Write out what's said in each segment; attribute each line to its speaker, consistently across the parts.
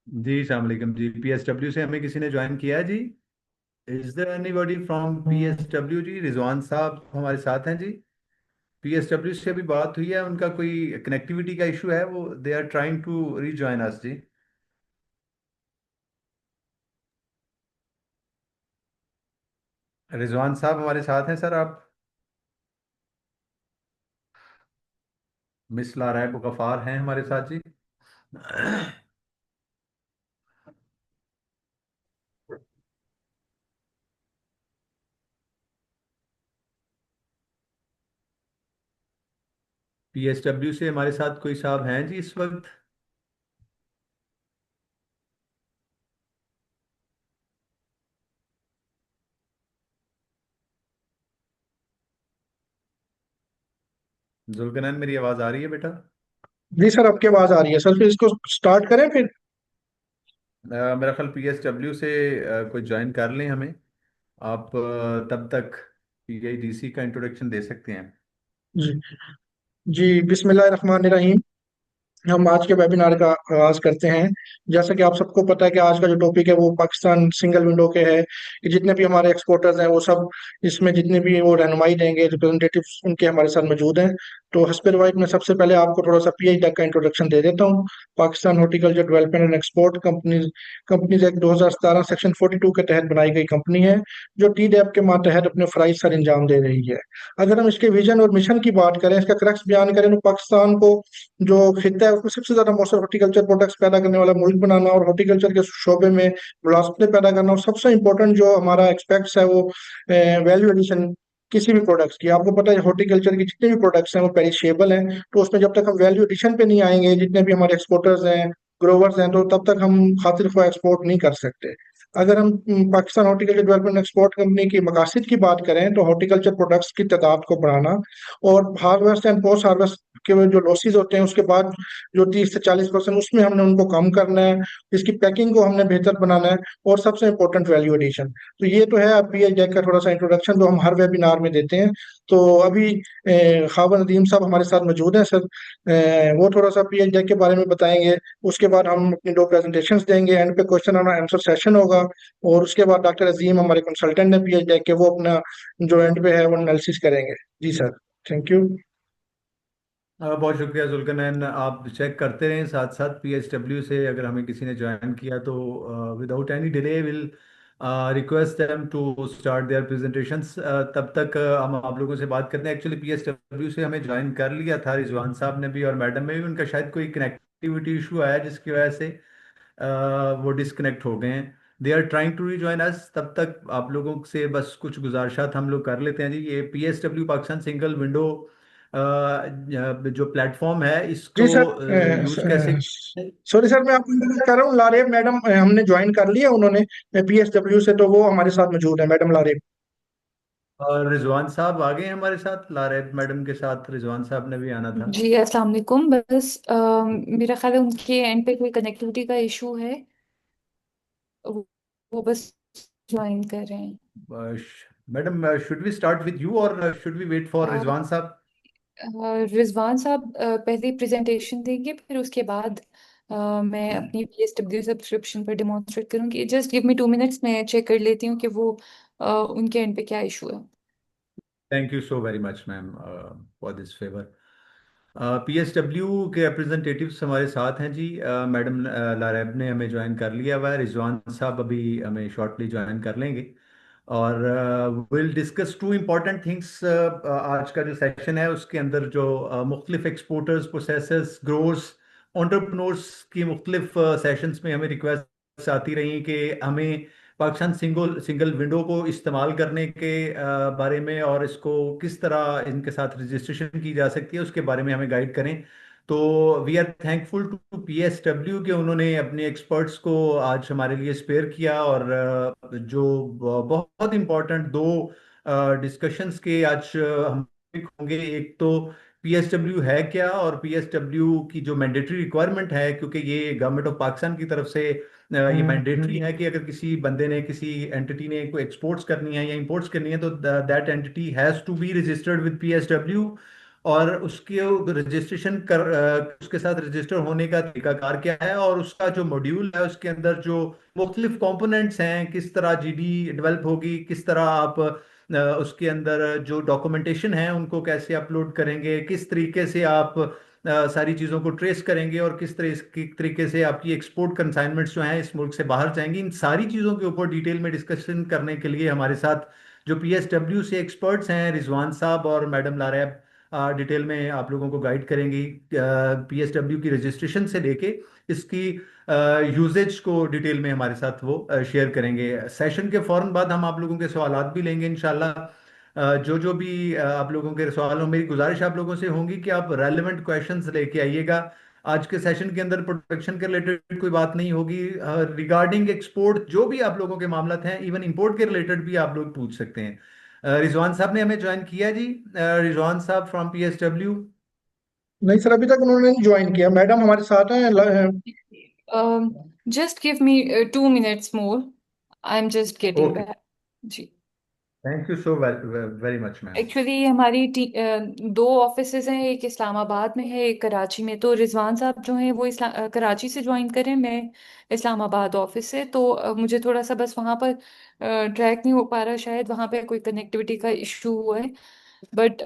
Speaker 1: जी अस्सलाम वालेकुम जी। पीएसडब्ल्यू से हमें किसी ने ज्वाइन किया है जी। Is there anybody from PSW जी? रिजवान साहब हमारे साथ हैं जी। पीएसडब्ल्यू से अभी बात हुई है, उनका कोई कनेक्टिविटी का इशू है, वो they are trying to rejoin us जी। रिजवान साहब हमारे साथ हैं सर आप? मिस लारा गफार हैं हमारे साथ जी। पीएसडब्ल्यू से हमारे साथ कोई साहब हैं जी इस वक्त? जुल्कनैन मेरी आवाज आ रही है बेटा?
Speaker 2: जी सर, आपकी आवाज आ रही है सर। फिर इसको स्टार्ट करें फिर।
Speaker 1: मेरा ख्याल पीएसडब्ल्यू से कोई ज्वाइन कर लें हमें। आप तब तक पीआईडीसी का इंट्रोडक्शन दे सकते हैं।
Speaker 2: जी। जी, बिस्मिल्लाह रहमान रहीम। हम आज के वेबिनार का आगाज करते हैं। जैसा कि आप सबको पता है कि आज का जो टॉपिक है वो पाकिस्तान सिंगल विंडो के है कि जितने भी हमारे एक्सपोर्टर्स हैं वो सब इसमें जितने भी वो रहनुमाई देंगे, रिप्रेजेंटेटिव्स उनके हमारे साथ मौजूद हैं। तो हस्ब वाइज मैं सबसे पहले आपको थोड़ा सा पीएच डेक का इंट्रोडक्शन दे देता हूँ। Pakistan horticulture development and export companies companies act 2017 section 42 के तहत बनाई गई कंपनी है, जो टी डैप के मातहत अपने फराइज सर अंजाम दे रही है। अगर हम इसके विजन और मिशन की बात करें, इसका क्रक्स बयान करें, तो पाकिस्तान को जो खिता है उसमें सबसे ज्यादा मौसर हॉर्टिकल्चर प्रोडक्ट्स पैदा करने वाला मुल्क बनाना और हॉर्टिकल्चर के शोबे में मुलाजमतें पैदा करना, और सबसे इम्पोर्टेंट जो हमारा एक्सपेक्ट्स है वो वैल्यू एडिशन किसी भी प्रोडक्ट्स की। आपको पता है हॉर्टिकल्चर की जितने भी प्रोडक्ट्स हैं वो पेरिशेबल हैं, तो उसमें जब तक हम वैल्यू एडिशन पे नहीं आएंगे, जितने भी हमारे एक्सपोर्टर्स हैं, ग्रोवर्स हैं, तो तब तक हम खातिर ख्वाह एक्सपोर्ट नहीं कर सकते। अगर हम Pakistan horticulture development export company की मकासद की बात करें, तो हॉर्टिकल्चर प्रोडक्ट्स की तादाद को बढ़ाना और हार्वेस्ट एंड पोस्ट हार्वेस्ट के जो लॉसेज होते हैं उसके बाद जो 30 से 40% उसमें हमने उनको कम करना है। इसकी पैकिंग को हमने बेहतर बनाना है, और सबसे इम्पोर्टेंट वैल्यू एडिशन। तो ये तो है अब पीएच जैक का थोड़ा सा इंट्रोडक्शन जो हम हर वेबिनार में देते हैं। तो अभी खावर नदीम साहब हमारे साथ मौजूद हैं सर। वो थोड़ा सा पीएच जैक के बारे में बताएंगे। उसके बाद हम अपनी दो प्रेजेंटेशंस देंगे, एंड पे क्वेश्चन और आंसर सेशन होगा। और उसके बाद डॉक्टर अजीम हमारे कंसल्टेंट है पीएच जैक के, वो अपना जो एंड पे है वो एनालिसिस करेंगे। जी सर, थैंक यू।
Speaker 1: बहुत शुक्रिया जुल्कनैन। आप चेक करते रहें साथ साथ पीएसडब्ल्यू से अगर हमें किसी ने ज्वाइन किया तो without any delay will request them to start their presentations. तब तक हम आप लोगों से बात करते हैं। एक्चुअली पीएसडब्ल्यू से हमें ज्वाइन कर लिया था रिजवान साहब ने भी और मैडम में भी, उनका शायद कोई कनेक्टिविटी इशू आया जिसकी वजह से वो डिस्कनेक्ट हो गए हैं। They are trying to rejoin us. तब तक आप लोगों से बस कुछ गुजारिशात हम लोग कर लेते हैं जी। ये पीएसडब्ल्यू पाकिस्तान सिंगल विंडो जो प्लेटफॉर्म है
Speaker 2: जी
Speaker 1: इसको
Speaker 2: सर।
Speaker 1: यूज कैसे?
Speaker 2: सॉरी सर, मैं आपको इंटरप्ट कर रहा हूँ। लारेब मैडम हमने ज्वाइन कर लिया उन्होंने पीएसडब्ल्यू से, तो वो हमारे साथ मौजूद है, मैडम लारेब।
Speaker 1: और रिजवान साहब आ गए हैं हमारे साथ, लारेब मैडम के साथ रिजवान साहब ने भी आना था।
Speaker 2: जी, अस्सलाम वालेकुम। बस मेरा ख्याल है उनके एंड पे कोई कनेक्टिविटी का इशू है। वो वो बस ज्वाइन कर रहे हैं।
Speaker 1: Madam should we start with you और should we wait for
Speaker 2: a,
Speaker 1: Rizwan साहब?
Speaker 2: रिजवान साहब पहले प्रेजेंटेशन देंगे, फिर उसके बाद मैं अपनी पीएसडब्ल्यू सब्सक्रिप्शन पर डेमोन्स्ट्रेट करूंगी। जस्ट गिव मी 2 मिनट्स, मैं चेक कर लेती हूँ कि वो उनके एंड पे क्या इशू है।
Speaker 1: Thank you so very much ma'am for this favour. PSW के रिप्रेजेंटेटिव्स हमारे साथ हैं जी। मैडम लारेब ने हमें ज्वाइन कर लिया हुआ है, रिजवान साहब अभी हमें शॉर्टली ज्वाइन कर लेंगे और will discuss two important things. आज का जो सेशन है उसके अंदर जो मुख्तलिफ एक्सपोर्टर्स, प्रोसेसर्स, ग्रोअर्स, एंटरप्रेन्योर्स की मुख्तलिफ सेशंस में हमें रिक्वेस्ट आती रही कि हमें पाकिस्तान सिंगल सिंगल विंडो को इस्तेमाल करने के बारे में और इसको किस तरह इनके साथ रजिस्ट्रेशन की जा सकती है उसके बारे में हमें गाइड करें। तो we are thankful to PSW कि उन्होंने अपने एक्सपर्ट्स को आज हमारे लिए स्पेयर किया और जो बहुत इंपॉर्टेंट दो डिस्कशंस के आज हम होंगे। एक तो पीएसडब्ल्यू है क्या और पीएसडब्ल्यू की जो मैंडेटरी रिक्वायरमेंट है, क्योंकि ये गवर्नमेंट ऑफ पाकिस्तान की तरफ से ये मैंडेटरी है कि अगर किसी बंदे ने, किसी एंटिटी ने कोई एक्सपोर्ट्स करनी है या इंपोर्ट्स करनी है तो that entity has to be registered with PSW. और उसके रजिस्ट्रेशन उसके साथ रजिस्टर होने का तरीकाकार क्या है, और उसका जो मॉड्यूल है उसके अंदर जो मुख्तलिफ कंपोनेंट्स हैं, किस तरह जीडी डेवलप होगी, किस तरह आप उसके अंदर जो डॉक्यूमेंटेशन है उनको कैसे अपलोड करेंगे, किस तरीके से आप सारी चीज़ों को ट्रेस करेंगे, और किस तरीके से आपकी एक्सपोर्ट कंसाइनमेंट्स जो हैं इस मुल्क से बाहर जाएंगी, इन सारी चीज़ों के ऊपर डिटेल में डिस्कशन करने के लिए हमारे साथ जो पीएसडब्ल्यू से एक्सपर्ट्स हैं, रिजवान साहब और मैडम लारैब, डिटेल में आप लोगों को गाइड करेंगी पीएसडब्ल्यू की रजिस्ट्रेशन से लेके इसकी यूजेज को डिटेल में हमारे साथ वो शेयर करेंगे। सेशन के फौरन बाद हम आप लोगों के सवालात भी लेंगे इंशाल्लाह। जो जो भी आप लोगों के सवाल हो, मेरी गुजारिश आप लोगों से होगी कि आप रेलेवेंट क्वेश्चंस लेके आइएगा। आज के सेशन के अंदर प्रोडक्शन के रिलेटेड कोई बात नहीं होगी, रिगार्डिंग एक्सपोर्ट जो भी आप लोगों के मामलात हैं, इवन इंपोर्ट के रिलेटेड भी आप लोग पूछ सकते हैं। रिजवान साहब ने हमें ज्वाइन किया जी, रिजवान साहब फ्रॉम पीएसडब्ल्यू।
Speaker 2: नहीं सर, अभी तक उन्होंने ज्वाइन किया। मैडम हमारे साथ हैं।
Speaker 3: Just give me 2 minutes more. I'm just getting
Speaker 1: okay,
Speaker 3: back. जी।
Speaker 1: Thank you so very much ma'am.
Speaker 3: Actually हमारी दो ऑफिसेज हैं, एक इस्लामाबाद में है, एक कराची में। तो रिजवान साहब जो हैं वो कराची से ज्वाइन करें, मैं इस्लामाबाद ऑफिस से। तो मुझे थोड़ा सा बस वहाँ पर ट्रैक नहीं हो पा रहा, शायद वहाँ पे कोई कनेक्टिविटी का इशू हुआ है। बट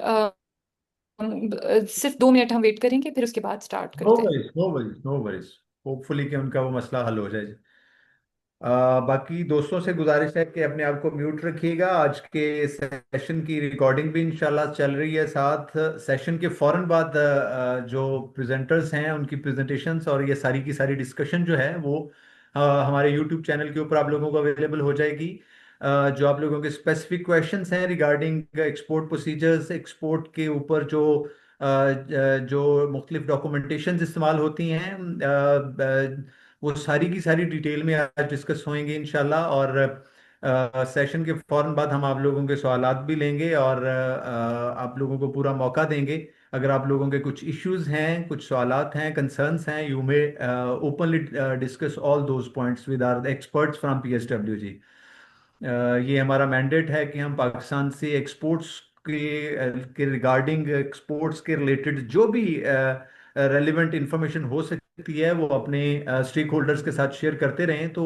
Speaker 3: सिर्फ 2 मिनट हम वेट करेंगे, फिर उसके बाद स्टार्ट
Speaker 1: नो
Speaker 3: करते हैं।
Speaker 1: Worries, no worries, no worries. Hopefully कि उनका वो मसला हल हो जाए। बाकी दोस्तों से गुजारिश है कि अपने आप को म्यूट रखिएगा। आज के सेशन की रिकॉर्डिंग भी इंशाल्लाह चल रही है साथ। सेशन के फौरन बाद जो प्रेजेंटर्स हैं उनकी प्रेजेंटेशंस और ये सारी की सारी डिस्कशन जो है वो हमारे यूट्यूब चैनल के ऊपर आप लोगों को अवेलेबल हो जाएगी। जो आप लोगों के स्पेसिफिक क्वेश्चंस हैं रिगार्डिंग एक्सपोर्ट प्रोसीजर्स, एक्सपोर्ट के ऊपर जो जो मुख्तलिफ डॉक्यूमेंटेशन इस्तेमाल होती हैं, वो सारी की सारी डिटेल में आज डिस्कस होंगे इंशाल्लाह। और सेशन के फौरन बाद हम आप लोगों के सवालात भी लेंगे और आप लोगों को पूरा मौका देंगे। अगर आप लोगों के कुछ इश्यूज हैं, कुछ सवालात हैं, कंसर्न्स हैं, you may openly discuss all those points with our experts from PSW जी। ये हमारा मैंडेट है कि हम पाकिस्तान से एक्सपोर्ट्स के रिगार्डिंग एक्सपोर्ट्स के रिलेटेड जो भी रेलिवेंट इंफॉर्मेशन हो सकती है वो अपने स्टेक होल्डर्स के साथ शेयर करते रहें। तो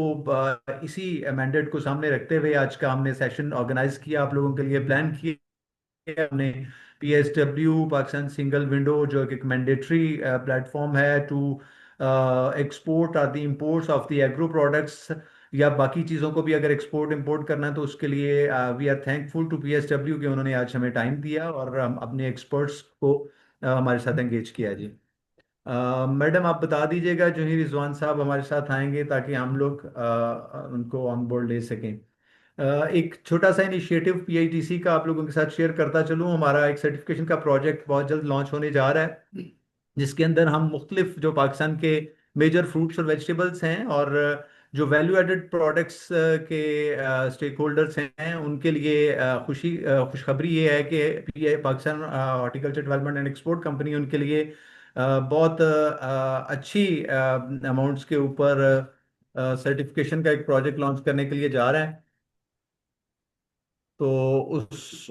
Speaker 1: इसी मैंडेट को सामने रखते हुए आज का हमने सेशन ऑर्गेनाइज किया, आप लोगों के लिए प्लान किया हमने। पीएसडब्ल्यू पाकिस्तान सिंगल विंडो जो एक मैंडेटरी प्लेटफॉर्म है to export or the imports of the agro products, या बाकी चीज़ों को भी अगर एक्सपोर्ट इंपोर्ट करना है तो उसके लिए we are thankful to PSW कि उन्होंने आज हमें टाइम दिया और हम अपने एक्सपर्ट्स को हमारे साथ एंगेज किया जी। मैडम आप बता दीजिएगा जो ही रिजवान साहब हमारे साथ आएंगे ताकि हम लोग उनको ऑन बोर्ड ले सकें। एक छोटा सा इनिशिएटिव पीआईटीसी का आप लोगों के साथ शेयर करता चलूँ। हमारा एक सर्टिफिकेशन का प्रोजेक्ट बहुत जल्द लॉन्च होने जा रहा है, जिसके अंदर हम मुख्तलिफ जो पाकिस्तान के मेजर फ्रूट्स और वेजिटेबल्स हैं और जो वैल्यू एडेड प्रोडक्ट्स के स्टेक होल्डर्स हैं उनके लिए खुशखबरी ये है कि Pakistan horticulture development and export company उनके लिए बहुत अच्छी अमाउंट्स के ऊपर सर्टिफिकेशन का एक प्रोजेक्ट लॉन्च करने के लिए जा रहा है। तो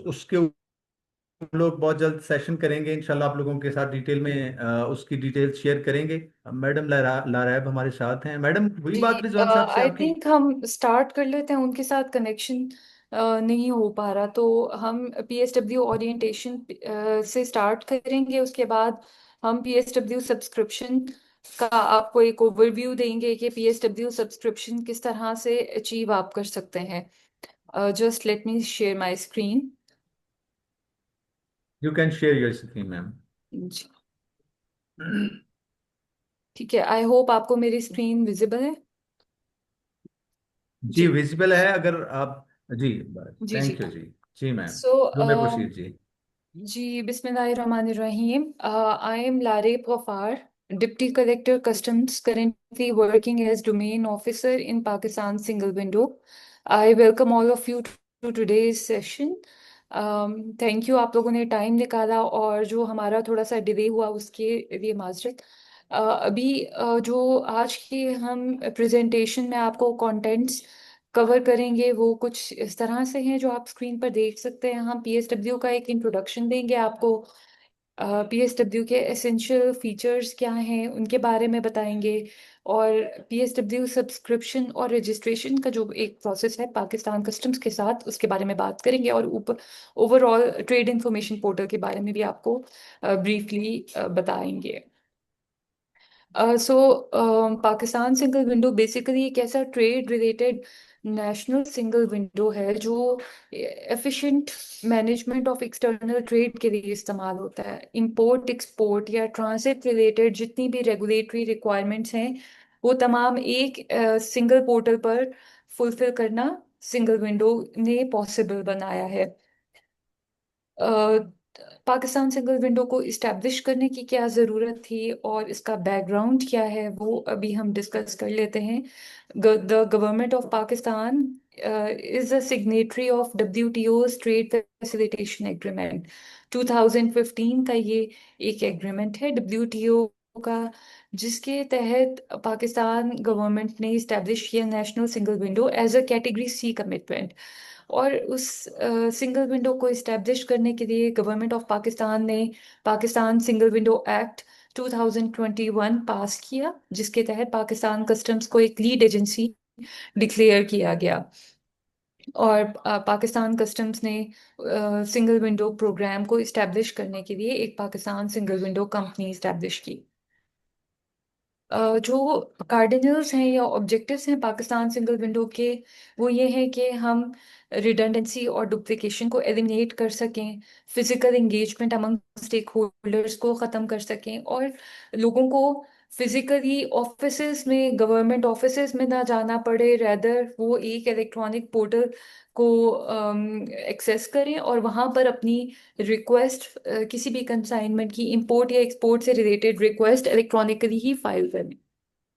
Speaker 1: उसके हम लोग बहुत जल्द सेशन करेंगे इंशाल्लाह, आप लोगों के साथ डिटेल में उसकी डिटेल्स शेयर करेंगे। मैडम लारैब हमारे साथ हैं। मैडम हुई
Speaker 3: जी,
Speaker 1: बात रिजवान साहब से
Speaker 3: आई
Speaker 1: आपकी?
Speaker 3: थिंक हम स्टार्ट कर लेते हैं, उनके साथ कनेक्शन नहीं हो पा रहा। तो हम पीएसडब्ल्यू ओरिएंटेशन से स्टार्ट करेंगे, उसके बाद हम पीएसडब्ल्यू सब्सक्रिप्शन का आपको एक ओवरव्यू देंगे कि पीएसडब्ल्यू सब्सक्रिप्शन किस तरह से अचीव आप कर सकते हैं। Just let me share my screen.
Speaker 1: You can share your screen ma'am.
Speaker 3: जी, ठीक है। आई होप आपको मेरी स्क्रीन विजिबल है।
Speaker 1: जी
Speaker 3: जी
Speaker 1: विजिबल है अगर आप। जी,
Speaker 3: जी जी।
Speaker 1: थैंक यू जी। जी ma'am,
Speaker 3: so
Speaker 1: you may proceed जी।
Speaker 3: जी, बिस्मिल्लाहिर्रहमानिर्रहीम। I am Lare Ghaffar, Deputy Collector Customs, currently working as Domain Officer in Pakistan Single Window. I welcome all of you to today's session. Thank you, आप लोगों ने time निकाला, और जो हमारा थोड़ा सा डिले हुआ उसके लिए माजरत। अभी जो आज की हम प्रेजेंटेशन में आपको कंटेंट्स कवर करेंगे वो कुछ इस तरह से हैं जो आप स्क्रीन पर देख सकते हैं। हम पीएसडब्ल्यू का एक इंट्रोडक्शन देंगे आपको, पीएसडब्ल्यू के एसेंशियल फीचर्स क्या हैं उनके बारे में बताएंगे, और पीएसडब्ल्यू सब्सक्रिप्शन और रजिस्ट्रेशन का जो एक प्रोसेस है पाकिस्तान कस्टम्स के साथ, उसके बारे में बात करेंगे, और ऊपर ओवरऑल ट्रेड इंफॉर्मेशन पोर्टल के बारे में भी आपको ब्रीफली बताएंगे। सो पाकिस्तान सिंगल विंडो बेसिकली एक ऐसा trade related national single window है जो efficient management of external trade के लिए इस्तेमाल होता है। इंपोर्ट एक्सपोर्ट या ट्रांसिट रिलेटेड जितनी भी रेगुलेटरी रिक्वायरमेंट्स हैं वो तमाम एक सिंगल पोर्टल पर फुलफिल करना सिंगल विंडो ने पॉसिबल बनाया है। पाकिस्तान सिंगल विंडो को इस्टेब्लिश करने की क्या ज़रूरत थी और इसका बैकग्राउंड क्या है वो अभी हम डिस्कस कर लेते हैं। The government of Pakistan is a signatory of WTO's trade facilitation agreement. 2015 का ये एक एग्रीमेंट है WTO का, जिसके तहत पाकिस्तान गवर्नमेंट ने इस्टेब्लिश किया national single window as a category C commitment. और उस सिंगल विंडो को इस्टेब्लिश करने के लिए गवर्नमेंट ऑफ पाकिस्तान ने पाकिस्तान सिंगल विंडो एक्ट 2021 पास किया, जिसके तहत पाकिस्तान कस्टम्स को एक लीड एजेंसी डिक्लेयर किया गया। और पाकिस्तान कस्टम्स ने सिंगल विंडो प्रोग्राम को इस्टेब्लिश करने के लिए एक Pakistan single window company establish की। जो कार्डिनल्स हैं या ऑब्जेक्टिव्स हैं पाकिस्तान सिंगल विंडो के, वो ये है कि हम रिडंडेंसी और डुप्लिकेशन को एलिमिनेट कर सकें, physical engagement among stakeholders को ख़त्म कर सकें, और लोगों को फिजिकली ऑफिसेज में, गवर्नमेंट ऑफिसेज में ना जाना पड़े, रेदर वो एक इलेक्ट्रॉनिक पोर्टल को एक्सेस करें और वहाँ पर अपनी रिक्वेस्ट, किसी भी कंसाइनमेंट की, इंपोर्ट या एक्सपोर्ट से रिलेटेड रिक्वेस्ट इलेक्ट्रॉनिकली ही फाइल करें।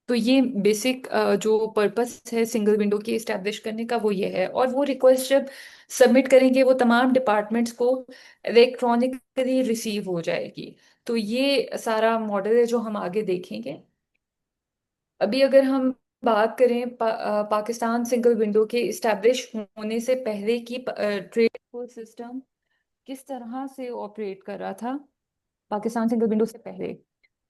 Speaker 3: तो ये बेसिक जो पर्पस है सिंगल विंडो की इस्टेब्लिश करने का वो ये है। और वो रिक्वेस्ट जब सबमिट करेंगे वो तमाम डिपार्टमेंट्स को इलेक्ट्रॉनिकली रिसीव हो जाएगी। तो ये सारा मॉडल है जो हम आगे देखेंगे। अभी अगर हम बात करें पाकिस्तान सिंगल विंडो के इस्टेब्लिश होने से पहले की ट्रेड सिस्टम किस तरह से ऑपरेट कर रहा था पाकिस्तान सिंगल विंडो से पहले,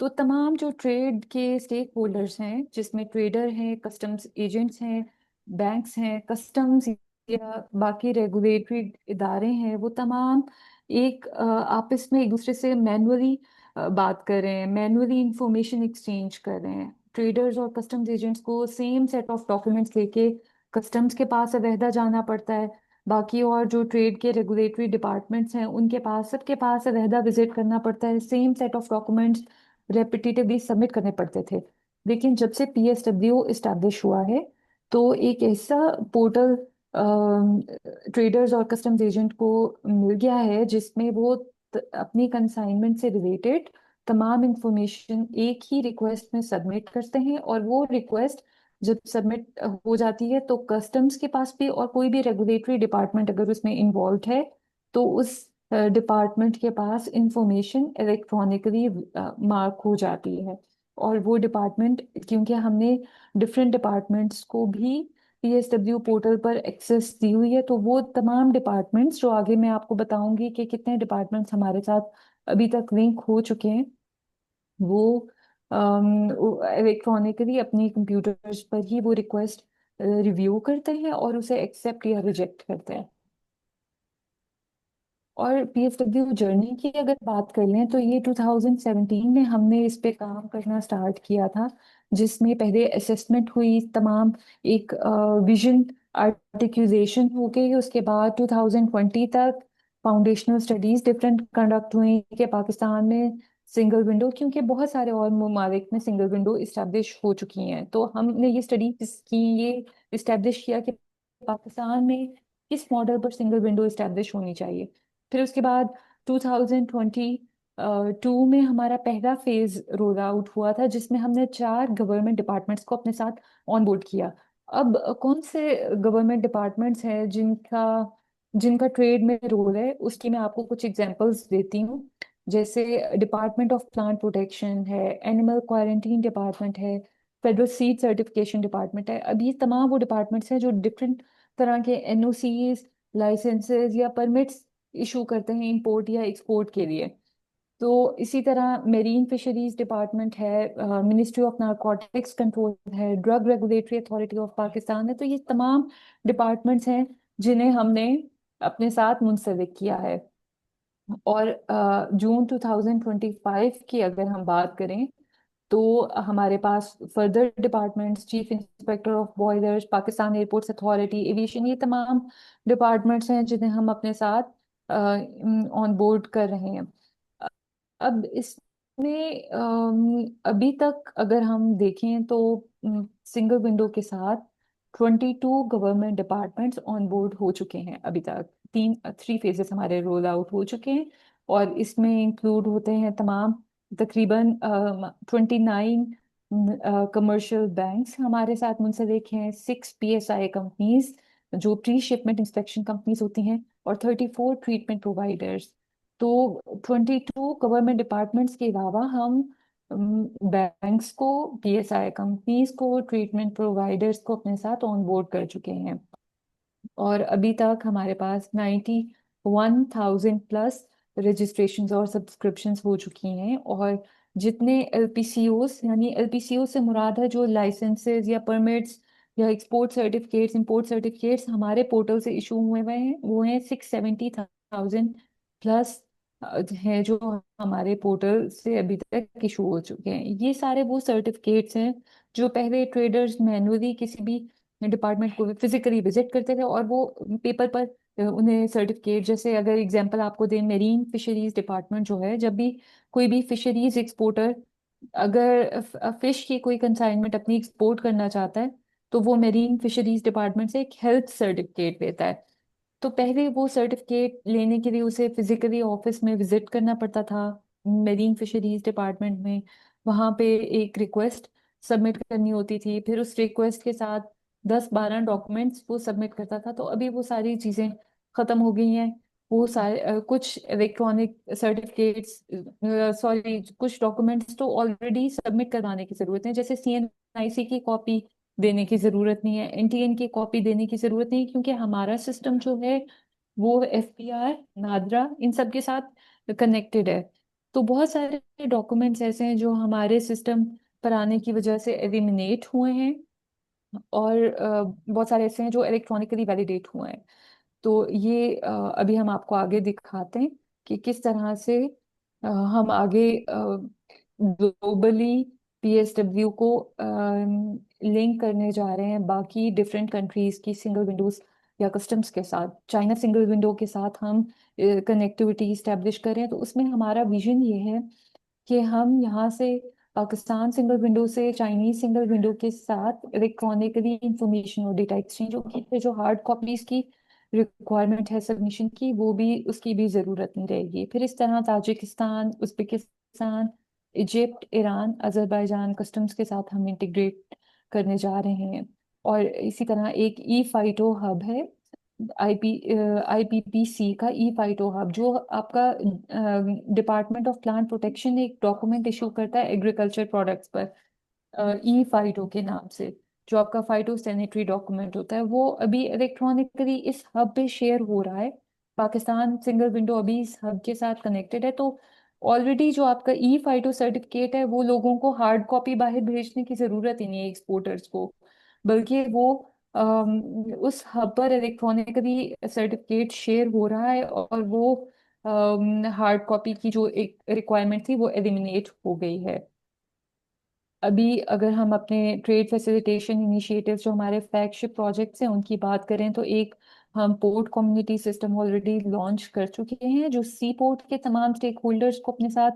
Speaker 3: तो तमाम जो ट्रेड के स्टेक होल्डर्स हैं, जिसमें ट्रेडर हैं, कस्टम्स एजेंट्स हैं, बैंक्स हैं, कस्टम्स या बाकी रेगुलेटरी इदारे हैं, वो तमाम एक आपस में एक दूसरे से मैनुअली बात कर रहे हैं, मैनुअली इंफॉर्मेशन एक्सचेंज कर रहे हैं। ट्रेडर्स और कस्टम्स एजेंट्स को सेम सेट ऑफ डॉक्यूमेंट्स लेके कस्टम्स के पास अलहदा जाना पड़ता है, बाकी और जो ट्रेड के रेगुलेटरी डिपार्टमेंट्स हैं उनके पास, सबके पास अलहदा विजिट करना पड़ता है, same set of documents repetitively submit करने पड़ते थे। लेकिन जब से पीएसडब्ल्यू इस्टेब्लिश हुआ है तो एक ऐसा पोर्टल ट्रेडर्स और कस्टम्स एजेंट को मिल गया है जिसमें वो अपनी कंसाइनमेंट से रिलेटेड तमाम इंफॉर्मेशन एक ही रिक्वेस्ट में सबमिट करते हैं, और वो रिक्वेस्ट जब सबमिट हो जाती है तो कस्टम्स के पास भी, और कोई भी रेगुलेटरी डिपार्टमेंट अगर उसमें इन्वॉल्व है तो उस डिपार्टमेंट के पास इंफॉर्मेशन इलेक्ट्रॉनिकली मार्क हो जाती है। और वो डिपार्टमेंट, क्योंकि हमने डिफरेंट डिपार्टमेंट्स को भी पीएसडब्ल्यू पोर्टल पर एक्सेस दी हुई है, तो वो तमाम डिपार्टमेंट्स जो आगे मैं आपको बताऊंगी कि कितने डिपार्टमेंट्स हमारे साथ अभी तक लिंक हो चुके हैं, वो इलेक्ट्रॉनिकली अपनी कंप्यूटर्स पर ही वो रिक्वेस्ट रिव्यू करते हैं और उसे एक्सेप्ट या रिजेक्ट करते हैं। और पीएसडब्ल्यू जर्नी की अगर बात कर लें तो ये 2017 में हमने इस पे काम करना स्टार्ट किया था, जिसमें पहले असेसमेंट हुई, तमाम एक विजन आर्टिकुलेशन हो गई, उसके बाद 2020 तक फाउंडेशनल स्टडीज डिफरेंट कंडक्ट हुई कि पाकिस्तान में सिंगल विंडो, क्योंकि बहुत सारे और ममालिक में सिंगल विंडो इस्टेब्लिश हो चुकी हैं, तो हमने ये स्टडी की, ये इस्टेब्लिश किया कि पाकिस्तान में किस मॉडल पर सिंगल विंडो इस्टेब्लिश होनी चाहिए। फिर उसके बाद 2022 में हमारा पहला फेज रोल आउट हुआ था, जिसमें हमने 4 गवर्नमेंट डिपार्टमेंट्स को अपने साथ ऑन बोर्ड किया। अब कौन से गवर्नमेंट डिपार्टमेंट्स हैं जिनका जिनका ट्रेड में रोल है, उसकी मैं आपको कुछ एग्जांपल्स देती हूँ। जैसे डिपार्टमेंट ऑफ प्लांट प्रोटेक्शन है, एनिमल क्वारंटीन डिपार्टमेंट है, फेडरल सीड सर्टिफिकेशन डिपार्टमेंट है। अब ये तमाम वो डिपार्टमेंट्स हैं जो डिफरेंट तरह के एनओसीज, लाइसेंसेज या परमिट्स इशू करते हैं इंपोर्ट या एक्सपोर्ट के लिए। तो इसी तरह मेरीन फिशरीज डिपार्टमेंट है, मिनिस्ट्री ऑफ नारकोटिक्स कंट्रोल है, drug regulatory authority of Pakistan है। तो ये तमाम डिपार्टमेंट्स हैं जिन्हें हमने अपने साथ मुंसलिक किया है। और जून 2025 की अगर हम बात करें तो हमारे पास further departments, chief inspector of boilers, Pakistan airports authority, aviation, ये तमाम डिपार्टमेंट्स हैं जिन्हें हम अपने साथ ऑन बोर्ड कर रहे हैं। अब इसमें अभी तक अगर हम देखें तो सिंगल विंडो के साथ 22 गवर्नमेंट डिपार्टमेंट्स ऑन बोर्ड हो चुके हैं अभी तक। 3 फेजेस हमारे रोल आउट हो चुके हैं, और इसमें इंक्लूड होते हैं तमाम तकरीबन 29 कमर्शियल बैंक्स हमारे साथ मुंसलिक हैं, 6 PSI कंपनीज जो प्री शिपमेंट इंस्पेक्शन कंपनीज होती हैं, और 34 ट्रीटमेंट प्रोवाइडर्स। तो 22 गवर्नमेंट डिपार्टमेंट्स के अलावा हम बैंक्स को, PSI कंपनीज को, ट्रीटमेंट प्रोवाइडर्स को अपने साथ ऑन बोर्ड कर चुके हैं। और अभी तक हमारे पास 91,000 प्लस रजिस्ट्रेशंस और सब्सक्रिप्शंस हो चुकी हैं। और जितने LPCOs, यानी LPCO से मुराद है जो लाइसेंसेज या परमिट्स या एक्सपोर्ट सर्टिफिकेट्स, इंपोर्ट सर्टिफिकेट्स हमारे पोर्टल से इशू हुए हैं, वो हैं 670,000 प्लस हैं जो हमारे पोर्टल से अभी तक इशू हो चुके हैं। ये सारे वो सर्टिफिकेट्स हैं जो पहले ट्रेडर्स मैनुअली किसी भी डिपार्टमेंट को फिजिकली विजिट करते थे और वो पेपर पर उन्हें सर्टिफिकेट, जैसे अगर एग्जांपल आपको दें, मेरीन फिशरीज डिपार्टमेंट जो है, जब भी कोई भी फिशरीज एक्सपोर्टर अगर फिश की कोई कंसाइनमेंट अपनी एक्सपोर्ट करना चाहता है तो वो मेरीन फिशरीज डिपार्टमेंट से एक हेल्थ सर्टिफिकेट लेता है। तो पहले वो सर्टिफिकेट लेने के लिए उसे फिजिकली ऑफिस में विजिट करना पड़ता था, मेरीन फिशरीज डिपार्टमेंट में। वहाँ पे एक रिक्वेस्ट सबमिट करनी होती थी, फिर उस रिक्वेस्ट के साथ 10-12 डॉक्यूमेंट्स वो सबमिट करता था। तो अभी वो सारी चीज़ें ख़त्म हो गई हैं। वो सारे कुछ इलेक्ट्रॉनिक सर्टिफिकेट्स, सॉरी, कुछ डॉक्यूमेंट्स तो ऑलरेडी सबमिट करवाने की ज़रूरत है, जैसे CNIC की कॉपी देने की ज़रूरत नहीं है, NTN की कॉपी देने की ज़रूरत नहीं है, क्योंकि हमारा सिस्टम जो है वो FPR, नादरा, इन सब के साथ कनेक्टेड है। तो बहुत सारे डॉक्यूमेंट्स ऐसे हैं जो हमारे सिस्टम पर आने की वजह से एलिमिनेट हुए हैं, और बहुत सारे ऐसे हैं जो इलेक्ट्रॉनिकली वैलिडेट हुए हैं। तो ये अभी हम आपको आगे दिखाते हैं कि किस तरह से हम आगे ग्लोबली PSW को लिंक करने जा रहे हैं बाकी डिफरेंट कंट्रीज की सिंगल विंडोज या कस्टम्स के साथ। चाइना सिंगल विंडो के साथ हम कनेक्टिविटी इस्टेब्लिश कर रहे हैं। तो उसमें हमारा विजन ये है कि हम यहाँ से पाकिस्तान सिंगल विंडो से चाइनीज सिंगल विंडो के साथ इलेक्ट्रॉनिकली इंफॉर्मेशन और डेटा एक्सचेंज होगी, जो हार्ड कॉपीज की रिक्वायरमेंट है सबमिशन की, वो भी, उसकी भी ज़रूरत नहीं रहेगी। फिर इस तरह Tajikistan, Uzbekistan, Egypt, Iran, Azerbaijan customs के साथ हम इंटीग्रेट करने जा रहे हैं। और इसी तरह एक E FITO हब है, IPPC का E FITO हब, जो आपका डिपार्टमेंट ऑफ प्लांट प्रोटेक्शन एक डॉक्यूमेंट इशू करता है एग्रीकल्चर प्रोडक्ट्स पर E FITO के नाम से। जो आपका फाइटो सैनिटरी डॉक्यूमेंट होता है वो अभी इलेक्ट्रॉनिकली इस हब पे शेयर हो रहा है। पाकिस्तान सिंगल विंडो अभी इस हब के साथ कनेक्टेड है। तो ऑलरेडी जो आपका E FITO सर्टिफिकेट है वो लोगों को हार्ड कॉपी बाहर भेजने की जरूरत ही नहीं है एक्सपोर्टर्स को, बल्कि वो उस हब पर इलेक्ट्रॉनिकली सर्टिफिकेट शेयर हो रहा है, और वो हार्ड कॉपी की जो एक रिक्वायरमेंट थी वो एलिमिनेट हो गई है। अभी अगर हम अपने ट्रेड फैसिलिटेशन इनिशिएटिव्स, जो हमारे फ्लैगशिप प्रोजेक्ट्स हैं, उनकी बात करें तो एक हम port community system already launch कर चुके हैं जो सी पोर्ट के तमाम स्टेक होल्डर्स को अपने साथ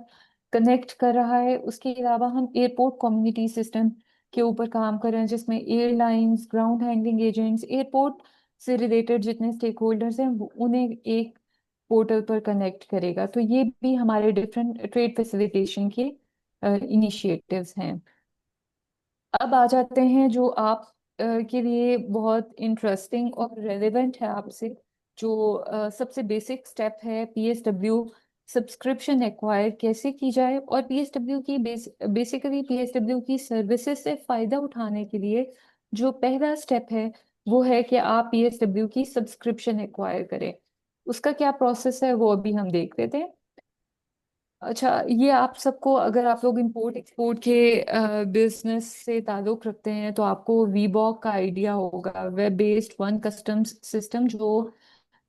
Speaker 3: कनेक्ट कर रहा है। उसके अलावा हम एयरपोर्ट कम्युनिटी सिस्टम के ऊपर काम कर रहे हैं, जिसमें airlines, ground handling agents, airport से रिलेटेड जितने स्टेक होल्डर्स हैं उन्हें एक पोर्टल पर कनेक्ट करेगा। तो ये भी हमारे डिफरेंट ट्रेड फैसिलिटेशन के इनिशिएटिव्स हैं। अब आ जाते हैं जो आप के लिए बहुत इंटरेस्टिंग और रेलेवेंट है आपसे, जो सबसे बेसिक स्टेप है, PSW सब्सक्रिप्शन एक्वायर कैसे की जाए। और PSW की बेसिकली PSW की सर्विसेज से फायदा उठाने के लिए जो पहला स्टेप है वो है कि आप PSW की सब्सक्रिप्शन एक्वायर करें। उसका क्या प्रोसेस है वो अभी हम देख लेते हैं। अच्छा, ये आप सबको, अगर आप लोग इंपोर्ट एक्सपोर्ट के बिजनेस से ताल्लुक रखते हैं तो आपको वीबॉक का आइडिया होगा, web based one customs system, जो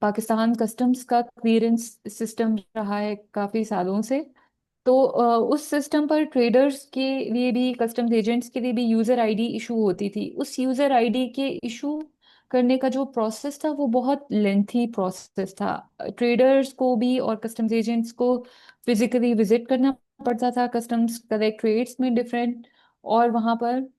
Speaker 3: पाकिस्तान कस्टम्स का क्लियरेंस सिस्टम रहा है काफी सालों से। तो उस सिस्टम पर ट्रेडर्स के लिए भी, कस्टम्स एजेंट्स के लिए भी यूजर आईडी इशू होती थी। उस यूजर आईडी के इशू करने का जो प्रोसेस था वो बहुत लेंथी प्रोसेस था। ट्रेडर्स को भी और कस्टम्स एजेंट्स को फिजिकली विजिट करना पड़ता था कस्टम्स कलेक्ट्रेट्स में डिफरेंट, और वहां पर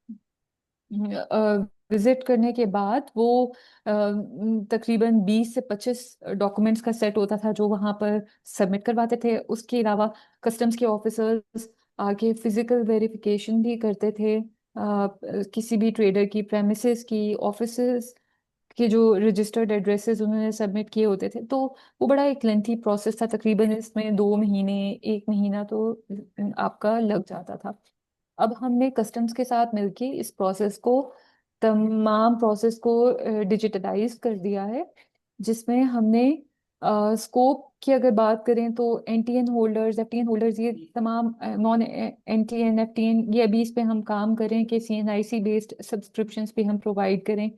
Speaker 3: विजिट करने के बाद वो तकरीबन 20 से 25 डॉक्यूमेंट्स का सेट होता था जो वहां पर सबमिट करवाते थे। उसके अलावा कस्टम्स के ऑफिसर्स आके फिजिकल वेरिफिकेशन भी करते थे किसी भी ट्रेडर की प्रेमिसेस की, ऑफिसेस के जो रजिस्टर्ड एड्रेसेस उन्होंने सबमिट किए होते थे। तो वो बड़ा एक लेंथी प्रोसेस था, तकरीबन इसमें 2 महीने, 1 महीना तो आपका लग जाता था। अब हमने कस्टम्स के साथ मिलके इस प्रोसेस को, तमाम प्रोसेस को डिजिटलाइज कर दिया है, जिसमें हमने स्कोप की अगर बात करें तो एनटीएन होल्डर्स, एफटीएन होल्डर्स, ये तमाम नॉन एनटीएन एफटीएन, ये अभी इस पे हम काम करें कि सीएनआईसी बेस्ड सब्सक्रिप्शंस भी हम प्रोवाइड करें।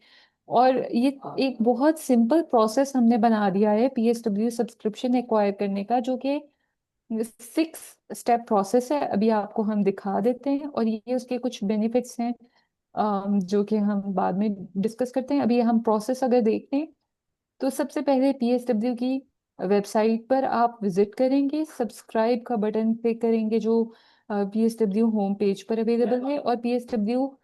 Speaker 3: और ये एक बहुत सिंपल प्रोसेस हमने बना दिया है पीएसडब्ल्यू सब्सक्रिप्शन एक्वायर करने का, जो कि 6 स्टेप प्रोसेस है। अभी आपको हम दिखा देते हैं, और ये उसके कुछ बेनिफिट्स हैं जो कि हम बाद में डिस्कस करते हैं। अभी हम प्रोसेस अगर देखते हैं तो सबसे पहले पीएसडब्ल्यू की वेबसाइट पर आप विजिट करेंगे, सब्सक्राइब का बटन क्लिक करेंगे जो पीएसडब्ल्यू होम पेज पर अवेलेबल है। और पीएसडब्ल्यू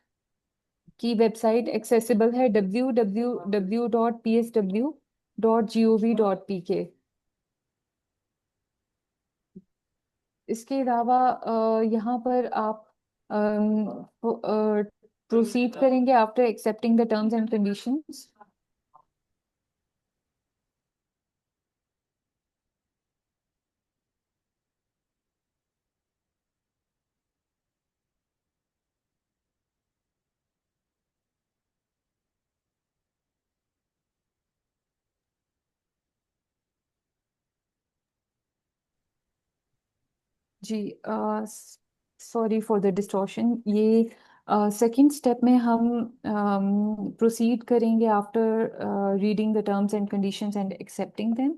Speaker 3: की वेबसाइट एक्सेसिबल है www.psw.gov.pk। इसके अलावा यहाँ पर आप प्रोसीड करेंगे after accepting the terms and conditions. जी, सॉरी फॉर द डिस्टॉर्शन। ये सेकंड स्टेप में हम प्रोसीड करेंगे after reading the terms and conditions and accepting them.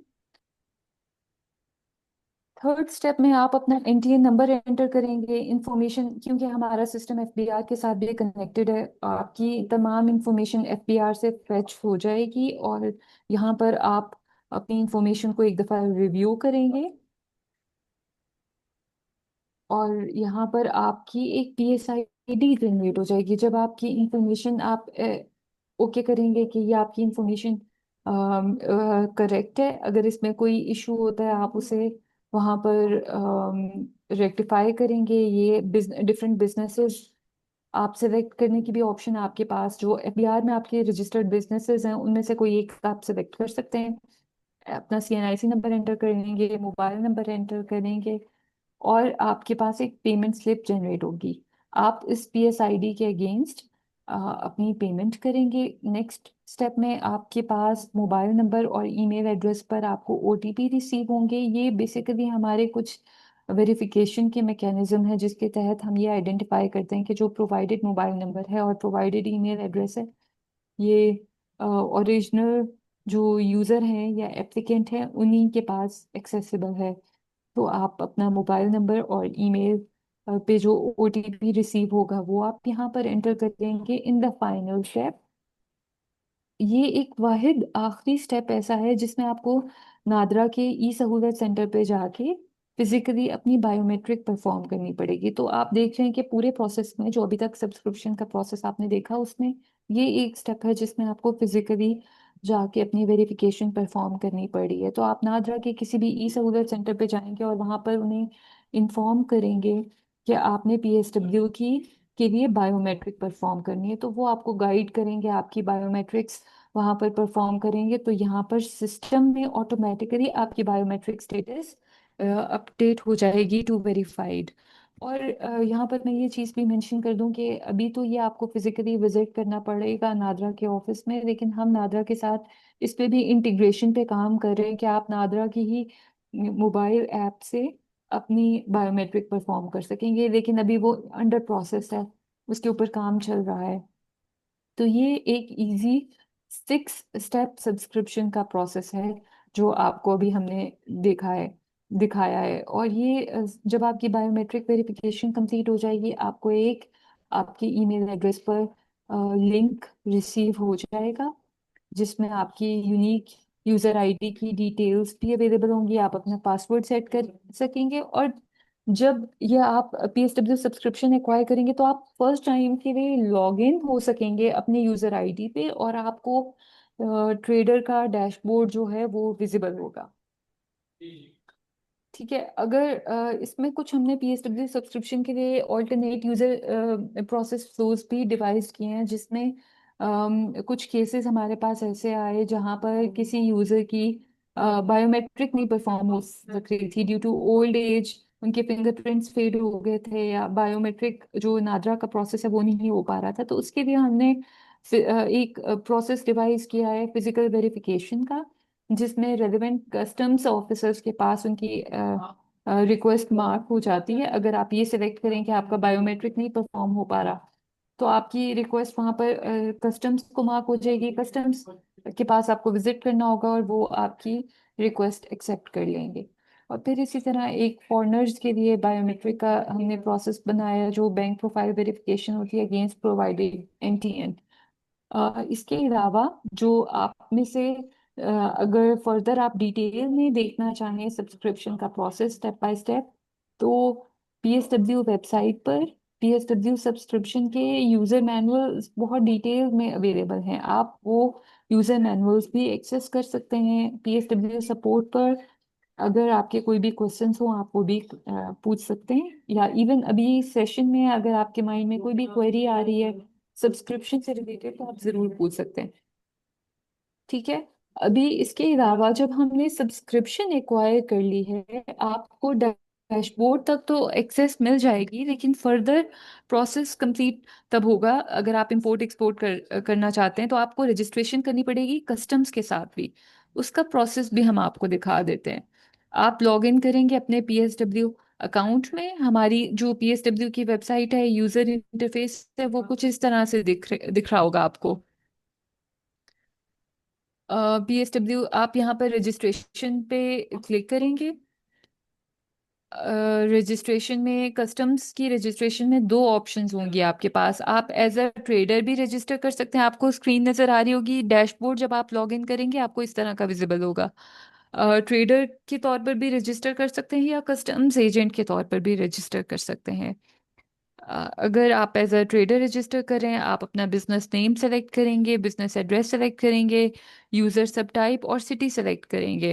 Speaker 3: Third step में आप अपना एनटीएन नंबर एंटर करेंगे। इंफॉर्मेशन, क्योंकि हमारा सिस्टम एफबीआर के साथ भी कनेक्टेड है, आपकी तमाम इंफॉर्मेशन एफबीआर से फेच हो जाएगी, और यहाँ पर आप अपनी इंफॉर्मेशन को एक दफ़ा रिव्यू करेंगे। और यहाँ पर आपकी एक पीएसआईडी जनरेट हो जाएगी जब आपकी इंफॉर्मेशन आप ओके करेंगे कि ये आपकी इंफॉर्मेशन करेक्ट है। अगर इसमें कोई इशू होता है आप उसे वहाँ पर रेक्टिफाई करेंगे। ये डिफरेंट बिजनेसेस आप सिलेक्ट करने की भी ऑप्शन है आपके पास। जो एफबीआर में आपके रजिस्टर्ड बिजनेसेस हैं उनमें से कोई एक आप सिलेक्ट कर सकते हैं, अपना सीएनआईसी नंबर एंटर करेंगे, मोबाइल नंबर एंटर करेंगे, और आपके पास एक पेमेंट स्लिप जनरेट होगी। आप इस पीएसआईडी के अगेंस्ट अपनी पेमेंट करेंगे। नेक्स्ट स्टेप में आपके पास मोबाइल नंबर और ईमेल एड्रेस पर आपको ओटीपी रिसीव होंगे। ये बेसिकली हमारे कुछ वेरिफिकेशन के मैकेनिज्म है जिसके तहत हम ये आइडेंटिफाई करते हैं कि जो प्रोवाइडेड मोबाइल नंबर है और प्रोवाइडेड ईमेल एड्रेस है, ये ओरिजिनल जो यूज़र हैं या एप्लीकेंट हैं उन्हीं के पास एक्सेसिबल है। तो आप अपना मोबाइल नंबर और ईमेल पे जो ओटीपी रिसीव होगा वो आप यहाँ पर एंटर करेंगे इन द फाइनल स्टेप। ये एक वाहिद आखिरी स्टेप ऐसा है जिसमें आपको नादरा के ई सहूलत सेंटर पे जाके फिजिकली अपनी बायोमेट्रिक परफॉर्म करनी पड़ेगी। तो आप देख रहे हैं कि पूरे प्रोसेस में, जो अभी तक सब्सक्रिप्शन का प्रोसेस आपने देखा, उसमें ये एक स्टेप है जिसमें आपको फिजिकली जाके अपनी वेरिफिकेशन परफॉर्म करनी पड़ी है। तो आप नादरा के किसी भी ई सहूलत सेंटर पे जाएंगे और वहाँ पर उन्हें इंफॉर्म करेंगे कि आपने पीएसडब्ल्यू की के लिए बायोमेट्रिक परफॉर्म करनी है, तो वो आपको गाइड करेंगे, आपकी बायोमेट्रिक्स वहां पर परफॉर्म करेंगे। तो यहाँ पर सिस्टम में ऑटोमेटिकली आपकी बायोमेट्रिक स्टेटस अपडेट हो जाएगी टू वेरीफाइड। और यहाँ पर मैं ये चीज़ भी मेंशन कर दूं कि अभी तो ये आपको फिजिकली विजिट करना पड़ेगा नादरा के ऑफिस में, लेकिन हम नादरा के साथ इस पे भी इंटीग्रेशन पे काम कर रहे हैं कि आप नादरा की ही मोबाइल ऐप से अपनी बायोमेट्रिक परफॉर्म कर सकेंगे, लेकिन अभी वो अंडर प्रोसेस है, उसके ऊपर काम चल रहा है। तो ये एक इजी 6 स्टेप सब्सक्रिप्शन का प्रोसेस है जो आपको अभी हमने देखा है दिखाया है। और ये जब आपकी बायोमेट्रिक वेरिफिकेशन कंप्लीट हो जाएगी, आपको एक आपकी ईमेल एड्रेस पर लिंक रिसीव हो जाएगा, जिसमें आपकी यूनिक यूजर आईडी की डिटेल्स भी अवेलेबल होंगी। आप अपना पासवर्ड सेट कर सकेंगे, और जब ये आप पीएसडब्ल्यू सब्सक्रिप्शन एक्वायर करेंगे तो आप फर्स्ट टाइम के लिए लॉग इन हो सकेंगे अपने यूजर आईडी पे, और आपको ट्रेडर का डैशबोर्ड जो है वो विजिबल होगा। ठीक है। अगर इसमें कुछ हमने पीएसडब्ल्यू सब्सक्रिप्शन के लिए ऑल्टरनेट यूजर प्रोसेस फ्लोज भी डिवाइस किए हैं, जिसमें कुछ केसेस हमारे पास ऐसे आए जहां पर किसी यूजर की बायोमेट्रिक नहीं परफॉर्म हो सक रही थी ड्यू टू ओल्ड एज, उनके फिंगरप्रिंट्स फेड हो गए थे, या बायोमेट्रिक जो नादरा का प्रोसेस है वो नहीं हो पा रहा था। तो उसके लिए हमने एक प्रोसेस डिवाइस किया है फिजिकल वेरिफिकेशन का, जिसमें रेलिवेंट कस्टम्स ऑफिसर्स के पास उनकी रिक्वेस्ट मार्क हो जाती है। अगर आप ये सिलेक्ट करें कि आपका बायोमेट्रिक नहीं परफॉर्म हो पा रहा, तो आपकी रिक्वेस्ट वहां पर कस्टम्स को मार्क हो जाएगी। कस्टम्स के पास आपको विजिट करना होगा और वो आपकी रिक्वेस्ट एक्सेप्ट कर लेंगे। और फिर इसी तरह एक फॉरेनर्स के लिए बायोमेट्रिक का हमने प्रोसेस बनाया, जो बैंक प्रोफाइल वेरिफिकेशन होती है अगेंस्ट प्रोवाइडेड एनटीएन। इसके अलावा जो आप में से अगर फर्दर आप डिटेल में देखना चाहें सब्सक्रिप्शन का प्रोसेस स्टेप बाय स्टेप, तो पीएसडब्ल्यू वेबसाइट पर पीएसडब्ल्यू सब्सक्रिप्शन के यूजर मैनुअल्स बहुत डिटेल में अवेलेबल हैं। आप वो यूजर मैनुअल्स भी एक्सेस कर सकते हैं पीएसडब्ल्यू सपोर्ट पर। अगर आपके कोई भी क्वेश्चंस हो आप वो भी पूछ सकते हैं, या इवन अभी सेशन में अगर आपके माइंड में कोई भी क्वेरी आ रही है सब्सक्रिप्शन से रिलेटेड, तो आप जरूर पूछ सकते हैं। ठीक है। अभी इसके अलावा जब हमने सब्सक्रिप्शन एक्वायर कर ली है, आपको डैशबोर्ड तक तो एक्सेस मिल जाएगी, लेकिन फर्दर प्रोसेस कंप्लीट तब होगा अगर आप इंपोर्ट एक्सपोर्ट करना चाहते हैं, तो आपको रजिस्ट्रेशन करनी पड़ेगी कस्टम्स के साथ भी। उसका प्रोसेस भी हम आपको दिखा देते हैं। आप लॉग इन करेंगे अपने पीएसडब्ल्यू अकाउंट में। हमारी जो पीएसडब्ल्यू की वेबसाइट है, यूजर इंटरफेस है, वो कुछ इस तरह से दिख रहा होगा आपको। पीएसडब्ल्यू आप यहाँ पर रजिस्ट्रेशन पे क्लिक करेंगे। रजिस्ट्रेशन में कस्टम्स की रजिस्ट्रेशन में दो ऑप्शंस होंगी आपके पास। आप एज अ ट्रेडर भी रजिस्टर कर सकते हैं। आपको स्क्रीन नज़र आ रही होगी, डैशबोर्ड जब आप लॉग इन करेंगे आपको इस तरह का विजिबल होगा। ट्रेडर के तौर पर भी रजिस्टर कर सकते हैं, या कस्टम्स एजेंट के तौर पर भी रजिस्टर कर सकते हैं। अगर आप एज अ ट्रेडर रजिस्टर करें, आप अपना बिजनेस नेम सेलेक्ट करेंगे, बिजनेस एड्रेस सेलेक्ट करेंगे, यूजर सब टाइप और सिटी सेलेक्ट करेंगे,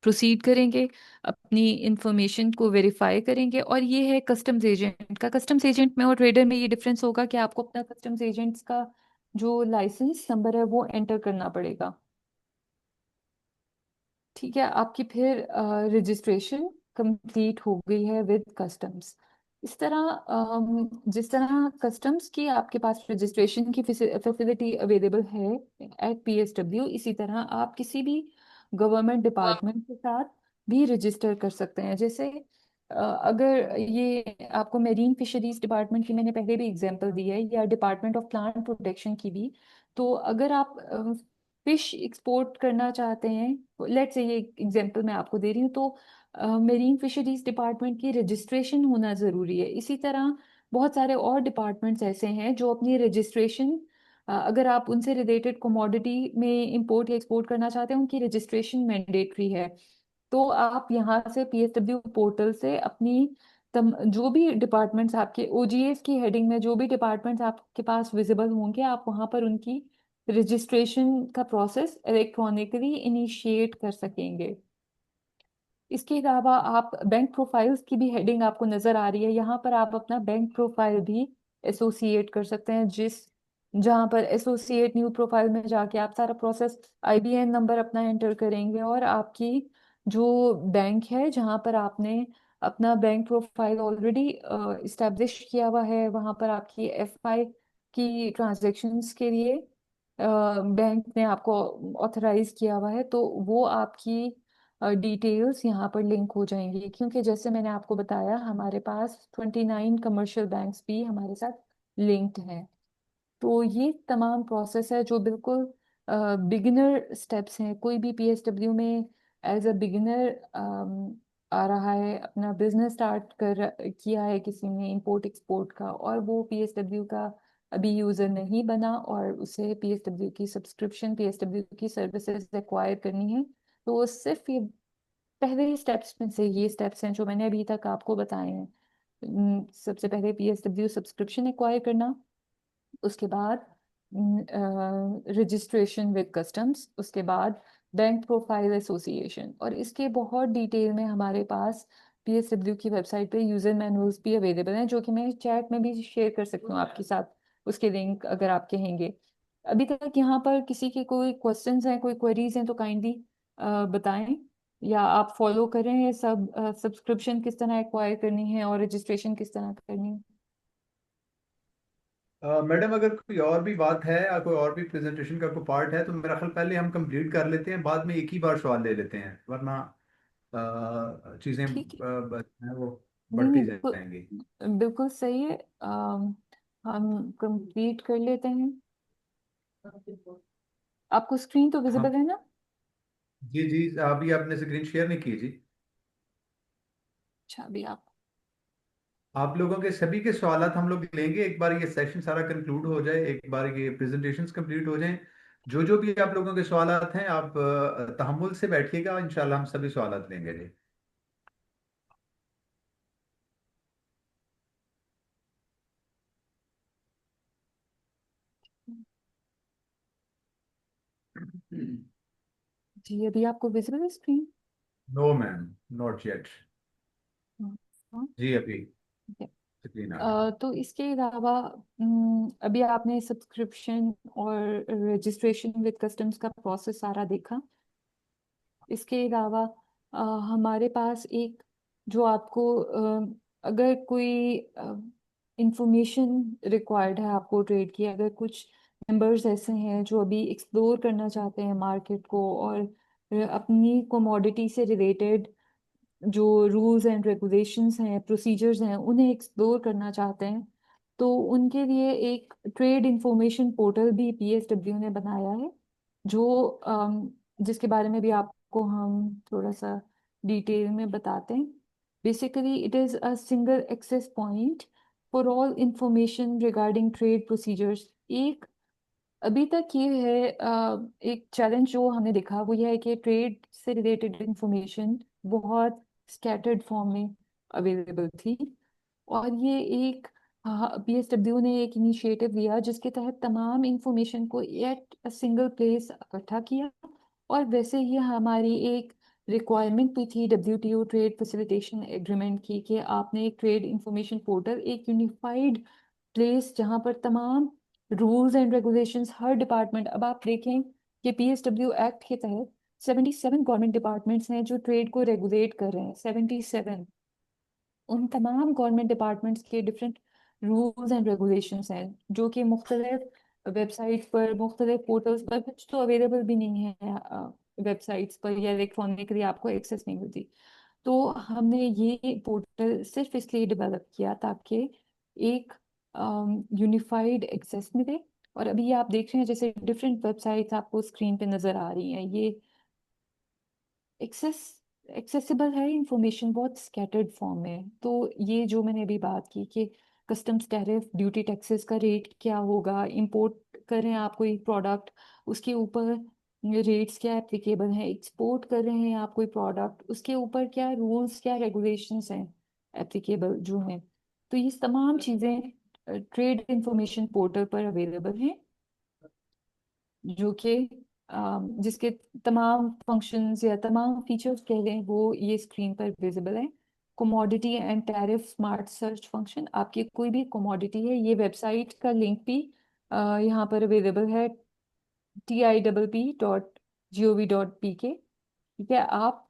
Speaker 3: प्रोसीड करेंगे, अपनी इंफॉर्मेशन को वेरीफाई करेंगे। और ये है कस्टम्स एजेंट का। कस्टम्स एजेंट में और ट्रेडर में ये डिफरेंस होगा कि आपको अपना कस्टम्स एजेंट्स का जो लाइसेंस नंबर है वो एंटर करना पड़ेगा। ठीक है। आपकी फिर रजिस्ट्रेशन कंप्लीट हो गई है विद कस्टम्स। इस तरह जिस तरह कस्टम्स की आपके पास रजिस्ट्रेशन की फैसिलिटी अवेलेबल है एट पीएसडब्ल्यू, इसी तरह आप किसी भी गवर्नमेंट डिपार्टमेंट के साथ भी रजिस्टर कर सकते हैं। जैसे अगर ये आपको मेरीन फिशरीज डिपार्टमेंट की मैंने पहले भी एग्जांपल दी है, या डिपार्टमेंट ऑफ प्लांट प्रोटेक्शन की भी, तो अगर आप फिश एक्सपोर्ट करना चाहते हैं, लेट्स से ये एग्जांपल मैं आपको दे रही हूँ, तो मेरीन फिशरीज डिपार्टमेंट की रजिस्ट्रेशन होना ज़रूरी है। इसी तरह बहुत सारे और डिपार्टमेंट्स ऐसे हैं जो अपनी रजिस्ट्रेशन, अगर आप उनसे रिलेटेड कमोडिटी में इंपोर्ट या एक्सपोर्ट करना चाहते हैं, उनकी रजिस्ट्रेशन मैंडेटरी है। तो आप यहाँ से पीएसडब्ल्यू पोर्टल से अपनी जो भी डिपार्टमेंट्स आपके ओजीएस की हेडिंग में जो भी डिपार्टमेंट्स आपके पास विजिबल होंगे, आप वहाँ पर उनकी रजिस्ट्रेशन का प्रोसेस इलेक्ट्रॉनिकली इनिशिएट कर सकेंगे। इसके अलावा आप बैंक प्रोफाइल्स की भी हेडिंग आपको नजर आ रही है, यहाँ पर आप अपना बैंक प्रोफाइल भी एसोसिएट कर सकते हैं। जहाँ पर एसोसिएट न्यू प्रोफाइल में जाके आप सारा प्रोसेस आईबीएन नंबर अपना एंटर करेंगे, और आपकी जो बैंक है जहाँ पर आपने अपना बैंक प्रोफाइल ऑलरेडी इस्टेब्लिश किया हुआ है, वहाँ पर आपकी एफआई की ट्रांजैक्शंस के लिए बैंक ने आपको ऑथराइज किया हुआ है, तो वो आपकी डिटेल्स यहाँ पर लिंक हो जाएंगी, क्योंकि जैसे मैंने आपको बताया हमारे पास 29 कमर्शियल बैंक्स भी हमारे साथ लिंक्ड हैं। तो ये तमाम प्रोसेस है जो बिल्कुल बिगिनर स्टेप्स हैं। कोई भी पीएसडब्ल्यू में एज अ बिगिनर आ रहा है, अपना बिजनेस स्टार्ट कर किया है किसी ने इंपोर्ट एक्सपोर्ट का, और वो पीएसडब्ल्यू का अभी यूज़र नहीं बना और उसे पीएसडब्ल्यू की सब्सक्रिप्शन, पीएसडब्ल्यू की सर्विसेज एक्वायर करनी है, तो वो सिर्फ ये पहले ही स्टेप्स में से ये स्टेप्स हैं जो मैंने अभी तक आपको बताए हैं। सबसे पहले पीएसडब्ल्यू सब्सक्रिप्शन एक्वायर करना, उसके बाद रजिस्ट्रेशन विद कस्टम्स, उसके बाद बैंक प्रोफाइल एसोसिएशन, और इसके बहुत डिटेल में हमारे पास पीएसडब्ल्यू की वेबसाइट पे यूजर मैनुअल्स भी अवेलेबल हैं, जो कि मैं चैट में भी शेयर कर सकती हूँ आपके साथ, उसके लिंक अगर आप कहेंगे। अभी तक यहाँ पर किसी के कोई क्वेश्चंस हैं, कोई क्वेरीज हैं तो काइंडली बताएं, या आप फॉलो करें ये सब। सब्सक्रिप्शन किस तरह एक्वायर करनी है और रजिस्ट्रेशन किस तरह करनी है।
Speaker 1: मैडम, अगर कोई और भी बात है या कोई और भी प्रेजेंटेशन का कोई पार्ट है तो मेरा ख्याल पहले हम कंप्लीट कर लेते हैं, बाद में एक ही बार सवाल ले लेते हैं, वरना चीज़ें
Speaker 3: ठीक है।
Speaker 1: हैं वो
Speaker 3: नहीं
Speaker 1: बढ़ती
Speaker 3: नहीं, बिल्कुल
Speaker 1: जाएंगी।
Speaker 3: बिल्कुल सही है। हम कंप्लीट कर लेते हैं। आपको स्क्रीन तो
Speaker 1: हाँ
Speaker 3: विजिबल है ना?
Speaker 1: जी जी, अभी आपने स्क्रीन शेयर नहीं की जी।
Speaker 3: अच्छा, अभी आप।
Speaker 1: आप लोगों के सभी के सवालात हम लोग लेंगे, एक बार ये सेशन सारा कंक्लूड हो जाए, एक बार ये प्रेजेंटेशंस कंप्लीट हो जाएं। जो जो भी आप लोगों के सवालात हैं, आप तहम्मुल से बैठिएगा, इंशाल्लाह हम सभी सवालात लेंगे जी।
Speaker 3: जी, अभी आपको विजिबल है screen?
Speaker 1: No ma'am, not yet.
Speaker 3: हाँ।
Speaker 1: जी अभी
Speaker 3: ठीक है।
Speaker 1: स्क्रीन आ गई।
Speaker 3: तो इसके अलावा अभी आपने सब्सक्रिप्शन और रजिस्ट्रेशन विद कस्टम्स का प्रोसेस सारा देखा। इसके अलावा हमारे पास एक, जो आपको अगर कोई इंफॉर्मेशन रिक्वायर्ड है आपको ट्रेड की, अगर कुछ मेंबर्स ऐसे हैं जो अभी एक्सप्लोर करना चाहते हैं मार्केट को, और अपनी कमोडिटी से रिलेटेड जो रूल्स एंड रेगुलेशंस हैं, प्रोसीजर्स हैं, उन्हें एक्सप्लोर करना चाहते हैं, तो उनके लिए एक ट्रेड इंफॉर्मेशन पोर्टल भी पीएसडब्ल्यू ने बनाया है, जो जिसके बारे में भी आपको हम थोड़ा सा डिटेल में बताते हैं। Basically it is a single access point for all information regarding trade procedures. एक अभी तक ये है, एक चैलेंज जो हमने देखा वो ये है कि ट्रेड से रिलेटेड इंफॉर्मेशन बहुत स्कैटर्ड फॉर्म में अवेलेबल थी, और ये एक पीएसडब्ल्यू ने एक इनिशिएटिव लिया जिसके तहत तमाम इंफॉर्मेशन को एट अ सिंगल प्लेस इकट्ठा किया। और वैसे ही हमारी एक रिक्वायरमेंट भी थी डब्ल्यूटीओ ट्रेड फैसिलिटेशन एग्रीमेंट की, कि आपने एक ट्रेड इंफॉर्मेशन पोर्टल, एक यूनिफाइड प्लेस जहां पर तमाम rules and regulations her department, अब आप देखें कि पीएसडब्ल्यू एक्ट के तहत 77 गवर्नमेंट डिपार्टमेंट्स हैं जो ट्रेड को रेगुलेट कर रहे हैं। 77, उन तमाम गवर्नमेंट डिपार्टमेंट्स के डिफरेंट रूल्स एंड रेगुलेशंस हैं, जो कि मुख्तलिफ वेबसाइट्स पर, मुख्तलिफ पोर्टल्स पर, कुछ तो अवेलेबल भी नहीं है वेबसाइट्स पर, या इलेक्ट्रॉनिकली आपको एक्सेस नहीं मिलती। तो हमने ये पोर्टल सिर्फ इसलिए डेवलप किया ताकि एक यूनिफाइड एक्सेस मिले। और अभी आप देख रहे हैं जैसे डिफरेंट वेबसाइट्स आपको स्क्रीन पे नजर आ रही हैं, ये एक्सेस एक्सेसिबल है, इंफॉर्मेशन बहुत स्कैटर्ड फॉर्म में। तो ये जो मैंने अभी बात की कि कस्टम्स टैरिफ, ड्यूटी, टैक्सेस का रेट क्या होगा, इंपोर्ट करें आप कोई प्रोडक्ट, उसके ऊपर रेट्स क्या एप्लीकेबल हैं, एक्सपोर्ट कर रहे हैं आप कोई प्रोडक्ट, उसके ऊपर क्या रूल्स, क्या रेगुलेशंस हैं एप्लीकेबल जो हैं। तो ये तमाम चीज़ें ट्रेड इंफॉर्मेशन पोर्टल पर अवेलेबल हैं, जो कि जिसके तमाम फंक्शंस या तमाम फीचर्स कह लें वो ये स्क्रीन पर विजिबल है। Commodity and tariff smart search function, आपकी कोई भी कमोडिटी है, ये वेबसाइट का लिंक भी यहाँ पर अवेलेबल है, tipp.gov.pk। ठीक है, आप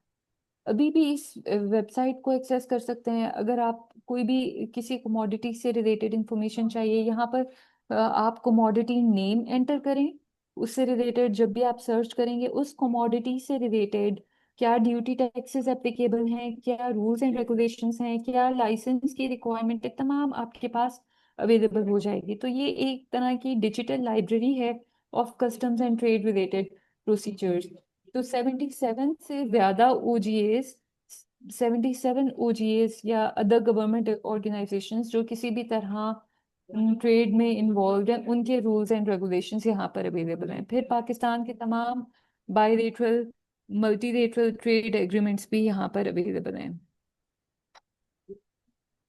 Speaker 3: अभी भी इस वेबसाइट को एक्सेस कर सकते हैं। अगर आप कोई भी किसी कमोडिटी से रिलेटेड इंफॉर्मेशन चाहिए, यहाँ पर आप कमोडिटी नेम एंटर करें, उससे रिलेटेड जब भी आप सर्च करेंगे उस कमोडिटी से रिलेटेड क्या ड्यूटी टैक्सेस एप्लीकेबल हैं, क्या रूल्स एंड रेगुलेशंस हैं, क्या लाइसेंस की रिक्वायरमेंट है, तमाम आपके पास अवेलेबल हो जाएगी। तो ये एक तरह की डिजिटल लाइब्रेरी है of customs and trade related procedures. तो 77 से ज़्यादा ओजीएस 77 ओजीएस या अदर गवर्नमेंट ऑर्गेनाइजेशंस जो किसी भी तरह ट्रेड में इन्वॉल्व हैं, उनके रूल्स एंड रेगुलेशंस यहाँ पर अवेलेबल हैं। फिर पाकिस्तान के तमाम बायलेटरल मल्टीलेटरल ट्रेड एग्रीमेंट्स भी यहाँ पर अवेलेबल हैं।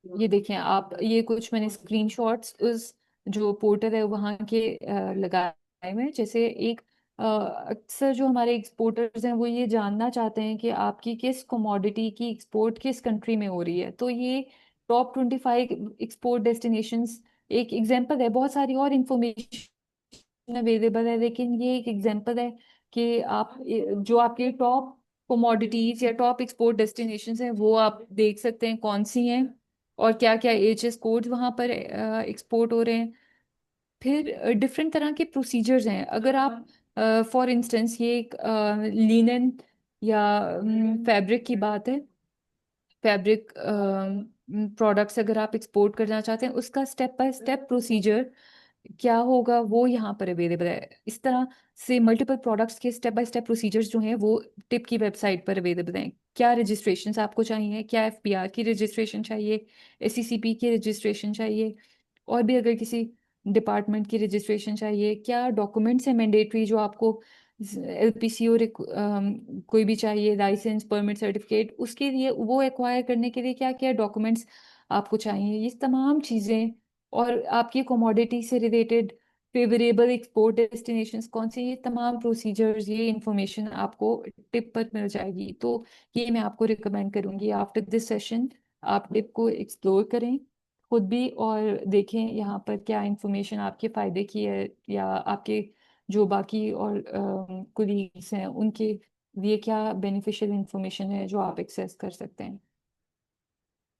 Speaker 3: ये देखें आप, ये कुछ मैंने स्क्रीनशॉट्स उस जो पोर्टल है वहाँ के लगाए हुए हैं। जैसे एक अक्सर जो हमारे एक्सपोर्टर्स हैं वो ये जानना चाहते हैं कि आपकी किस कमोडिटी की एक्सपोर्ट किस कंट्री में हो रही है। तो ये टॉप 25 एक्सपोर्ट डेस्टिनेशंस एक एग्जांपल है। बहुत सारी और इंफॉर्मेशन अवेलेबल है, लेकिन ये एक एग्जांपल है कि आप जो आपके टॉप कमोडिटीज या टॉप एक्सपोर्ट डेस्टिनेशंस हैं वो आप देख सकते हैं कौन सी हैं और क्या क्या एचएस कोड्स वहाँ पर एक्सपोर्ट हो रहे हैं। फिर डिफरेंट तरह के प्रोसीजर्स हैं। अगर आप फॉर इंस्टेंस ये एक लिनन या फैब्रिक की बात है, फैब्रिक प्रोडक्ट्स अगर आप एक्सपोर्ट करना चाहते हैं उसका स्टेप बाय स्टेप प्रोसीजर क्या होगा वो यहाँ पर अवेलेबल है। इस तरह से मल्टीपल प्रोडक्ट्स के स्टेप बाय स्टेप प्रोसीजर्स जो हैं वो टिप की वेबसाइट पर अवेलेबल हैं। क्या रजिस्ट्रेशंस आपको चाहिए, क्या एफपीआर की रजिस्ट्रेशन चाहिए, एससीसीपी की रजिस्ट्रेशन चाहिए, और भी अगर किसी डिपार्टमेंट की रजिस्ट्रेशन चाहिए, क्या डॉक्यूमेंट्स हैं मैंडेटरी जो आपको एलपीसी और कोई भी चाहिए, लाइसेंस परमिट सर्टिफिकेट, उसके लिए वो एक्वायर करने के लिए क्या क्या डॉक्यूमेंट्स आपको चाहिए, ये तमाम चीज़ें। और आपकी कमोडिटी से रिलेटेड फेवरेबल एक्सपोर्ट डेस्टिनेशंस कौन से, ये तमाम प्रोसीजर्स, ये इंफॉर्मेशन आपको टिप पर मिल जाएगी। तो ये मैं आपको रिकमेंड करूँगी आफ्टर दिस सेशन आप टिप को एक्सप्लोर करें खुद भी और देखें यहाँ पर क्या इंफॉर्मेशन आपके फ़ायदे की है या आपके जो बाकी और कुलीग्स हैं उनके लिए क्या बेनिफिशियल इंफॉर्मेशन है जो आप एक्सेस कर सकते हैं।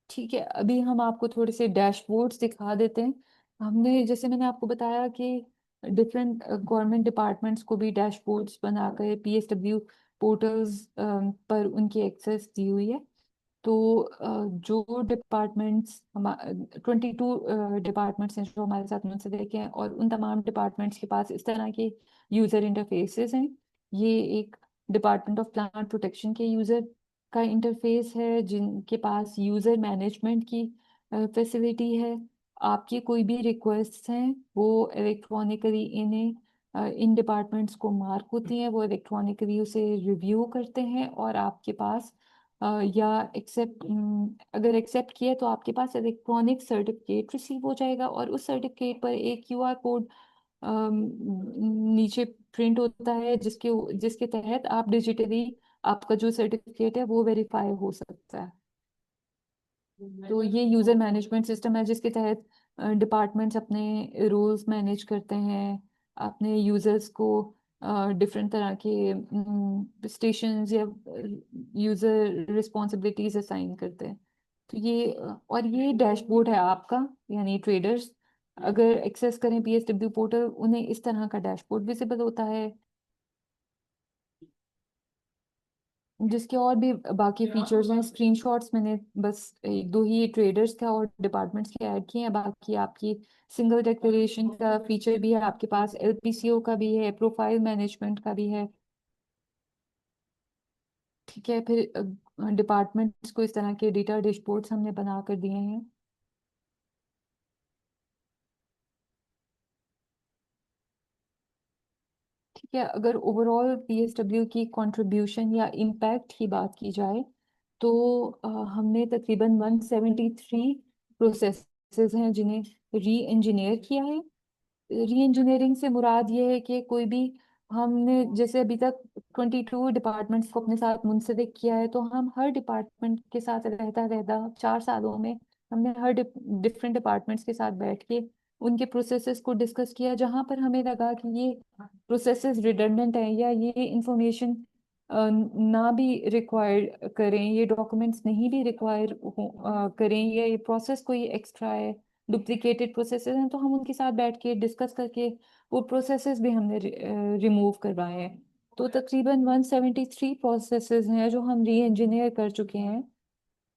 Speaker 3: ठीक है, अभी हम आपको थोड़े से डैशबोर्ड्स दिखा देते हैं। हमने जैसे मैंने आपको बताया कि डिफरेंट गवर्नमेंट डिपार्टमेंट्स को भी डैशबोर्ड्स बनाकर पीएसडब्ल्यू पोर्टल्स पर उनकी एक्सेस दी हुई है। तो जो डिपार्टमेंट्स हम 22 डिपार्टमेंट्स हैं जो हमारे साथ मुंसलिक हैं और उन तमाम डिपार्टमेंट्स के पास इस तरह के यूज़र इंटरफेसेस हैं। ये एक डिपार्टमेंट ऑफ प्लांट प्रोटेक्शन के यूज़र का इंटरफेस है जिनके पास यूज़र मैनेजमेंट की फैसिलिटी है। आपकी कोई भी रिक्वेस्ट हैं वो इलेक्ट्रॉनिकली इन्हें इन डिपार्टमेंट्स को मार्क होती हैं, वो इलेक्ट्रॉनिकली उसे रिव्यू करते हैं और आपके पास या एक्सेप्ट अगर एक्सेप्ट किया तो आपके पास इलेक्ट्रॉनिक सर्टिफिकेट रिसीव हो जाएगा और उस सर्टिफिकेट पर एक क्यूआर कोड नीचे प्रिंट होता है जिसके जिसके तहत आप डिजिटली आपका जो सर्टिफिकेट है वो वेरीफाई हो सकता है। तो ये यूज़र मैनेजमेंट सिस्टम है जिसके तहत डिपार्टमेंट्स अपने रूल्स मैनेज करते हैं, अपने यूज़र्स को डिफरेंट तरह के स्टेशंस या यूज़र रिस्पॉन्सिबिलिटीज असाइन करते हैं। तो ये और ये डैशबोर्ड है आपका, यानी ट्रेडर्स अगर एक्सेस करें पीएसडब्ल्यू पोर्टल उन्हें इस तरह का डैशबोर्ड विजिबल होता है जिसके और भी बाकी फीचर्स हैं। स्क्रीनशॉट्स मैंने बस एक दो ही ट्रेडर्स का और डिपार्टमेंट्स के ऐड किए हैं, बाकी आपकी सिंगल डिक्लेरेशन का फीचर भी है आपके पास, एलपीसीओ का भी है, प्रोफाइल मैनेजमेंट का भी है। ठीक है, फिर डिपार्टमेंट्स को इस तरह के डेटा डैशबोर्ड्स हमने बना कर दिए हैं। ठीक है, अगर ओवरऑल पीएसडब्ल्यू की कंट्रीब्यूशन या इम्पैक्ट की बात की जाए तो हमने तकरीबन 173 प्रोसेसेस हैं जिन्हें री इंजीनियर किया है। री इंजीनियरिंग से मुराद ये है कि कोई भी हमने जैसे अभी तक 22 डिपार्टमेंट्स को अपने साथ मुंसलिक किया है, तो हम हर डिपार्टमेंट के साथ रहता रहता 4 सालों में हमने हर डिफरेंट डिपार्टमेंट्स के साथ बैठ के उनके प्रोसेसेस को डिस्कस किया जहां पर हमें लगा कि ये प्रोसेसेस रिडंडेंट हैं या ये इंफॉर्मेशन ना भी रिक्वायर करें, ये डॉक्यूमेंट्स नहीं भी रिक्वायर करें, या ये प्रोसेस कोई एक्स्ट्रा है, डुप्लीकेटेड प्रोसेसेस हैं, तो हम उनके साथ बैठ के डिस्कस करके वो प्रोसेसेस भी हमने रिमूव करवाए हैं। तो तकरीबन 173 प्रोसेसेस हैं जो हम री इंजीनियर कर चुके हैं।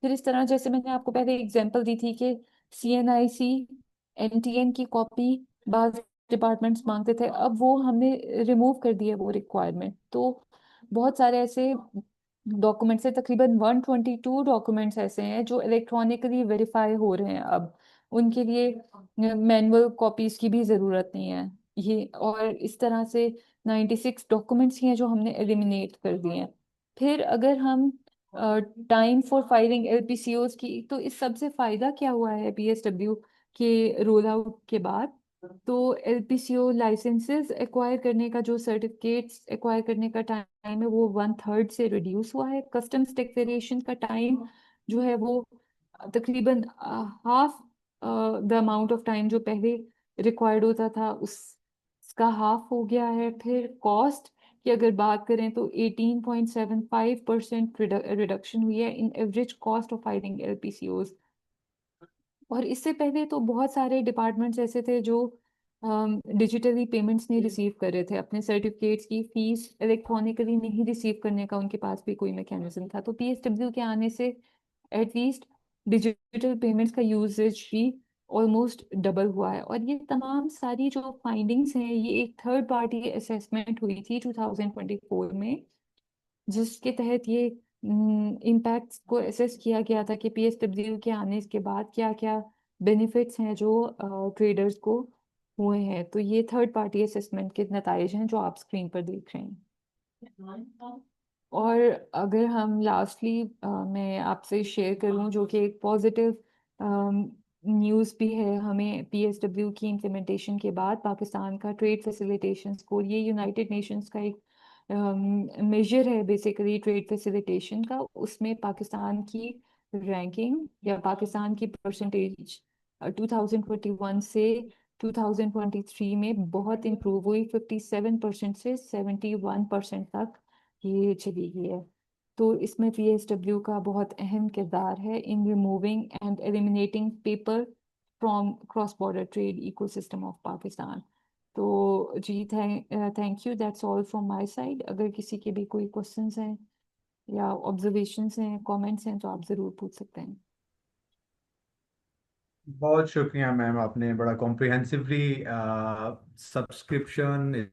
Speaker 3: फिर इस तरह जैसे मैंने आपको पहले एग्जांपल दी थी कि CNIC NTN की कॉपी बाज डिपार्टमेंट्स मांगते थे, अब वो हमने रिमूव कर दिया वो रिक्वायरमेंट। तो बहुत सारे ऐसे डॉक्यूमेंट्स हैं, तकरीबन 122 डॉक्यूमेंट्स ऐसे हैं जो इलेक्ट्रॉनिकली वेरीफाई हो रहे हैं अब। उनके लिए मैनुअल कॉपीज की भी ज़रूरत नहीं है ये। और इस तरह से 96 डॉक्यूमेंट्स हैं जो हमने एलिमिनेट कर दिए हैं। फिर अगर हम टाइम फॉर फाइलिंग LPCOs की, तो इस सबसे फायदा क्या हुआ है PSW के रोल आउट के बाद? तो LPCO लाइसेंसेस एक्वायर करने का, जो सर्टिफिकेट्स एक्वायर करने का टाइम है, वो 1/3 से रिड्यूस हुआ है। कस्टम्स डिक्लेरेशन का टाइम जो है वो तकरीबन half the amount of time जो पहले रिक्वायर्ड होता था उसका हाफ हो गया है। फिर कॉस्ट की अगर बात करें तो 18.75% रिडक्शन हुई है इन average cost of filing LPCOs। और इससे पहले तो बहुत सारे डिपार्टमेंट्स ऐसे थे जो डिजिटली पेमेंट्स नहीं रिसीव कर रहे थे, अपने सर्टिफिकेट्स की फीस इलेक्ट्रॉनिकली नहीं रिसीव करने का उनके पास भी कोई मैकेनिज्म था। तो PSW के आने से एटलीस्ट डिजिटल पेमेंट्स का यूजेज भी ऑलमोस्ट डबल हुआ है। और ये तमाम सारी जो फाइंडिंग्स हैं, ये एक थर्ड पार्टी असेसमेंट हुई थी 2024 में, जिसके तहत ये इम्पैक्ट्स को एसेस किया गया था कि PSW के आने के बाद क्या क्या बेनिफिट्स हैं जो ट्रेडर्स को हुए हैं। तो ये थर्ड पार्टी असेसमेंट के नताइज हैं जो आप स्क्रीन पर देख रहे हैं। और अगर हम लास्टली मैं आपसे शेयर करूं जो कि एक पॉजिटिव न्यूज़ भी है हमें, PSW की इम्प्लीमेंटेशन के बाद पाकिस्तान का ट्रेड फैसिलिटेशन स्कोर, ये यूनाइटेड नेशंस का एक मेजर है बेसिकली ट्रेड फैसिलिटेशन का, उसमें पाकिस्तान की रैंकिंग या पाकिस्तान की परसेंटेज 2021 से 2023 में बहुत इम्प्रूव हुई। 57% से 71% तक ये चली गई है। तो इसमें PSW का बहुत अहम किरदार है in removing and eliminating paper from cross border trade ecosystem of Pakistan. तो जी thank you, that's all from my side. अगर किसी के भी कोई क्वेश्चंस हैं या ऑब्जर्वेशंस हैं, कमेंट्स हैं, तो आप ज़रूर पूछ सकते हैं।
Speaker 1: बहुत शुक्रिया मैम, आपने बड़ा कॉम्प्रिहेंसिवली सब्सक्रिप्शन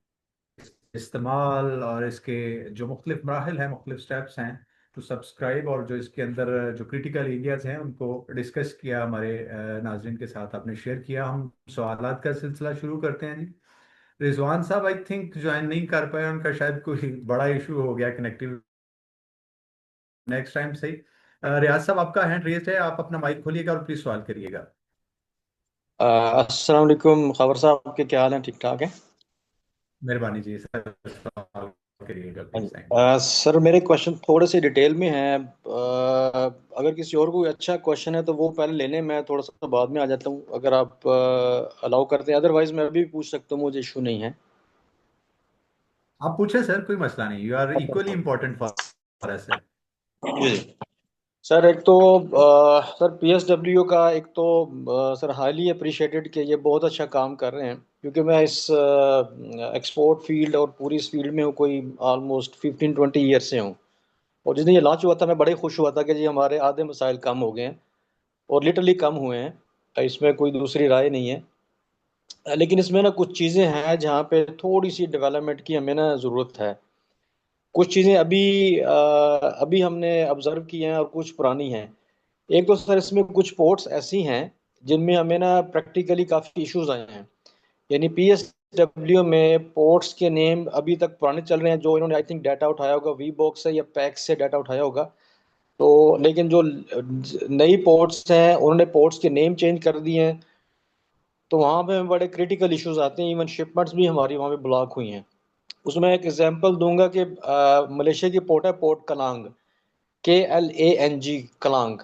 Speaker 1: इस्तेमाल और इसके जो मुख्तलिफ मराहल हैं, मुख्तलिफ स्टेप्स हैं टू सब्सक्राइब, और जो इसके अंदर जो क्रिटिकल एरियाज हैं उनको डिस्कस किया, हमारे नाजरीन के साथ आपने शेयर किया। हम सवालात का सिलसिला शुरू करते हैं जी। रिजवान साहब आई थिंक ज्वाइन नहीं कर पाए, उनका शायद कोई बड़ा इशू हो गया कनेक्टिव, नेक्स्ट टाइम सही। रियाज साहब आपका हैंड रेज है, आप अपना माइक खोलिएगा और प्लीज सवाल करिएगा।
Speaker 4: अस्सलाम वालेकुम खबर साहब, आपके क्या हाल है? ठीक ठाक है?
Speaker 1: मेहरबानी जी सर, सवाल करिएगा
Speaker 4: हाँ
Speaker 1: प्लीज,
Speaker 4: जी।
Speaker 1: Thank you.
Speaker 4: सर मेरे क्वेश्चन थोड़े से डिटेल में हैं। अगर किसी और को अच्छा क्वेश्चन है तो वो पहले ले लें, मैं थोड़ा सा बाद में आ जाता हूँ अगर आप अलाउ करते हैं। अदरवाइज मैं अभी भी पूछ सकता हूँ, मुझे इशू नहीं है।
Speaker 1: आप पूछे सर, कोई मसला नहीं, you are equally important for us sir.
Speaker 4: जी सर, एक तो सर PSW का एक तो सर हाईली अप्रिशिएटेड कि ये बहुत अच्छा काम कर रहे हैं, क्योंकि मैं इस एक्सपोर्ट फील्ड और पूरी इस फील्ड में हूँ कोई ऑलमोस्ट 15-20 ईयर से हूँ। और जिस दिन ये लॉन्च हुआ था मैं बड़े खुश हुआ था कि जी हमारे आधे मसाइल कम हो गए हैं, और लिटरली कम हुए हैं, इसमें कोई दूसरी राय नहीं है। लेकिन इसमें ना कुछ चीज़ें हैं जहाँ पे थोड़ी सी डेवलपमेंट की हमें ना ज़रूरत है। कुछ चीज़ें अभी हमने ऑब्जर्व की हैं और कुछ पुरानी हैं। एक तो सर इसमें कुछ पोर्ट्स ऐसी हैं जिनमें हमें ना प्रैक्टिकली काफ़ी इश्यूज आए हैं। यानी PSW में पोर्ट्स के नेम अभी तक पुराने चल रहे हैं, जो इन्होंने आई थिंक डाटा उठाया होगा वी बॉक्स से या पैक्स से डाटा उठाया होगा। तो लेकिन जो नई पोर्ट्स हैं उन्होंने पोर्ट्स के नेम चेंज कर दिए हैं, तो वहाँ पे बड़े क्रिटिकल इश्यूज आते हैं। इवन शिपमेंट्स भी हमारी वहाँ पे ब्लॉक हुई हैं। उसमें एक एग्जांपल दूंगा कि मलेशिया की पोर्ट है पोर्ट कलांग, KLANG कलांग,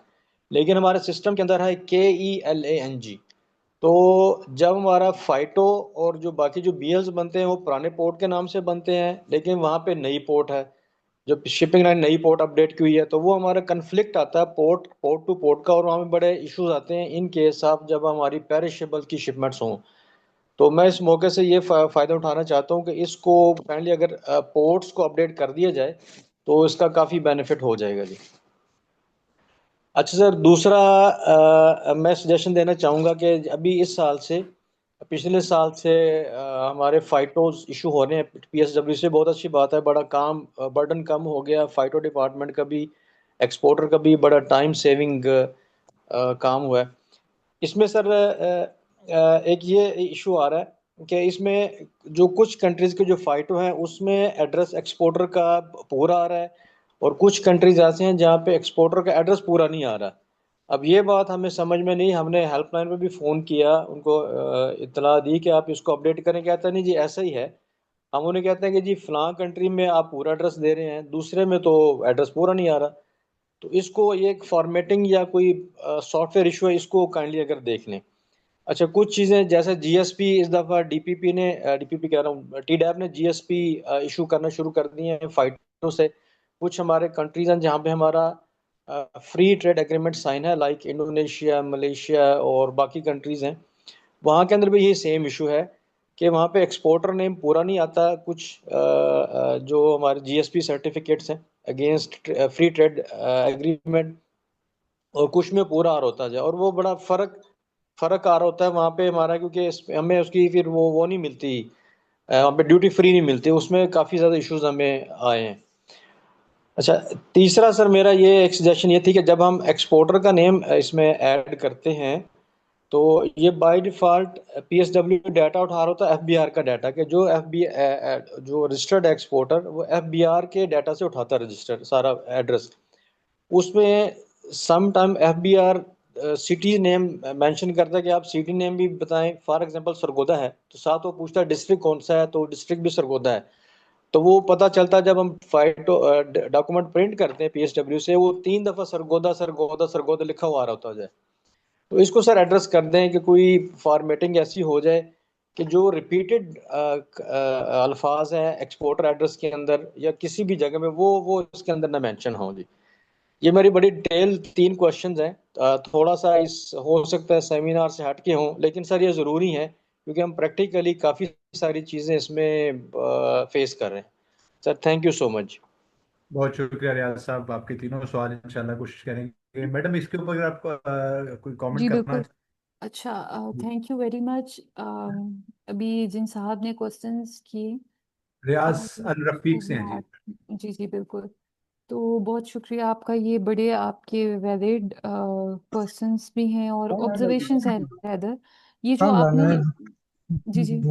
Speaker 4: लेकिन हमारे सिस्टम के अंदर है KELANG। तो जब हमारा फाइटो और जो बाकी जो BLs बनते हैं वो पुराने पोर्ट के नाम से बनते हैं, लेकिन वहाँ पे नई पोर्ट है, जो शिपिंग लाइन नई पोर्ट अपडेट की हुई है, तो वो हमारा कन्फ्लिक्ट आता है पोर्ट टू पोर्ट का, और वहाँ में बड़े इश्यूज आते हैं इन केस आप जब हमारी पेरिशेबल की शिपमेंट्स हों। तो मैं इस मौके से ये फ़ायदा उठाना चाहता हूँ कि इसको काइंडली अगर पोर्ट्स को अपडेट कर दिया जाए तो इसका काफ़ी बेनिफिट हो जाएगा जी। अच्छा सर, दूसरा मैं सजेशन देना चाहूँगा कि अभी इस साल से, पिछले साल से हमारे फाइटोज इशू हो रहे हैं पीएसडब्ल्यू से। बहुत अच्छी बात है, बड़ा काम बर्डन कम हो गया फाइटो डिपार्टमेंट का भी, एक्सपोर्टर का भी बड़ा टाइम सेविंग काम हुआ है इसमें सर। एक ये इशू आ रहा है कि इसमें जो कुछ कंट्रीज़ के जो फाइटो हैं उसमें एड्रेस एक्सपोर्टर का पूरा आ रहा है, और कुछ कंट्रीज ऐसे हैं जहाँ पे एक्सपोर्टर का एड्रेस पूरा नहीं आ रहा। अब ये बात हमें समझ में नहीं, हमने हेल्पलाइन पे भी फ़ोन किया, उनको इत्तला दी कि आप इसको अपडेट करें। कहता नहीं जी ऐसा ही है। हम उन्हें कहते हैं कि जी फ़लाँ कंट्री में आप पूरा एड्रेस दे रहे हैं, दूसरे में तो एड्रेस पूरा नहीं आ रहा। तो इसको ये एक फॉर्मेटिंग या कोई सॉफ्टवेयर इशू है, इसको काइंडली अगर देख लें। अच्छा, कुछ चीज़ें जैसे जीएसपी इस दफ़ा डीपीपी कह रहा हूँ, टीडैप ने जीएसपी इशू करना शुरू कर दिए हैं फाइटों से। कुछ हमारे कंट्रीज हैं जहाँ पे हमारा फ्री ट्रेड एग्रीमेंट साइन है, लाइक इंडोनेशिया, मलेशिया और बाकी कंट्रीज हैं। वहाँ के अंदर भी ये सेम इशू है कि वहाँ पे एक्सपोर्टर नेम पूरा नहीं आता। कुछ जो हमारे जीएसपी सर्टिफिकेट्स हैं अगेंस्ट फ्री ट्रेड एग्रीमेंट, और कुछ में पूरा आ रहा होता है, और वो बड़ा फ़र्क आ रहा होता है वहाँ पे हमारा, क्योंकि हमें उसकी फिर वो नहीं मिलती, वहाँ पे ड्यूटी फ्री नहीं मिलती, उसमें काफ़ी ज़्यादा इश्यूज हमें आए हैं। अच्छा, तीसरा सर मेरा ये एक सजेशन ये थी कि जब हम एक्सपोर्टर का नेम इसमें ऐड करते हैं तो ये बाय डिफ़ॉल्ट पीएसडब्ल्यू डाटा उठा रहा होता है एफबीआर का डाटा, कि जो जो रजिस्टर्ड एक्सपोर्टर वो एफबीआर के डाटा से उठाता है रजिस्टर सारा एड्रेस। उसमें some time FBR city name mention करता है कि आप सिटी नेम भी बताएं। फॉर एग्जांपल सरगोदा है तो साथ वो पूछता है डिस्ट्रिक्ट कौन सा है, तो डिस्ट्रिक्ट भी सरगोदा है। तो वो पता चलता है जब हम फाइटो डॉक्यूमेंट प्रिंट करते हैं पीएसडब्ल्यू से, वो 3 दफ़ा सरगोदा सरगोदा सरगोदा लिखा हुआ आ रहा होता है। तो इसको सर एड्रेस कर दें कि कोई फॉर्मेटिंग ऐसी हो जाए कि जो रिपीटेड अल्फाज हैं एक्सपोर्टर एड्रेस के अंदर या किसी भी जगह में वो इसके अंदर ना मेंशन हो जी। ये मेरी बड़ी डिटेल 3 क्वेश्चंस हैं। थोड़ा सा इस हो सकता है सेमिनार से हट के हों, लेकिन सर ये ज़रूरी है क्योंकि हम प्रैक्टिकली काफ़ी सारी चीज़ें इसमें फेस कर रहे हैं। Sir thank you so much.
Speaker 1: बहुत शुक्रिया रियाज साहब, आपके तीनों सवाल इंशाल्लाह कोशिश करेंगे। मैडम इसके ऊपर अगर आपको कोई कमेंट
Speaker 3: जी
Speaker 1: करना
Speaker 3: बिल्कुल। अच्छा, थैंक यू वेरी मच। अभी जिन साहब ने क्वेश्चंस किए,
Speaker 1: रियाज अल रफीक से हैं जी।
Speaker 3: जी जी बिल्कुल। तो बहुत शुक्रिया आपका, ये बड़े आपके वैलिड क्वेश्चंस भी हैं और ऑब्जर्वेशंस हैं rather। ये जो आपने, जी जी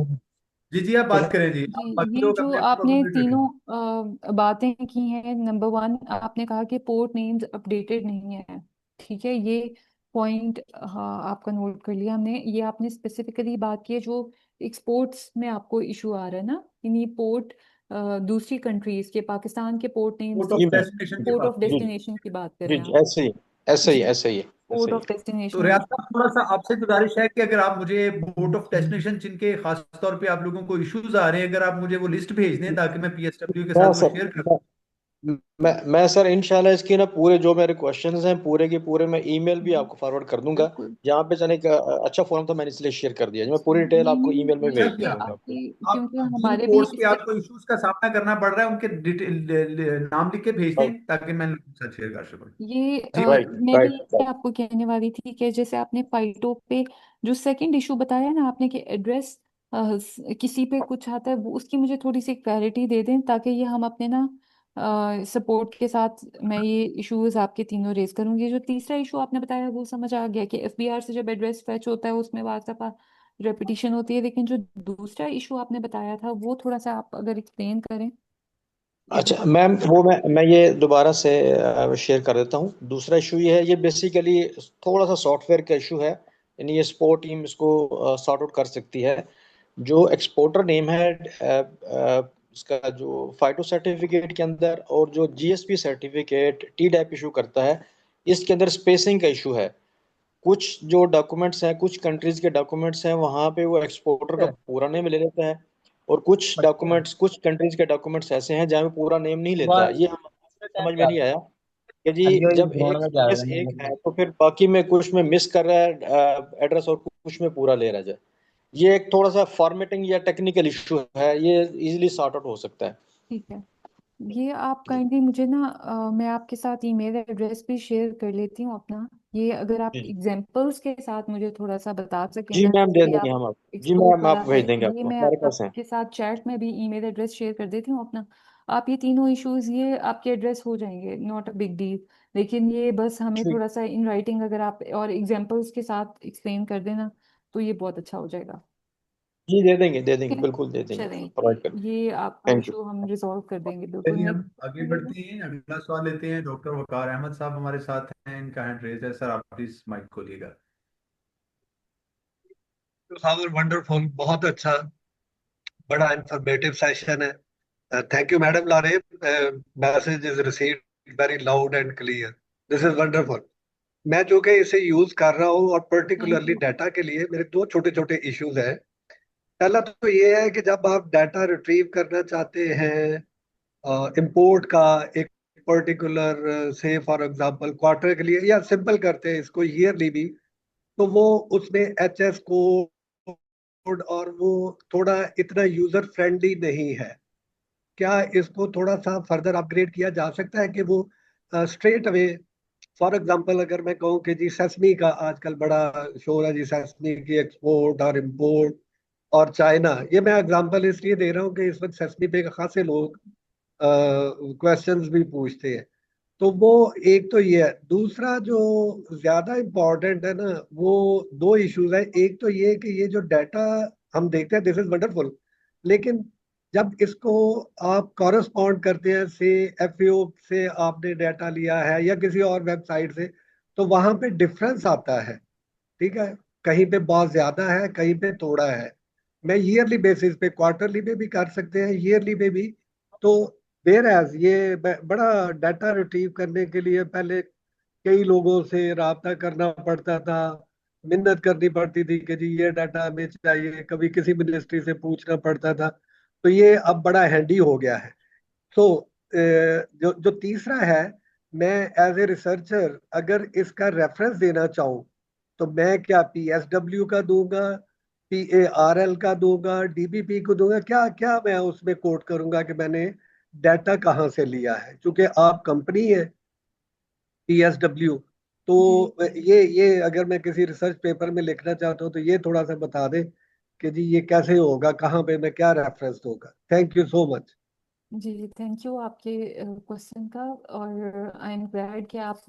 Speaker 1: जी जी, आप बात करें जी,
Speaker 3: जी,
Speaker 1: आप बाकी
Speaker 3: ये
Speaker 1: लोग
Speaker 3: जो
Speaker 1: अपने अपने टॉपिक
Speaker 3: आपने
Speaker 1: पे करें।
Speaker 3: तीनों बातें की हैं, नंबर वन आपने कहा कि पोर्ट नेम्स अपडेटेड नहीं है। ठीक है, ये पॉइंट हाँ आपका नोट कर लिया हमने। ये आपने स्पेसिफिकली बात की है जो एक्सपोर्ट्स में आपको इशू आ रहा है ना, यानी पोर्ट दूसरी कंट्रीज के, पाकिस्तान के पोर्ट नेम्स
Speaker 1: पोर्ट ऑफ
Speaker 4: जी
Speaker 3: जिसमें
Speaker 1: डेस्टिनेशन की
Speaker 3: पोर्ट
Speaker 1: बात
Speaker 3: ऑफ
Speaker 1: करें।
Speaker 4: जी
Speaker 3: डेस्टिनेशन की बात कर
Speaker 4: जी
Speaker 3: रहे हैं
Speaker 4: जी,
Speaker 3: आप।
Speaker 4: ऐसे ही ऐसे ही
Speaker 3: जी,
Speaker 4: ऐसे ही ऐसे
Speaker 3: पोर्ट
Speaker 4: ही।
Speaker 3: ऑफ
Speaker 1: तो
Speaker 3: डेस्टिनेशन।
Speaker 1: रियाज साहब, थोड़ा सा आपसे गुजारिश है कि अगर आप मुझे पोर्ट ऑफ डेस्टिनेशन जिनके खास तौर पे आप लोगों को इश्यूज आ रहे हैं, अगर आप मुझे वो लिस्ट भेज दें ताकि मैं पीएसडब्ल्यू के
Speaker 4: मैं
Speaker 1: साथ वो
Speaker 4: सर
Speaker 1: शेयर कर।
Speaker 4: मैं सर इंशाल्लाह इसकी ना पूरे जो मेरे क्वेश्चंस हैं पूरे के पूरे मैं ईमेल भी आपको फॉरवर्ड कर दूंगा।
Speaker 3: बिल्कुल।
Speaker 4: जहाँ पे चले एक अच्छा फोरम था, मैंने इसलिए शेयर कर दिया, जो मैं पूरी डिटेल आपको
Speaker 3: नहीं
Speaker 4: ईमेल में
Speaker 3: नहीं,
Speaker 1: अच्छा
Speaker 4: भेज
Speaker 3: ये
Speaker 1: किया
Speaker 4: दूंगा आपको।
Speaker 3: आपकी,
Speaker 1: आप
Speaker 3: क्योंकि
Speaker 1: जिन
Speaker 3: हमारे भी
Speaker 1: पोर्ट्स पे आपको इश्यूज का सामना करना पड़ रहा है उनके डिटेल नाम लिख के भेज
Speaker 4: राइट
Speaker 1: दें ताकि मैं लोगों के साथ शेयर कर सकूं।
Speaker 3: ये
Speaker 1: जी
Speaker 4: राइट
Speaker 3: मैं भी
Speaker 4: राइट
Speaker 3: ये आपको कहने वाली थी कि जैसे आपने फाइटो पे जो सेकंड इशू बताया ना आपने, कि एड्रेस किसी पे कुछ आता है, वो उसकी मुझे थोड़ी सी क्लैरिटी दे दें ताकि ये हम अपने ना सपोर्ट के साथ मैं ये इश्यूज आपके तीनों रेज करूंगी। जो तीसरा इशू आपने बताया वो समझ आ गया कि एफबीआर से जब एड्रेस फैच होता है उसमें वार्ता का रेपिटेशन होती है, लेकिन जो दूसरा इशू आपने बताया था वो थोड़ा सा आप अगर एक्सप्लेन करें।
Speaker 4: अच्छा मैम, वो मैं ये दोबारा से शेयर कर देता हूँ। दूसरा इशू ये है, ये बेसिकली थोड़ा सा सॉफ्टवेयर का इशू है, यानी ये सपोर्ट टीम इसको सॉर्ट आउट कर सकती है। जो एक्सपोर्टर नेम है इसका जो फाइटो सर्टिफिकेट के अंदर और जो GSP certificate T DAP issue करता है, इसके अंदर स्पेसिंग का इशू है। कुछ जो डॉक्यूमेंट्स हैं, कुछ कंट्रीज के डॉक्यूमेंट्स हैं, वहाँ पे वो एक्सपोर्टर का पूरा नेम ले लेता है, और कुछ डॉक्यूमेंट्स कुछ कंट्रीज के डॉक्यूमेंट्स ऐसे हैं जहाँ पे पूरा नेम नहीं लेता। ये हमें समझ में नहीं आया कि जी जब एक केस एक है तो फिर बाकी में कुछ में मिस कर रहा है एड्रेस और कुछ में पूरा ले रहा है। ये एक थोड़ा सा फॉर्मेटिंग या टेक्निकल इशू है, ये इजीली सॉर्ट आउट हो सकता है।
Speaker 3: ठीक है, ये आप
Speaker 4: जी
Speaker 3: काइंडली मुझे ना मैं आपके साथ ईमेल एड्रेस भी शेयर कर लेती हूँ अपना। ये अगर आप
Speaker 4: जी
Speaker 3: एग्जांपल्स के साथ मुझे थोड़ा सा बता सकें
Speaker 4: जी
Speaker 3: ना,
Speaker 4: मैम, दे
Speaker 3: जैसे कि
Speaker 4: देंगे
Speaker 3: आप
Speaker 4: हम आप। जी
Speaker 3: एक्सप्लोर
Speaker 4: मैम,
Speaker 3: वाला
Speaker 4: आप
Speaker 3: है,
Speaker 4: भेज देंगे,
Speaker 3: ये
Speaker 4: आपको
Speaker 3: मैं
Speaker 4: हमारे पास है।
Speaker 3: आपके साथ चैट में भी ईमेल एड्रेस शेयर कर देती हूँ अपना। आप ये तीनों इश्यूज ये आपके एड्रेस हो जाएंगे, नॉट अ बिग डील। लेकिन ये बस हमें
Speaker 4: ठीक।
Speaker 3: थोड़ा सा इन राइटिंग अगर आप और एग्जांपल्स के साथ एक्सप्लेन कर देना तो ये बहुत अच्छा हो जाएगा।
Speaker 4: जी दे देंगे,
Speaker 3: ठीक है,
Speaker 4: बिल्कुल दे देंगे, प्रोवाइड कर
Speaker 3: चलें,
Speaker 4: देंगे।
Speaker 3: ये आपका
Speaker 4: थैंक यू।
Speaker 3: इशू हम रिजॉल्व कर देंगे बिल्कुल।
Speaker 1: चलिए हम आगे
Speaker 3: नेक्स्ट।
Speaker 1: बढ़ते हैं, अगला सवाल लेते हैं। डॉक्टर वकार अहमद साहब हमारे साथ हैं, इनका हैंड रेज है। सर आप प्लीज माइक खोलिएगा।
Speaker 5: हाउ वंडरफुल, बहुत अच्छा, बड़ा इंफॉर्मेटिव सेशन है। थैंक यू मैडम लारे, message is received very loud and clear, this is wonderful. मैं जो कि इसे यूज कर रहा हूँ और
Speaker 3: थैंक
Speaker 5: पर्टिकुलरली
Speaker 3: यू।
Speaker 5: डाटा के लिए मेरे दो छोटे छोटे इश्यूज हैं। पहला तो ये है कि जब आप डाटा रिट्रीव करना चाहते हैं इंपोर्ट का, एक पर्टिकुलर से फॉर एग्जांपल क्वार्टर के लिए, या सिंपल करते हैं इसको ईयरली भी, तो वो उसमें एचएस कोड और वो थोड़ा इतना यूजर फ्रेंडली नहीं है। क्या इसको थोड़ा सा फर्दर अपग्रेड किया जा सकता है कि वो स्ट्रेट अवे, फॉर एग्जांपल अगर मैं कहूँ कि जी सेसमी का आजकल बड़ा शोर है, जी सेसमी की एक्सपोर्ट और इंपोर्ट, और चाइना, ये मैं एग्जांपल इसलिए दे रहा हूँ कि इस वक्त सेसमी पे खासे लोग क्वेश्चंस भी पूछते हैं। तो वो एक तो ये है। दूसरा जो ज्यादा इम्पोर्टेंट है ना, वो दो इश्यूज है। एक तो ये कि ये जो डाटा हम देखते हैं दिस इज वंडरफुल, लेकिन जब इसको आप कॉरेस्पॉन्ड करते हैं से एफएओ से आपने डाटा लिया है या किसी और वेबसाइट से, तो वहां पे डिफरेंस आता है। ठीक है, कहीं पे बहुत ज्यादा है, कहीं पे थोड़ा है। मैं ईयरली बेसिस पे, क्वार्टरली पे भी कर सकते हैं, ईयरली पे भी। तो देर एज ये बड़ा डाटा रिट्रीव करने के लिए पहले कई लोगों से राब्ता करना पड़ता था, मिन्नत करनी पड़ती थी कि जी ये डाटा हमें चाहिए, कभी किसी मिनिस्ट्री से पूछना पड़ता था। तो ये अब बड़ा हैंडी हो गया है। तो जो जो तीसरा है, मैं एज ए रिसर्चर अगर इसका रेफरेंस देना चाहूँ, तो मैं क्या पीएसडब्ल्यू का दूंगा, पीएआरएल का दूंगा, डीबीपी को दूंगा, क्या क्या मैं उसमें कोट करूंगा कि मैंने डाटा कहाँ से लिया है, क्योंकि आप कंपनी है पीएसडब्ल्यू। तो
Speaker 3: जी
Speaker 5: ये अगर मैं किसी रिसर्च पेपर में लिखना चाहता हूँ तो ये थोड़ा सा बता दें कि जी ये कैसे होगा, कहाँ पे मैं क्या रेफरेंस दूंगा। Thank you so much.
Speaker 3: जी जी, थैंक यू आपके क्वेश्चन का। और आई एम ग्लैड कि आप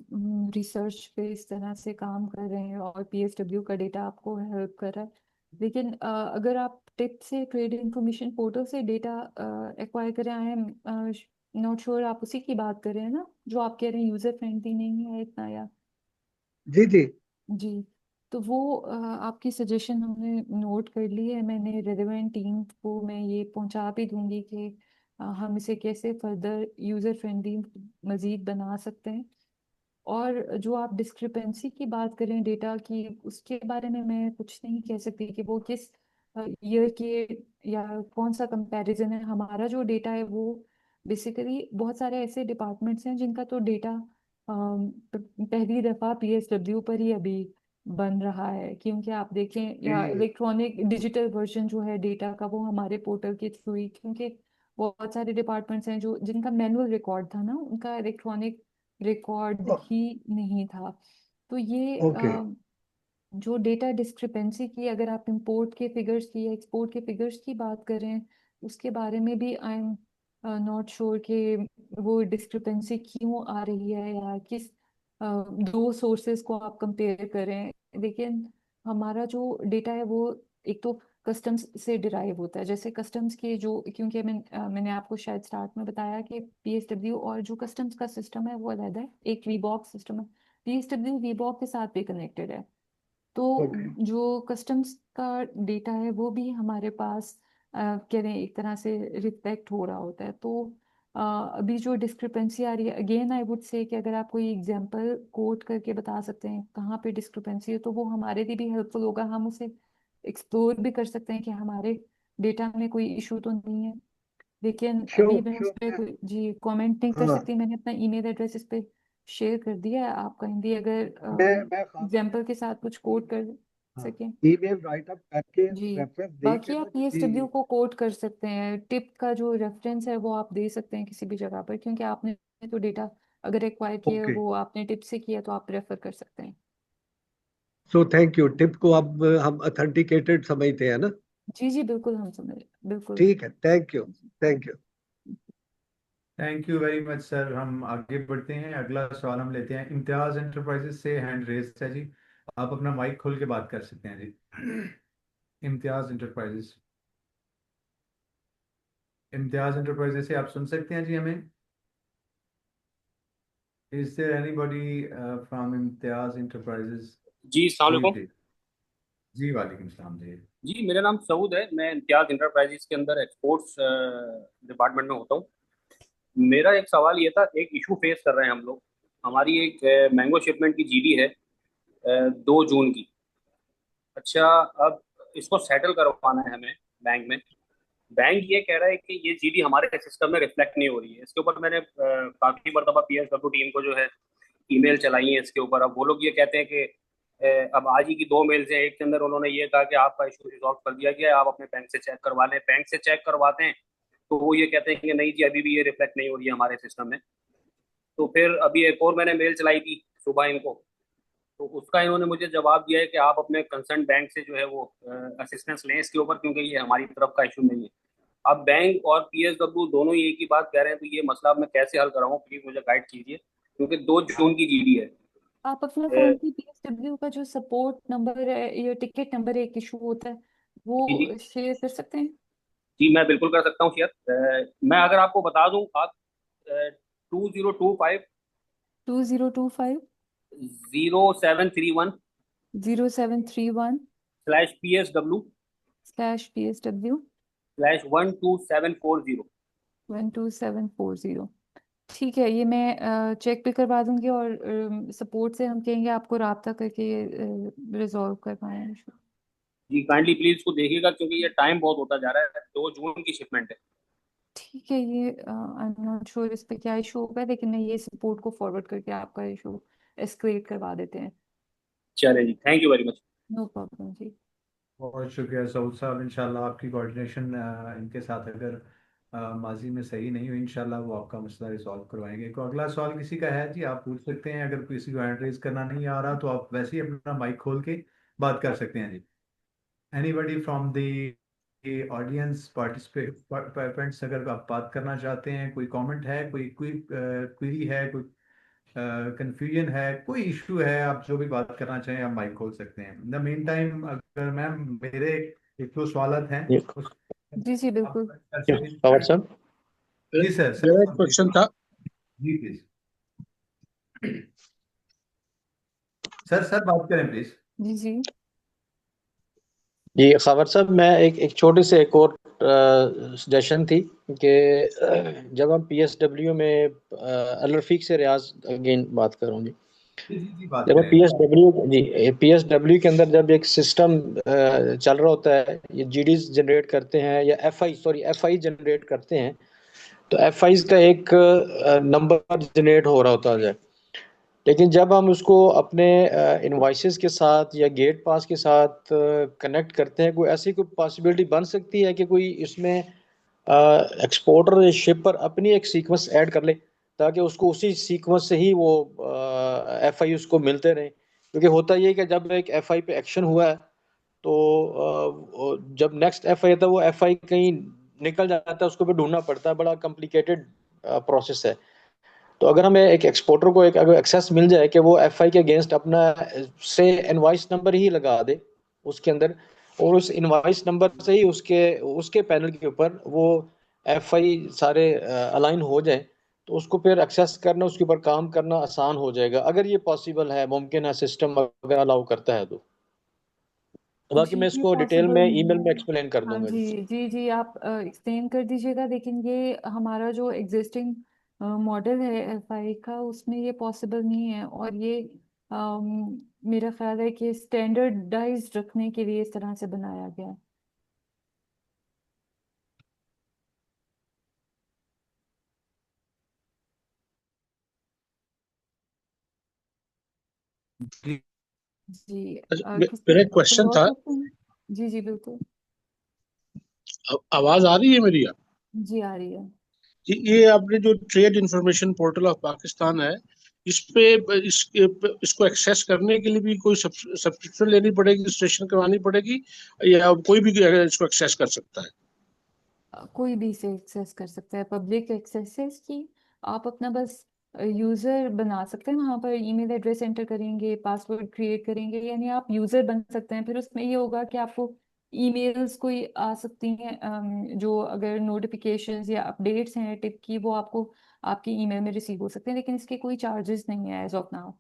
Speaker 3: रिसर्च पे इस तरह से काम कर रहे हैं और पीएसडब्ल्यू का डेटा आपको हेल्प कर रहा है। लेकिन अगर आप टिप से ट्रेड इंफॉर्मेशन पोर्टल से डेटा एक्वायर करें, आई एम नॉट श्योर आप उसी की बात कर रहे हैं ना, जो आप कह रहे हैं यूजर फ्रेंडली नहीं है इतना, या?
Speaker 5: जी जी।
Speaker 3: जी, तो वो आपकी सजेशन हमने नोट कर ली है। मैंने रेलेवेंट टीम को मैं ये पहुंचा भी दूंगी कि हम इसे कैसे फर्दर यूज़र फ्रेंडली मज़ीद बना सकते हैं। और जो आप डिस्क्रिपेंसी की बात करें डेटा की, उसके बारे में मैं कुछ नहीं कह सकती कि वो किस ईयर के या कौन सा कंपैरिजन है। हमारा जो डेटा है वो बेसिकली बहुत सारे ऐसे डिपार्टमेंट्स हैं जिनका तो डेटा पहली दफ़ा पीएसडब्ल्यू पर ही अभी बन रहा है, क्योंकि आप देखें या
Speaker 5: जी
Speaker 3: इलेक्ट्रॉनिक डिजिटल वर्जन जो है डेटा का वो हमारे पोर्टल के थ्रू ही, क्योंकि बहुत सारे डिपार्टमेंट्स हैं जो जिनका मैनुअल रिकॉर्ड था ना, उनका इलेक्ट्रॉनिक रिकॉर्ड ही नहीं था। तो ये
Speaker 5: ओके।
Speaker 3: जो डेटा डिस्क्रिपेंसी की, अगर आप इंपोर्ट के फिगर्स की या एक्सपोर्ट के फिगर्स की बात करें, उसके बारे में भी आई एम नॉट श्योर कि वो डिस्क्रिपेंसी क्यों आ रही है या किस दो सोर्सेज को आप कंपेयर करें। लेकिन हमारा जो डेटा है वो एक तो कस्टम्स से डिराइव होता है। जैसे कस्टम्स के जो, क्योंकि मैंने आपको शायद स्टार्ट में बताया कि पीएसडब्ल्यू और जो कस्टम्स का सिस्टम है वो अलग है, एक वीबॉक सिस्टम है। पीएसडब्ल्यू वीबॉक के साथ भी कनेक्टेड है। तो
Speaker 5: ओके।
Speaker 3: जो कस्टम्स का डेटा है वो भी हमारे पास कह रहे हैं एक तरह से रिफ्लेक्ट हो रहा होता है। तो अभी जो डिस्क्रिपेंसी आ रही है, अगेन आई वुड से कि अगर आप कोई एग्जांपल कोट करके बता सकते हैं कहाँ पे डिस्क्रिपेंसी है तो वो हमारे लिए भी हेल्पफुल होगा। हम उसे एक्सप्लोर भी कर सकते हैं कि हमारे डेटा में कोई इशू तो नहीं है। लेकिन अभी
Speaker 5: श्योर
Speaker 3: मैं उस पर
Speaker 5: श्योर।
Speaker 3: कोई जी कमेंट नहीं कर
Speaker 5: हाँ,
Speaker 3: सकती। मैंने अपना ईमेल एड्रेस इस पे शेयर कर दिया है। आप कहेंगे अगर
Speaker 5: मैं खास तौर
Speaker 3: एग्जाम्पल के साथ कुछ कोट कर।
Speaker 5: हाँ,
Speaker 3: सकें।
Speaker 5: ईमेल राइट अप करके
Speaker 3: जी,
Speaker 5: रेफरेंस दे के
Speaker 3: बाकी
Speaker 5: ना
Speaker 3: आप
Speaker 5: कि
Speaker 3: पीएसडब्ल्यू को कोट कर सकते हैं। टिप का जो रेफरेंस है वो आप दे सकते हैं किसी भी जगह पर, क्योंकि आपने तो डेटा अगर एक्वायर किया है
Speaker 5: ओके,
Speaker 3: वो आपने टिप से किया तो आप रेफर कर सकते हैं।
Speaker 5: So thank you. टिप को अब हम अथेंटिकेटेड समझते हैं ना?
Speaker 3: जी जी बिल्कुल, हम समझ बिल्कुल।
Speaker 5: ठीक है, thank you. Thank you.
Speaker 1: Thank you very much sir. हम आगे बढ़ते हैं, अगला सवाल हम लेते हैं। इम्तियाज एंटरप्राइजेस से हैंड रेज है जी, आप अपना माइक खोल के बात कर सकते हैं जी। इम्तियाज एंटरप्राइजेस, इम्तियाज एंटरप्राइजेस से आप सुन सकते हैं जी हमें? Is there anybody from Imtiaz enterprises?
Speaker 6: जी अस्सलाम
Speaker 1: जी
Speaker 6: वालेकुम।
Speaker 1: प्लीज। जी वालेकुम सलाम जी।
Speaker 6: जी मेरा नाम सऊद है, मैं इम्तियाज इंटरप्राइजेज के अंदर एक्सपोर्ट्स डिपार्टमेंट में होता हूँ। मेरा एक सवाल ये था, एक इशू फेस कर रहे हैं हम लोग। हमारी एक मैंगो शिपमेंट की जीडी है 2 जून की। अच्छा, अब इसको सेटल करवाना है हमें बैंक में। बैंक ये कह रहा है कि ये जीडी हमारे सिस्टम में रिफ्लेक्ट नहीं हो रही है। इसके ऊपर मैंने काफ़ी मरतबा पीएसडब्ल्यू टीम को जो है ईमेल चलाई है इसके ऊपर। अब वो लोग ये कहते हैं कि अब आज ही की 2 मेल्स हैं, एक के अंदर उन्होंने ये कहा कि आपका इशू रिजॉल्व कर दिया गया है, आप अपने बैंक से चेक करवा लें। बैंक से चेक करवाते हैं तो वो ये कहते हैं कि नहीं जी, अभी भी ये रिफ्लेक्ट नहीं हो रही है हमारे सिस्टम में। तो फिर अभी एक और मैंने मेल चलाई थी सुबह इनको, तो उसका इन्होंने मुझे जवाब दिया है कि आप अपने कंसर्न बैंक से जो है वो असिस्टेंस लें इसके ऊपर, क्योंकि ये हमारी तरफ का इशू नहीं है। अब बैंक और पीएसडब्ल्यू दोनों ही एक ही बात कह रहे हैं, तो ये मसला अब मैं कैसे हल कराऊं, प्लीज मुझे गाइड कीजिए, क्योंकि 2 जून की जीडी है।
Speaker 3: आप अपना
Speaker 6: अ,
Speaker 3: फोन की पीएसडब्ल्यू का जो सपोर्ट नंबर है या टिकट नंबर एक इशू होता है
Speaker 6: जी जी
Speaker 3: वो शेयर कर सकते हैं।
Speaker 6: जी, मैं बिल्कुल कर सकता हूँ शेयर। मैं अगर आपको बता दूं, आप 2025
Speaker 3: 2025
Speaker 6: 0731
Speaker 3: 0731
Speaker 6: /PSW
Speaker 3: PSW
Speaker 6: /12740।
Speaker 3: 12740। ठीक है, ये मैं चेक भी करवा दूंगी और सपोर्ट से हम कहेंगे आपको राब्ता करके रिजॉल्व कर पाएंगे इशू।
Speaker 6: जी काइंडली प्लीज इसको देखिएगा, क्योंकि ये टाइम बहुत होता जा रहा है, 2 जून की शिपमेंट है।
Speaker 3: ठीक है, ये आई एम नॉट श्योर इस पे क्या इशू होगा, लेकिन मैं ये सपोर्ट को फॉरवर्ड करके आपका इशू एस्केलेट करवा देते हैं।
Speaker 6: चलिए जी, thank you very much.
Speaker 3: No problem जी।
Speaker 1: बहुत शुक्रिया सऊद साहब। इंशाल्लाह आपकी कोऑर्डिनेशन इनके साथ अगर माजी में सही नहीं हुई, इंशाल्लाह वो आपका मसला रिसॉल्व करवाएंगे। को अगला सवाल किसी का है जी, आप पूछ सकते हैं। अगर किसी को हैंड रेज करना नहीं आ रहा तो आप वैसे ही अपना माइक खोल के बात कर सकते हैं जी। Anybody from the audience participants, अगर आप बात करना चाहते हैं, कोई कमेंट है, कोई कोई क्वेरी है, कोई कंफ्यूजन है, कोई इशू है, आप जो भी बात करना चाहें आप माइक खोल सकते हैं। इन द मेन टाइम अगर मैम मेरे एक दो सवालत हैं
Speaker 7: जी
Speaker 1: उस
Speaker 3: जी जी
Speaker 1: आप
Speaker 3: बिल्कुल।
Speaker 1: कर
Speaker 7: जी, पवार
Speaker 1: सकें।
Speaker 7: साहब।
Speaker 1: जी सर, सर
Speaker 2: मेरा एक
Speaker 1: प्लीज।
Speaker 2: क्वेश्चन था।
Speaker 1: जी प्लीज सर, सर बात करें प्लीज।
Speaker 3: जी जी
Speaker 7: जी खबर साहब, मैं एक छोटे से एक और सजेशन थी कि जब हम पीएसडब्ल्यू में अल रफीक से रियाज अगेन बात करूँ जी।
Speaker 1: जी जी जी, बात
Speaker 7: जब हम
Speaker 1: करें।
Speaker 7: पीएसडब्ल्यू के अंदर जब एक सिस्टम चल रहा होता है, ये जीडीज जनरेट करते हैं या एफआई जनरेट करते हैं, तो एफआई का एक नंबर जनरेट हो रहा होता है। लेकिन जब हम उसको अपने इनवॉइसेस के साथ या गेट पास के साथ कनेक्ट करते हैं, कोई ऐसी कोई पॉसिबिलिटी बन सकती है कि कोई इसमें एक्सपोर्टर या शिपर अपनी एक सीक्वेंस ऐड कर ले, ताकि उसको उसी सीक्वेंस से ही वो एफआई उसको मिलते रहें? क्योंकि होता ये है कि जब एक एफआई पे एक्शन हुआ है, तो जब नेक्स्ट एफआई आता है, वो एफआई कहीं निकल जाता है, उसको भी ढूंढना पड़ता है, बड़ा कॉम्प्लिकेटेड प्रोसेस है। तो अगर हमें एक एक्सपोर्टर को एक अगर एक्सेस मिल जाए कि वो एफआई के अगेंस्ट अपना से इनवॉइस नंबर ही लगा दे उसके अंदर, और उस इनवॉइस नंबर से ही उसके उसके पैनल के ऊपर वो एफआई सारे अलाइन हो जाए, तो उसको फिर एक्सेस करना, उसके ऊपर काम करना आसान हो जाएगा, अगर ये पॉसिबल है, मुमकिन है, सिस्टम अगर अलाउ करता है तो। बाकी
Speaker 3: जी,
Speaker 7: मैं
Speaker 3: ये
Speaker 7: इसको डिटेल
Speaker 3: पॉसिबल
Speaker 7: में
Speaker 3: नहीं
Speaker 7: ईमेल
Speaker 3: है।
Speaker 7: में एक्सप्लेन कर
Speaker 3: हाँ
Speaker 7: दूंगा जी।
Speaker 3: जी जी जी, आप एक्सप्लेन कर दीजिएगा, लेकिन ये हमारा जो एग्जिस्टिंग मॉडल है एफआई का उसमें ये पॉसिबल नहीं है, और ये मेरा ख्याल है कि स्टैंडर्डाइज रखने के लिए इस तरह से बनाया गया है।
Speaker 1: जी
Speaker 3: जी
Speaker 2: मेरा एक
Speaker 3: कोई
Speaker 2: क्वेश्चन
Speaker 3: और
Speaker 2: था।
Speaker 3: क्वेश्चन? जी जी बिल्कुल।
Speaker 2: आवाज आ रही है मेरी?
Speaker 3: जी आ रही है।
Speaker 2: ये आपने जो trade information portal of Pakistan है, इस पे इसको एक्सेस करने के लिए भी कोई सब्सक्रिप्शन लेनी पड़ेगी, रजिस्ट्रेशन करवानी पड़ेगी, या कोई भी इसको एक्सेस कर सकता है?
Speaker 3: कोई भी इसे एक्सेस कर सकता है, पब्लिक एक्सेस है इसकी। आप अपना बस यूजर बना सकते हैं, वहां पर ईमेल एड्रेस एंटर करेंगे, पासवर्ड क्रिएट करेंगे, यानी आप यूजर बन सकते हैं। फिर उसमें ये होगा कि आपको ईमेल्स कोई आ सकती हैं, जो अगर नोटिफिकेशंस या अपडेट्स हैं टिप की, वो आपको आपकी ईमेल में रिसीव हो सकते हैं, लेकिन इसके कोई चार्जेस नहीं है as of now.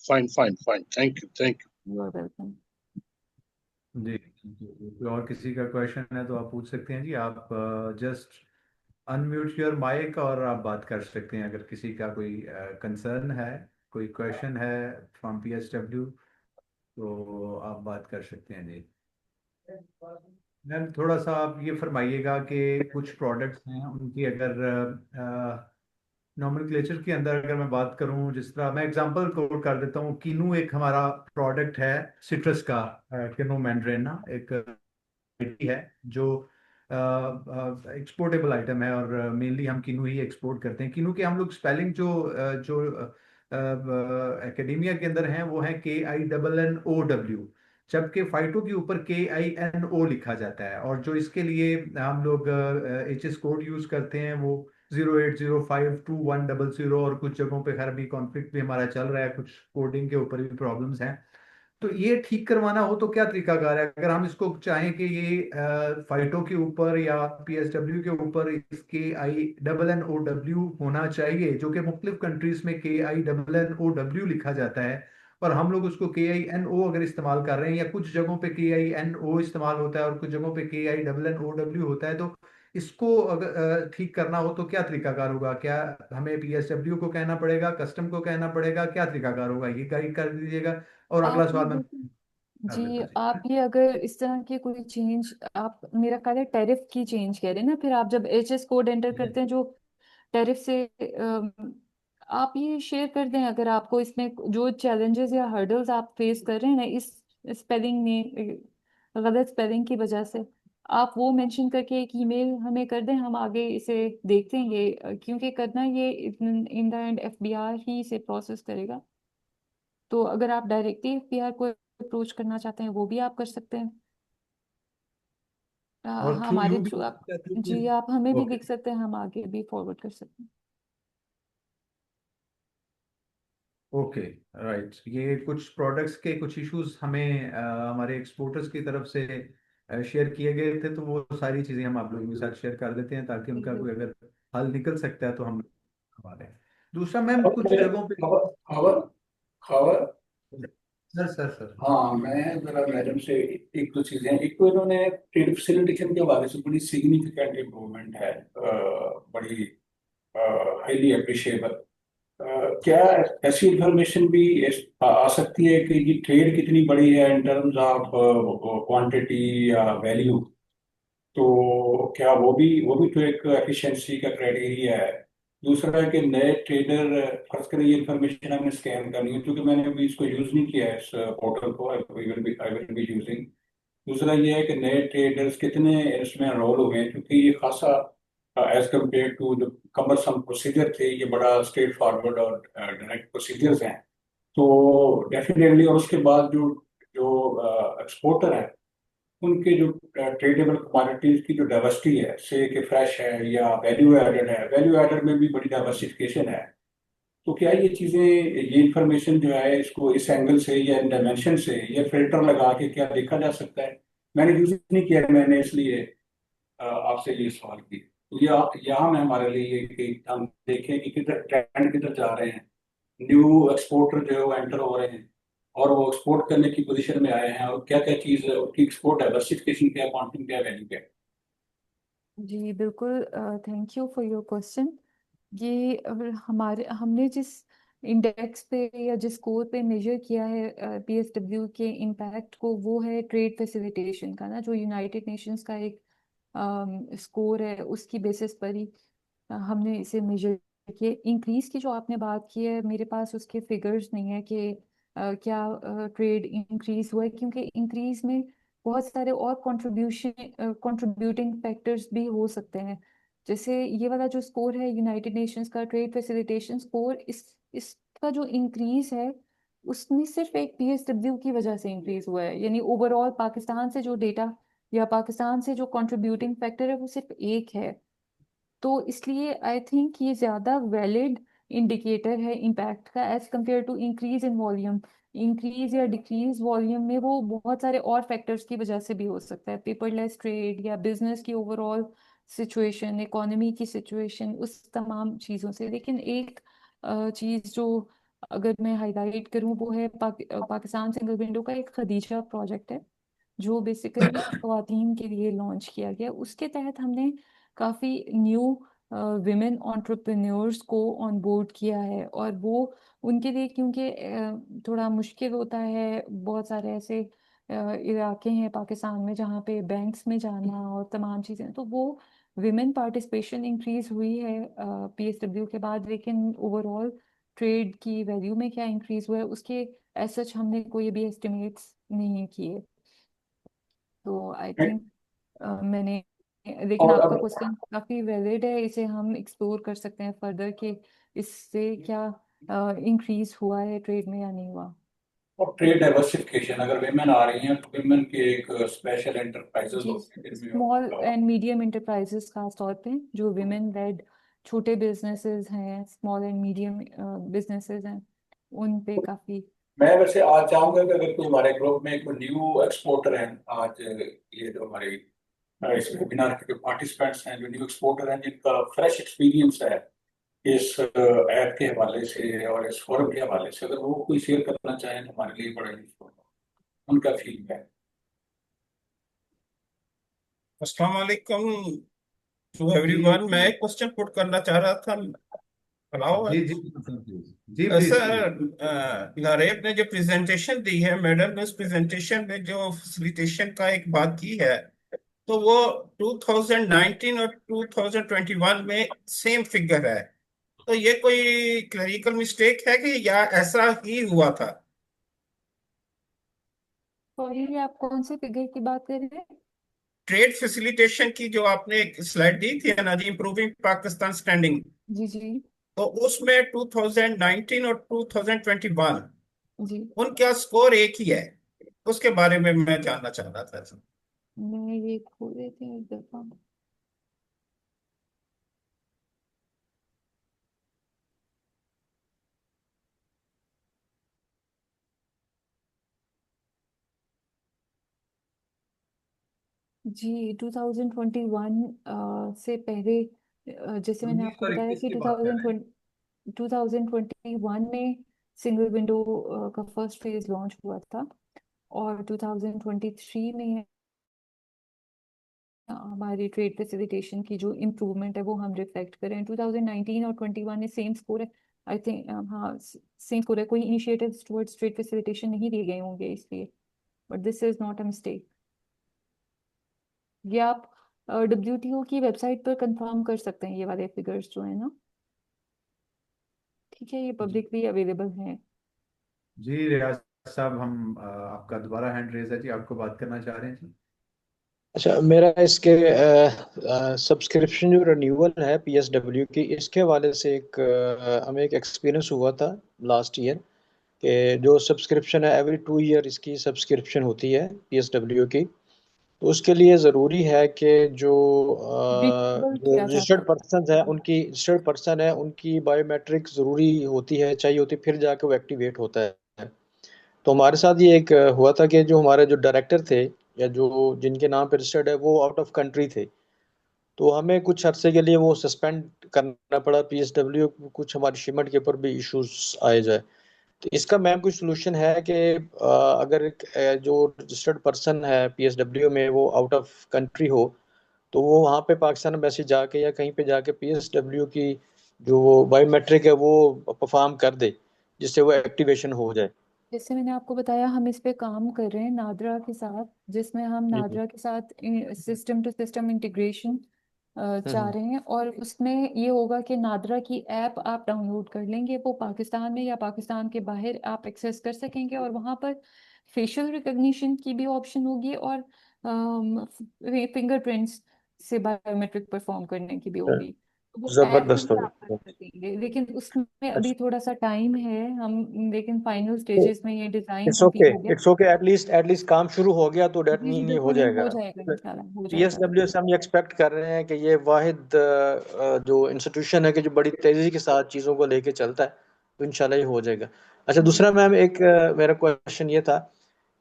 Speaker 2: Fine fine fine, thank you thank
Speaker 3: you are welcome.
Speaker 1: जी कोई और किसी का क्वेश्चन है तो आप पूछ सकते हैं जी। आप जस्ट अनम्यूट योर माइक और आप बात कर सकते हैं, अगर किसी का कोई कंसर्न है, कोई क्वेश्चन है फ्रॉम पीएसडब्ल्यू, तो आप बात कर सकते हैं जी। मैम थोड़ा सा आप ये फरमाइएगा कि कुछ प्रोडक्ट्स हैं उनकी अगर नॉमेनक्लेचर के अंदर अगर मैं बात करूं, जिस तरह मैं एग्जांपल कोट कर देता हूं, किनू एक हमारा प्रोडक्ट है सिट्रस का, किनू मैंड्रेना एक है जो एक्सपोर्टेबल आइटम है, और मेनली हम किनू ही एक्सपोर्ट करते हैं। किनू के हम लोग स्पेलिंग जो एकेडेमिया के अंदर हैं वो है KINNOW, जबकि फाइटो के ऊपर KINO लिखा जाता है। और जो इसके लिए हम लोग HS कोड यूज करते हैं वो 08052100, और कुछ जगहों पे खैर भी कॉन्फ्लिक्ट भी हमारा चल रहा है, कुछ कोडिंग के ऊपर भी प्रॉब्लम्स हैं। तो ये ठीक करवाना हो तो क्या तरीकाकार है? अगर हम इसको चाहें कि ये फाइटो के ऊपर या PSW के ऊपर इसके KINNOW होना चाहिए, जो कि मुख्तलिफ कंट्रीज में KINNOW लिखा जाता है, और हम लोग उसको KINO अगर इस्तेमाल कर रहे हैं, या कुछ जगहों पे KINO इस्तेमाल होता है और कुछ जगहों पे KINNOW होता है, तो इसको अगर ठीक करना हो तो क्या तरीकाकार होगा? क्या हमें PSW को कहना पड़ेगा, कस्टम को कहना पड़ेगा, क्या तरीकाकार होगा? ये गाइड कर दीजिएगा। और अगला
Speaker 3: आप ये
Speaker 1: सवाल मैं
Speaker 3: देखिए
Speaker 1: कर
Speaker 3: जी,
Speaker 1: देता हूँ जी।
Speaker 3: आप ये अगर इस तरह की कोई चेंज, आप मेरा ख्याल है टैरिफ की चेंज कह रहे हैं ना, फिर आप जब HS कोड एंटर करते हैं जो टैरिफ से आप ये शेयर कर दें, अगर आपको इसमें जो चैलेंजेस या हर्डल्स आप फेस कर रहे हैं ना इस स्पेलिंग में, गलत स्पेलिंग की वजह से, आप वो मेंशन करके एक ईमेल हमें कर दें, हम आगे इसे देखते हैं। ये क्योंकि करना ये इन द एंड FBR ही इसे प्रोसेस करेगा। तो अगर आप डायरेक्टली FBR को अप्रोच करना चाहते हैं वो भी आप कर सकते हैं।
Speaker 1: और थ्रू
Speaker 3: हमारे
Speaker 1: यू भी
Speaker 3: थ्रू आप,
Speaker 1: थ्रू।
Speaker 3: जी आप हमें भी
Speaker 1: ओके
Speaker 3: लिख सकते हैं, हम आगे भी फॉरवर्ड कर सकते हैं।
Speaker 1: Okay right. ये कुछ प्रोडक्ट्स के कुछ इश्यूज हमें हमारे एक्सपोर्टर्स की तरफ से शेयर किए गए थे, तो वो सारी चीज़ें हम आप लोगों के साथ शेयर कर देते हैं, ताकि
Speaker 3: जी
Speaker 1: उनका कोई
Speaker 3: बिल्कुल।
Speaker 1: अगर हल निकल सकता है तो हम हमारे। दूसरा मैम
Speaker 8: और
Speaker 1: कुछ
Speaker 8: मेरे
Speaker 1: जगहों पे।
Speaker 8: खबर खबर खबर
Speaker 1: सर सर सर।
Speaker 8: हाँ, मैं जरा मैडम से एक दो चीजें, एक तो इन्होंने ट्रेड फैसिलिटेशन के हवाले से बड़ी सिग्निफिकेंट इम्प्रूवमेंट है, बड़ी हाईली अप्रिशिएबल। क्या ऐसी इंफॉर्मेशन भी आ सकती है कि ये ट्रेड कितनी बड़ी है इन टर्म्स ऑफ क्वांटिटी या वैल्यू? तो क्या वो भी तो एक एफिशिएंसी का क्राइटेरिया है। दूसरा है कि नए ट्रेडर, फर्ज करें ये इन्फॉर्मेशन हमने स्कैन करनी है, क्योंकि मैंने अभी इसको यूज नहीं किया है इस पोर्टल को, आई विल बी यूजिंग। दूसरा ये है कि नए ट्रेडर्स कितने इसमें एनरोल हुए हैं, क्योंकि ये खासा एज कम्पेयर टू जो कमरसम प्रोसीजर थे, ये बड़ा स्ट्रेट फॉरवर्ड और डायरेक्ट प्रोसीजर्स हैं। तो डेफिनेटली, और उसके बाद जो जो एक्सपोर्टर है उनके जो ट्रेडेबल कमोडिटीज की जो डाइवर्सिटी है, से कि फ्रेश है या वैल्यू एडेड है, वैल्यू एडेड में भी बड़ी डाइवर्सिफिकेशन है। तो क्या ये चीज़ें, ये इंफॉर्मेशन जो है, इसको इस एंगल से या इन डायमेंशन से ये फिल्टर लगा के क्या देखा जा सकता है? मैंने यूज नहीं किया, मैंने इसलिए आपसे ये सवाल किया। तो यहाँ में हमारे लिए ये कि हम देखें कि किधर ट्रेंड किधर जा रहे हैं, न्यू एक्सपोर्टर जो है वो एंटर हो रहे हैं और वो एक्सपोर्ट करने की पोजीशन में आए हैं, और क्या क्या चीज़ है उनकी, एक्सपोर्ट डाइवर्सिफिकेशन क्या, क्वांटम क्या, वैल्यू क्या।
Speaker 3: जी बिल्कुल, thank you for your question. ये अगर हमारे हमने जिस इंडेक्स पे या जिस स्कोर पे मेजर किया है PSW के इम्पैक्ट को, वो है ट्रेड फैसिलिटेशन का ना, जो यूनाइटेड नेशंस का एक स्कोर है, उसकी बेसिस पर ही हमने इसे मेजर किए। इंक्रीज की जो आपने बात की है, मेरे पास उसके फिगर्स नहीं है कि क्या ट्रेड इंक्रीज हुआ है, क्योंकि इंक्रीज में बहुत सारे और कंट्रीब्यूटिंग फैक्टर्स भी हो सकते हैं। जैसे ये वाला जो स्कोर है यूनाइटेड नेशंस का ट्रेड फैसिलिटेशन स्कोर, इसका जो इंक्रीज है उसमें सिर्फ एक पीएसडब्ल्यू की वजह से इंक्रीज हुआ है। यानी ओवरऑल पाकिस्तान से जो डेटा या पाकिस्तान से जो कंट्रीब्यूटिंग फैक्टर है वो सिर्फ एक है। तो इसलिए आई थिंक ये ज्यादा वैलिड इंडिकेटर है इम्पैक्ट का as compare to increase in volume. Increase या डिक्रीज वॉल्यूम में वो बहुत सारे और फैक्टर्स की वजह से भी हो सकता है, पेपरलेस ट्रेड या बिजनेस की ओवरऑल सिचुएशन, इकोनॉमी की सिचुएशन, उस तमाम चीज़ों से। लेकिन एक चीज़ जो अगर मैं हाईलाइट करूँ वो है पाकिस्तान सिंगल विंडो का एक खदीजा प्रोजेक्ट है जो बेसिकली खवातीन के लिए लॉन्च किया गया। उसके तहत हमने काफ़ी न्यू विमेन एंटरप्रेन्योर्स को ऑन बोर्ड किया है, और वो उनके लिए क्योंकि थोड़ा मुश्किल होता है, बहुत सारे ऐसे इलाके हैं पाकिस्तान में जहाँ पे बैंक्स में जाना और तमाम चीज़ें, तो वो विमेन पार्टिसिपेशन इंक्रीज हुई है पीएसडब्ल्यू के बाद। लेकिन ओवरऑल ट्रेड की वैल्यू में क्या इंक्रीज हुआ है उसके एज सच हमने कोई भी एस्टिमेट्स नहीं किए। तो आई थिंक मैंने, लेकिन
Speaker 8: और
Speaker 3: आपका
Speaker 8: अब
Speaker 3: क्वेश्चन काफी वैलिड है, इसे हम एक्सप्लोर कर सकते हैं फर्दर कि इससे क्या इंक्रीज हुआ है ट्रेड में या नहीं हुआ।
Speaker 8: और ट्रेड डाइवर्सिफिकेशन, अगर वेमेन आ रही हैं तो वेमेन के एक स्पेशल एंटरप्राइजेस
Speaker 3: जी,
Speaker 8: होते हैं
Speaker 3: स्मॉल
Speaker 8: जिनमें
Speaker 3: एंड मीडियम इंटरप्राइजेस खास तौर पे जो विमेन लेड छोटे बिजनेसेस हैं, स्मॉल एंड मीडियम बिजनेसेस हैं, उन पे काफी।
Speaker 8: मैं वैसे आज चाहूंगा कि अगर कोई हमारे ग्रुप में कोई न्यू एक्सपोर्टर हैं, आज ये जो हमारे इस वेबिनार के जो पार्टिसिपेंट्स हैं, जो न्यू एक्सपोर्टर हैं, जिनका फ्रेश एक्सपीरियंस है इस ऐप के हवाले से और इस फोरम के हवाले से, अगर वो कोई शेयर करना चाहें तो हमारे लिए बड़ा यूजफुल होगा, उनका फीडबैक।
Speaker 9: अस्सलाम वालेकुम टू
Speaker 1: जी
Speaker 9: एवरीवन। मैं एक क्वेश्चन पुट करना चाह रहा था। अलाउ है?
Speaker 1: जी जी जी प्लीज प्लीज।
Speaker 9: सर, नारेब ने जो प्रेजेंटेशन दी है, मैडम ने उस प्रेजेंटेशन में जो फैसिलिटेशन का एक बात की है, तो वो 2019 और 2021 में सेम फिगर है। तो ये कोई क्लरिकल मिस्टेक है कि या ऐसा ही हुआ था?
Speaker 3: सॉरी, आप कौन से फिगर की बात कर रहे हैं?
Speaker 9: ट्रेड फैसिलिटेशन की जो आपने एक स्लाइड दी थी ना जी, इम्प्रूविंग पाकिस्तान स्टैंडिंग,
Speaker 3: जी जी
Speaker 9: तो उसमें 2019 और 2021
Speaker 3: जी,
Speaker 9: उनका स्कोर एक ही है। उसके बारे में मैं जानना चाह रहा था।
Speaker 3: मैं ये खोल देती हूँ एक दफा। जी 2021 से पहले, जैसे मैंने आपको बताया
Speaker 1: 2021
Speaker 3: कि
Speaker 1: की बात कर रहे हैं।
Speaker 3: 2021 में सिंगल विंडो का फर्स्ट फेज लॉन्च हुआ था, और 2023 में हमारी ट्रेड फैसिलिटेशन की जो इम्प्रूवमेंट है वो हम रिफ्लेक्ट करें। 2019 और 21 में सेम स्कोर है, आई थिंक। हाँ, सेम स्कोर है, कोई इनिशिएटिव्स टुवर्ड्स ट्रेड फैसिलिटेशन नहीं लिए गए होंगे इसलिए, but this is not a mistake. ये आप डब्ल्यूटीओ की वेबसाइट पर कंफर्म कर सकते हैं, ये वाले फिगर्स जो है ना, ठीक है, ये
Speaker 1: जी
Speaker 3: पब्लिकली अवेलेबल हैं।
Speaker 1: जी रियाज साहब, हम आपका दोबारा हैंड रेज है जी, आपको बात करना चाह रहे हैं जी।
Speaker 7: अच्छा, मेरा इसके सब्सक्रिप्शन जो रिन्यूअल है पीएसडब्ल्यू की, इसके हवाले से हमें एक एक्सपीरियंस हुआ था लास्ट ईयर कि जो सब्सक्रिप्शन है एवरी 2 ईयर इसकी सब्सक्रिप्शन होती है पीएसडब्ल्यू की। तो उसके लिए ज़रूरी है कि
Speaker 3: रिन्यूअल
Speaker 7: जो
Speaker 3: किया जाता
Speaker 7: रजिस्टर्ड पर्सन है उनकी बायोमेट्रिक ज़रूरी होती है, चाहिए होती है, फिर जाके वो एक्टिवेट होता है। तो हमारे साथ ये एक हुआ था कि जो हमारे जो डायरेक्टर थे या जो जिनके नाम पे रजिस्टर्ड है वो आउट ऑफ कंट्री थे, तो हमें कुछ अरसे के लिए वो सस्पेंड करना पड़ा पीएसडब्ल्यू। कुछ हमारी शिपमेंट के ऊपर भी इश्यूज आए जाए, तो इसका मैम कोई सोल्यूशन है कि अगर जो रजिस्टर्ड पर्सन है पीएसडब्ल्यू में वो आउट ऑफ कंट्री हो, तो वो वहाँ पे पाकिस्तान एम्बेसी जाके या कहीं पे जाके पीएसडब्ल्यू की जो बायोमेट्रिक है वो परफॉर्म कर दे, जिससे वो एक्टिवेशन हो जाए।
Speaker 3: जैसे मैंने आपको बताया, हम इस पे काम कर रहे हैं नादरा के साथ, जिसमें हम
Speaker 7: हम्म।
Speaker 3: नादरा के साथ सिस्टम टू सिस्टम इंटीग्रेशन चाह रहे हैं, और उसमें ये होगा कि नादरा की ऐप आप डाउनलोड कर लेंगे, वो पाकिस्तान में या पाकिस्तान के बाहर आप एक्सेस कर सकेंगे, और वहाँ पर फेशियल रिकग्निशन की भी ऑप्शन होगी, और फिंगरप्रिंट्स से बायोमेट्रिक परफॉर्म करने की भी होगी। तो वो ऐप
Speaker 7: जबरदस्त
Speaker 3: भी आप कर
Speaker 7: होगा।
Speaker 3: सकेंगे, लेकिन उसमें
Speaker 7: अच्छा,
Speaker 3: अभी थोड़ा सा टाइम है हम, लेकिन फाइनल स्टेजेस में ये डिज़ाइन
Speaker 7: इट्स ओके,
Speaker 3: कंप्लीट हो गया।
Speaker 7: इट्स ओके, एटलीस्ट काम शुरू हो गया तो डेट
Speaker 3: जी जी
Speaker 7: मीन ये हो
Speaker 3: बिल्कुल, ये
Speaker 7: जाएगा।
Speaker 3: हो जाएगा इंशाल्लाह, हो जाएगा।
Speaker 7: पीएसडब्ल्यू से हम ये एक्सपेक्ट कर रहे हैं कि ये वाहिद जो इंस्टीट्यूशन है कि जो बड़ी तेजी के साथ चीज़ों को लेके चलता है, तो इंशाल्लाह ये हो जाएगा। अच्छा,
Speaker 3: जी
Speaker 7: दूसरा मैम एक मेरा क्वेश्चन ये था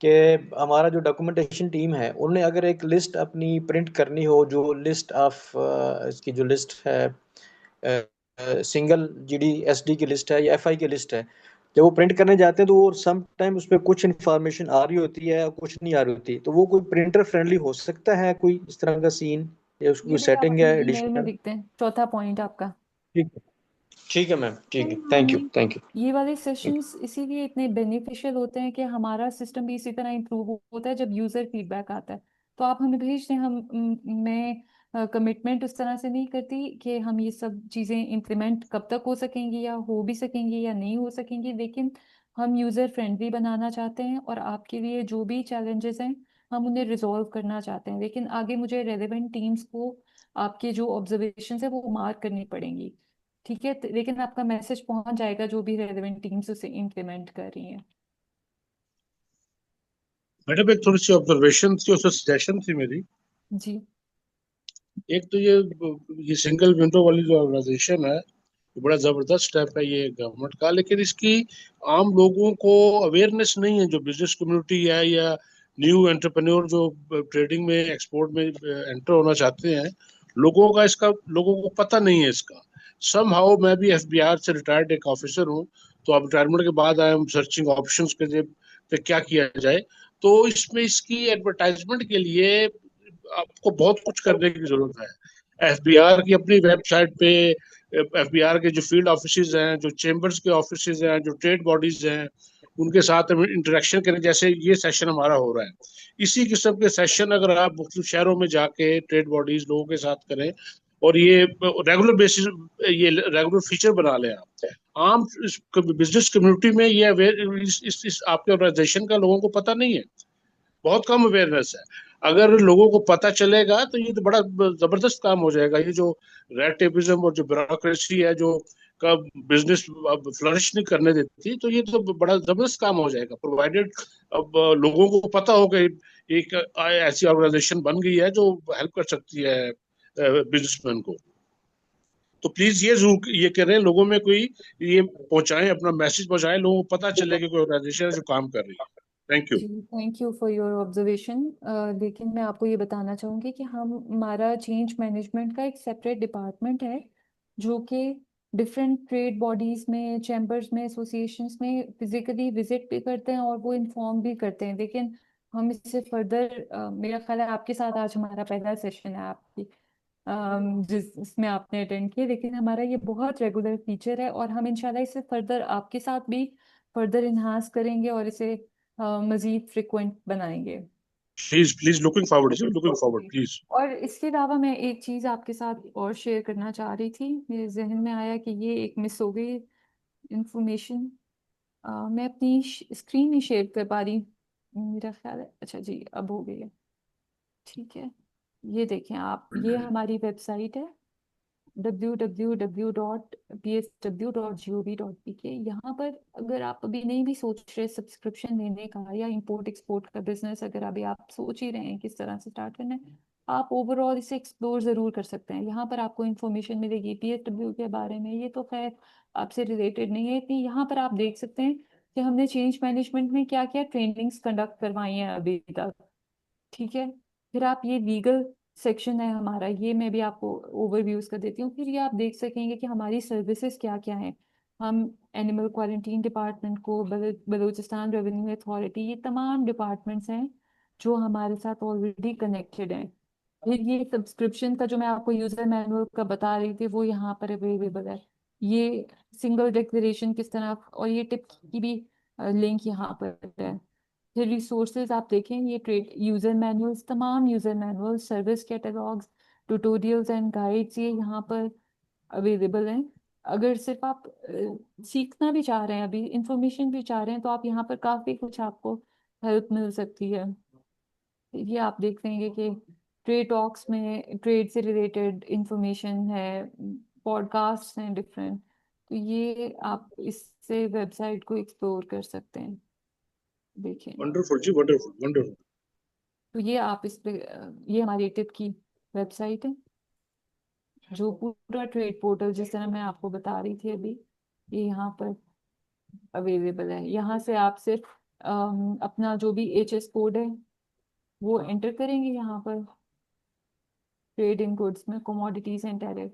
Speaker 7: कि हमारा जो डॉक्यूमेंटेशन टीम है उन्हें अगर एक लिस्ट अपनी प्रिंट करनी हो, जो लिस्ट ऑफ इसकी जो लिस्ट है, सिंगल जीडी एसडी की लिस्ट है या एफआई की लिस्ट है, जब वो प्रिंट करने जाते हैं तो वो सम टाइम उसमें कुछ इन्फॉर्मेशन आ रही होती है और कुछ नहीं आ रही होती, तो वो कोई प्रिंटर फ्रेंडली हो सकता है, कोई इस तरह का सीन या उसकी
Speaker 3: ये
Speaker 7: कोई
Speaker 3: भाई आप
Speaker 7: सेटिंग
Speaker 3: अपने
Speaker 7: है
Speaker 3: ईमेल में
Speaker 7: एडिशनल?
Speaker 3: लिखते हैं, चौथा पॉइंट आपका।
Speaker 7: ठीक है, ठीक है मैम, ठीक है,
Speaker 3: लेकिन
Speaker 7: थैंक यू,
Speaker 3: हम
Speaker 7: थैंक यू।
Speaker 3: ये वाले सेशंस इसीलिए इतने बेनिफिशियल होते हैं कि हमारा सिस्टम भी इसी तरह इम्प्रूव होता है जब यूज़र फीडबैक आता है। तो आप हमें भेज दें, मैं कमिटमेंट उस तरह से नहीं करती कि हम ये सब चीज़ें इम्प्लीमेंट कब तक हो सकेंगी या हो भी सकेंगी या नहीं हो सकेंगी, लेकिन हम यूज़र फ्रेंडली बनाना चाहते हैं, और आपके लिए जो भी चैलेंजेस हैं हम उन्हें रिजॉल्व करना चाहते हैं, लेकिन आगे मुझे रेलेवेंट टीम्स को आपके जो ऑब्जर्वेशन है वो मार्क करनी पड़ेंगी। ठीक है, लेकिन आपका मैसेज पहुंच जाएगा जो भी रेलेवेंट टीम्स उसे इम्प्लीमेंट कर रही हैं।
Speaker 10: मैडम एक थोड़ी सी ऑब्जर्वेशन थी, उसमें सजेशन थी मेरी।
Speaker 3: जी
Speaker 10: एक तो ये सिंगल विंडो वाली जो ऑर्गेनाइजेशन है, ये बड़ा जबरदस्त स्टेप है ये गवर्नमेंट का, लेकिन इसकी आम लोगों को अवेयरनेस नहीं है, जो बिजनेस कम्युनिटी है या न्यू एंटरप्रेन्योर जो ट्रेडिंग में एक्सपोर्ट में एंटर होना चाहते हैं, लोगों को पता नहीं है इसका। सम हाउ मैं भी एफबीआर से रिटायर्ड एक ऑफिसर हूँ, तो अब रिटायरमेंट के बाद आई एम सर्चिंग ऑप्शंस के पे क्या किया जाए। तो इसमें इसकी एडवर्टाइजमेंट के लिए आपको बहुत कुछ करने की जरूरत है। एफबीआर की अपनी वेबसाइट पे, एफबीआर के जो फील्ड ऑफिसेज हैं, जो चेंबर्स के ऑफिसेज हैं, जो ट्रेड बॉडीज हैं, उनके साथ इंटरेक्शन करें, जैसे ये सेशन हमारा हो रहा है। इसी किस्म के सेशन अगर आप मुख्तलिफ शहरों में जाके ट्रेड बॉडीज लोगों के साथ करें, और ये रेगुलर बेसिस, ये रेगुलर फीचर बना लें आप आम बिजनेस कम्युनिटी में, ये इस आपके ऑर्गेनाइजेशन का लोगों को पता नहीं है, बहुत कम अवेयरनेस है। अगर लोगों को पता चलेगा तो ये तो बड़ा जबरदस्त काम हो जाएगा। ये जो रेड टेपिज्म और जो ब्यूरोक्रेसी है जो का बिजनेस फ्लरिश नहीं करने देती, तो ये तो बड़ा जबरदस्त काम हो जाएगा, प्रोवाइडेड अब लोगों को पता हो कि एक ऐसी ऑर्गेनाइजेशन बन गई है जो हेल्प कर सकती है बिजनेसमैन को। तो प्लीज ये जरूर ये करें, लोगों में कोई ये पहुंचाएं, अपना मैसेज पहुंचाएं, लोगों को पता चले कि कोई ऑर्गेनाइजेशन है जो काम कर रही है। Thank you.
Speaker 3: जी, thank you for your observation. लेकिन मैं आपको ये बताना चाहूँगी कि हमारा चेंज मैनेजमेंट का एक सेपरेट डिपार्टमेंट है जो कि डिफरेंट ट्रेड बॉडीज़ में, चैम्बर्स में, एसोसिएशंस में फिजिकली विजिट भी करते हैं और वो इन्फॉर्म भी करते हैं, लेकिन हम इससे फर्दर, मेरा ख्याल है आपके साथ आज हमारा पहला सेशन है आपकी, जिसमें आपने अटेंड किया, लेकिन हमारा ये बहुत रेगुलर फीचर है, और हम इंशाल्लाह इसे फर्दर आपके साथ भी फर्दर इन्हांस करेंगे और इसे मजीद फ्रिक्वेंट बनाएंगे।
Speaker 10: Please please, looking forward please.
Speaker 3: और इसके अलावा मैं एक चीज़ आपके साथ और शेयर करना चाह रही थी, मेरे जहन में आया कि ये एक मिस हो गई इंफॉर्मेशन। मैं अपनी स्क्रीन नहीं शेयर कर पा रही, मेरा ख्याल है, अच्छा जी अब हो गई है, ठीक है। ये देखें आप, ये हमारी वेबसाइट है www.psw.gov.pk। यहाँ पर अगर आप अभी नहीं भी सोच रहे सब्सक्रिप्शन लेने का या इंपोर्ट एक्सपोर्ट का बिजनेस, अगर अभी आप सोच ही रहे हैं किस तरह से स्टार्ट करना है, आप ओवरऑल इसे एक्सप्लोर ज़रूर कर सकते हैं। यहाँ पर आपको इन्फॉर्मेशन मिलेगी पीएसडब्ल्यू के बारे में, ये तो खैर आपसे रिलेटेड नहीं है इतनी। यहाँ पर आप देख सकते हैं कि हमने चेंज मैनेजमेंट में क्या क्या ट्रेनिंग्स कंडक्ट करवाई हैं अभी तक, ठीक है। फिर आप ये लीगल सेक्शन है हमारा, ये मैं भी आपको ओवरव्यूज कर देती हूँ। फिर ये आप देख सकेंगे कि हमारी सर्विसेज क्या क्या हैं। हम एनिमल क्वारंटीन डिपार्टमेंट को, बलूचिस्तान रेवेन्यू अथॉरिटी, ये तमाम डिपार्टमेंट्स हैं जो हमारे साथ ऑलरेडी कनेक्टेड हैं। फिर ये सब्सक्रिप्शन का जो मैं आपको यूजर मैनुअल का बता रही थी वो यहाँ पर अवेलेबल है। ये सिंगल डिक्लेरेशन किस तरह, और ये टिप की भी लिंक यहाँ पर है। फिर रिसोर्सेज आप देखें, ये ट्रेड यूजर मैनुअल्स, तमाम user manual, service catalogues, tutorials and guides ये यहाँ पर अवेलेबल हैं। अगर सिर्फ आप सीखना भी चाह रहे हैं, अभी इंफॉर्मेशन भी चाह रहे हैं, तो आप यहाँ पर काफ़ी कुछ आपको हेल्प मिल सकती है। ये आप देख लेंगे कि ट्रेड टॉक्स में ट्रेड से रिलेटेड इंफॉर्मेशन है, पॉडकास्ट हैं डिफरेंट, तो ये आप इससे वेबसाइट को एक्सप्लोर कर सकते हैं। देखिए,
Speaker 10: वंडरफुल जी, वंडरफुल वंडरफुल।
Speaker 3: तो ये आप इस पे ये हमारी टिप की वेबसाइट है, जो पूरा ट्रेड पोर्टल जिस तरह मैं आपको बता रही थी अभी, ये यहाँ पर अवेलेबल है। यहाँ से आप सिर्फ अपना जो भी HS कोड है वो एंटर करेंगे यहाँ पर, ट्रेड इन गुड्स में कमोडिटीज एंड टैरिफ।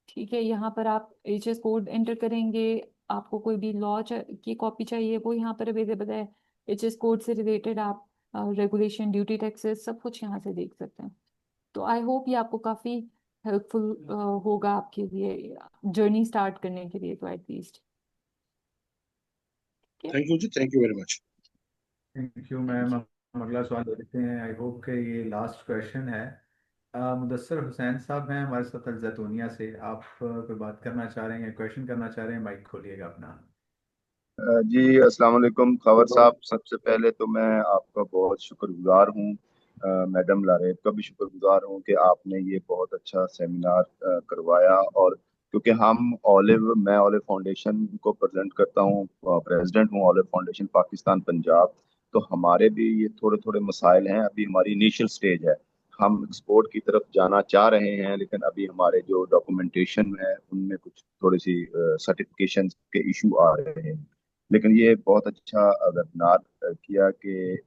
Speaker 3: ठीक है, यहाँ पर आप HS कोड एंटर करेंगे। आपको कोई भी लॉ की कॉपी चाहिए वो यहाँ पर अवेलेबल है। HS कोड से रिलेटेड आप रेगुलेशन, ड्यूटी, टैक्सेस सब कुछ यहाँ से देख सकते हैं। तो आई होप ये आपको काफ़ी हेल्पफुल होगा आपके लिए जर्नी स्टार्ट करने के लिए, तो एटलीस्ट।
Speaker 10: थैंक यू जी, thank you very much.
Speaker 1: Thank you ma'am. हम अगला सवाल देखते हैं। आई होप कि ये लास्ट क्वेश्चन है। मुदस्सर हुसैन साहब हैं हमारे साथ अल्जैतूनिया से। आप कोई बात करना चाह रहे हैं, क्वेश्चन करना चाह रहे हैं? माइक खोलिएगा अपना।
Speaker 11: जी अस्सलाम वालेकुम खबर साहब। सबसे पहले तो मैं आपका बहुत शुक्रगुजार हूँ, मैडम लारेब का भी शुक्रगुजार हूँ कि आपने ये बहुत अच्छा सेमिनार करवाया। और क्योंकि मैं ऑलिव फाउंडेशन को प्रेजेंट करता हूँ, प्रेसिडेंट हूँ ऑलिव फाउंडेशन पाकिस्तान पंजाब, तो हमारे भी ये थोड़े थोड़े मसाइल हैं। अभी हमारी इनिशियल स्टेज है, हम एक्सपोर्ट की तरफ जाना चाह रहे हैं, लेकिन अभी हमारे जो डॉक्यूमेंटेशन है उनमें कुछ थोड़ी सी सर्टिफिकेशन के इशू आ रहे हैं। लेकिन ये बहुत अच्छा वेबिनार किया कि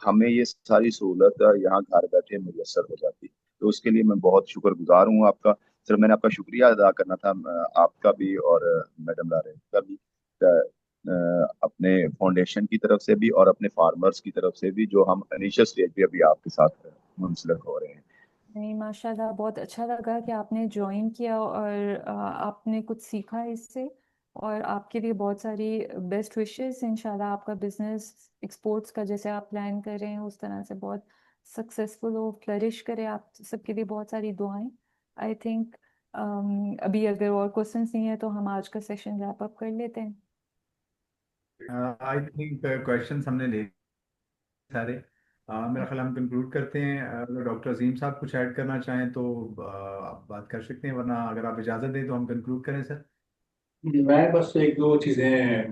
Speaker 11: हमें ये सारी सहूलत यहाँ घर बैठे मुयसर हो जाती, तो उसके लिए मैं बहुत शुक्रगुजार हूँ आपका। सर मैंने आपका शुक्रिया अदा करना था, आपका भी और मैडम लारे का भी, अपने फाउंडेशन की तरफ से भी और अपने फार्मर्स की तरफ से भी, जो हम इनिशियल स्टेज पे अभी आपके साथ मुंसलिक हो रहे हैं।
Speaker 3: नहीं, माशाल्लाह, बहुत अच्छा लगा कि आपने ज्वाइन किया और आपने कुछ सीखा इससे, और आपके लिए बहुत सारी बेस्ट विशेस। इंशाल्लाह आपका बिजनेस एक्सपोर्ट्स का जैसे आप प्लान कर रहे हैं उस तरह से बहुत सक्सेसफुल हो, फ्लरिश करे। आप सबके लिए बहुत सारी दुआएं। आई थिंक अभी अगर और क्वेश्चंस नहीं है तो हम आज का सेशन रैप अप कर लेते हैं।
Speaker 1: आई थिंक क्वेश्चंस हमने ले सारे। मेरा ख्याल हम कंक्लूड करते हैं। अगर डॉक्टर अजीम साहब कुछ ऐड करना चाहें तो आप बात कर सकते हैं, वरना अगर आप इजाज़त दें तो हम कंक्लूड करें सर।
Speaker 8: मैं बस एक दो चीजें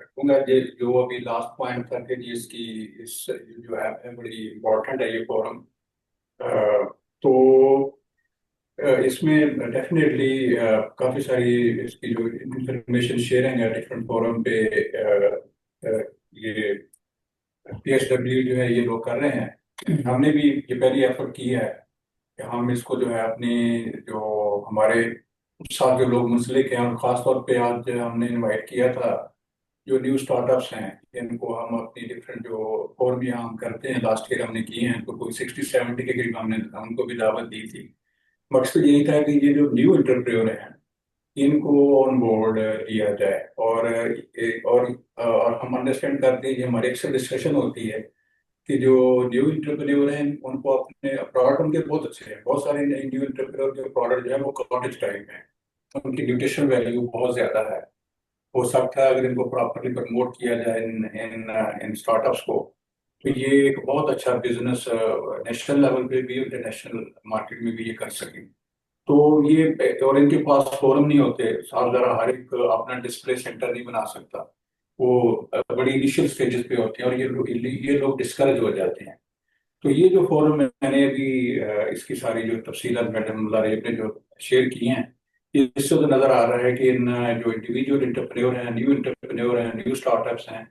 Speaker 8: रखूंगा। जो अभी लास्ट पॉइंट था कि जिसकी इस जो है बड़ी इम्पोर्टेंट है ये फोरम। तो इसमें डेफिनेटली काफी सारी इसकी जो इंफॉर्मेशन शेयरिंग है डिफरेंट फोरम पे, ये PSW जो है ये लोग कर रहे हैं। हमने भी ये पहली एफर्ट की है कि हम इसको जो है अपने जो हमारे साथ जो लोग मुंसलिक हैं, और ख़ास तौर पे आज हमने इनवाइट किया था जो न्यू स्टार्टअप्स हैं, इनको हम अपनी डिफरेंट जो फोरम यहाँ हम करते हैं, लास्ट ईयर हमने किए हैं, तो कोई 60-70 के करीब हमने उनको भी दावत दी थी। मकसद यही था कि ये जो न्यू एंटरप्रेन्योर हैं इनको ऑन बोर्ड लिया जाए। और हम अंडरस्टैंड करते हैं, ये हमारी अक्सर डिस्कशन होती है कि जो न्यू इंटरप्रेन्योर हैं उनको अपने प्रोडक्ट उनके बहुत अच्छे हैं। बहुत सारे न्यू इंटरप्रेन्योर के प्रोडक्ट जो है वो कॉटेज टाइप हैं, उनकी न्यूट्रिशन वैल्यू बहुत ज़्यादा है। हो सकता है अगर इनको प्रॉपरली प्रमोट किया जाए इन इन इन स्टार्टअप्स को, तो ये एक बहुत अच्छा बिजनेस नेशनल लेवल पे भी, इंटरनेशनल मार्केट में भी ये कर सकें। तो ये, और इनके पास फोरम नहीं होते, साफ जरा हर एक अपना डिस्प्ले सेंटर नहीं बना सकता, वो बड़ी इनिशियल स्टेजेस पे होते हैं और ये लोग डिस्करेज हो जाते हैं। तो ये जो फोरम है, मैंने अभी इसकी सारी जो तफसीलात मैडम लारेब ने जो शेयर की हैं, इससे तो नजर आ रहा है कि इन जो इंडिविजुअल इंटरप्रेन्योर हैं, न्यू इंटरप्रेन्योर हैं, न्यू स्टार्टअप्स हैं,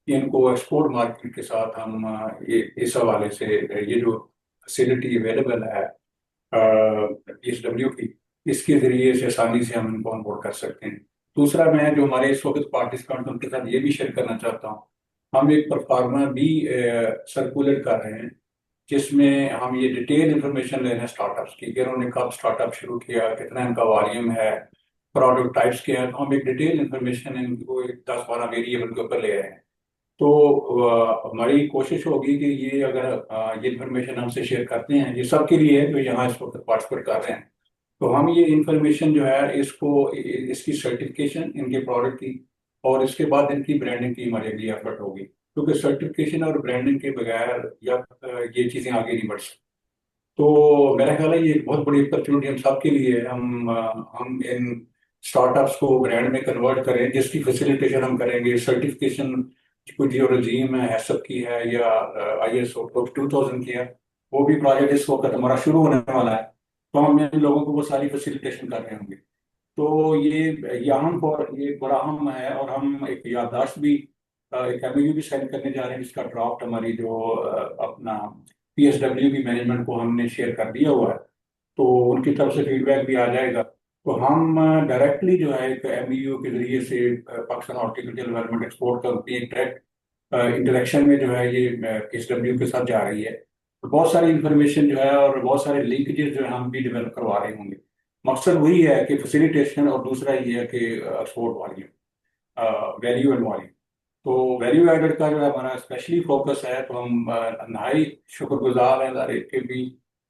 Speaker 8: इनको एक्सपोर्ट मार्केट के साथ हम ये इस हवाले से ये जो फैसिलिटी अवेलेबल है PSW की, इसके जरिए से आसानी से हम इनको ऑनबोर्ड कर सकते हैं। दूसरा, मैं जो हमारे इस वक्त पार्टिसिपेंट उनके साथ ये भी शेयर करना चाहता हूँ, हम एक परफॉर्मा भी सर्कुलेट कर रहे हैं जिसमें हम ये डिटेल इंफॉर्मेशन ले रहे हैं स्टार्टअप्स की, कि उन्होंने कब स्टार्टअप शुरू किया, कितना इनका वॉल्यूम है, प्रोडक्ट टाइप्स क्या है। तो हम एक डिटेल इंफॉर्मेशन इनको 10-12 वेरिएबल के ऊपर ले रहे हैं तो हमारी कोशिश होगी कि ये अगर ये इन्फॉर्मेशन हमसे शेयर करते हैं, ये सबके लिए है जो यहाँ इस वक्त पार्टिसिपेट कर रहे हैं, तो हम ये इन्फॉर्मेशन जो है इसको इसकी सर्टिफिकेशन इनके प्रोडक्ट की और इसके बाद इनकी ब्रांडिंग की हमारे लिए एफर्ट होगी, क्योंकि सर्टिफिकेशन और ब्रांडिंग के बगैर या ये चीज़ें आगे नहीं बढ़ सकती। तो मेरा ख्याल है ये एक बहुत बड़ी अपॉर्चुनिटी हम सबके लिए है। हम इन स्टार्टअप्स को ब्रांड में कन्वर्ट करें, जिसकी फैसिलिटेशन हम करेंगे। सर्टिफिकेशन कुछ जो रजीम है हैसअप की है या ISO 2000 की है, वो भी प्रोजेक्ट इस वक्त हमारा शुरू होने वाला है, तो हम इन लोगों को वो सारी फैसिलिटेशन कर रहे होंगे। तो ये अहम और ये बड़ा अहम है। और हम एक याददाश्त भी एक MOU भी साइन करने जा रहे हैं, जिसका ड्राफ्ट हमारी जो अपना PSW की मैनेजमेंट को हमने शेयर कर दिया हुआ है, तो उनकी तरफ से फीडबैक भी आ जाएगा। तो हम डायरेक्टली जो है एक MOU के जरिए से Pakistan horticulture development export company एक डायरेक्ट इंटरेक्शन में जो है ये PSW के साथ जा रही है। तो बहुत सारी इंफॉर्मेशन जो है और बहुत सारे लिंकेजेस जो है हम भी डेवलप करवा रहे होंगे। मकसद वही है कि फैसिलिटेशन, और दूसरा ये है कि export volume, value and volume. तो वैल्यू एडेड का जो है हमारा स्पेशली फोकस है। तो हम नहाई शुक्रगुजार हैं लारेब के भी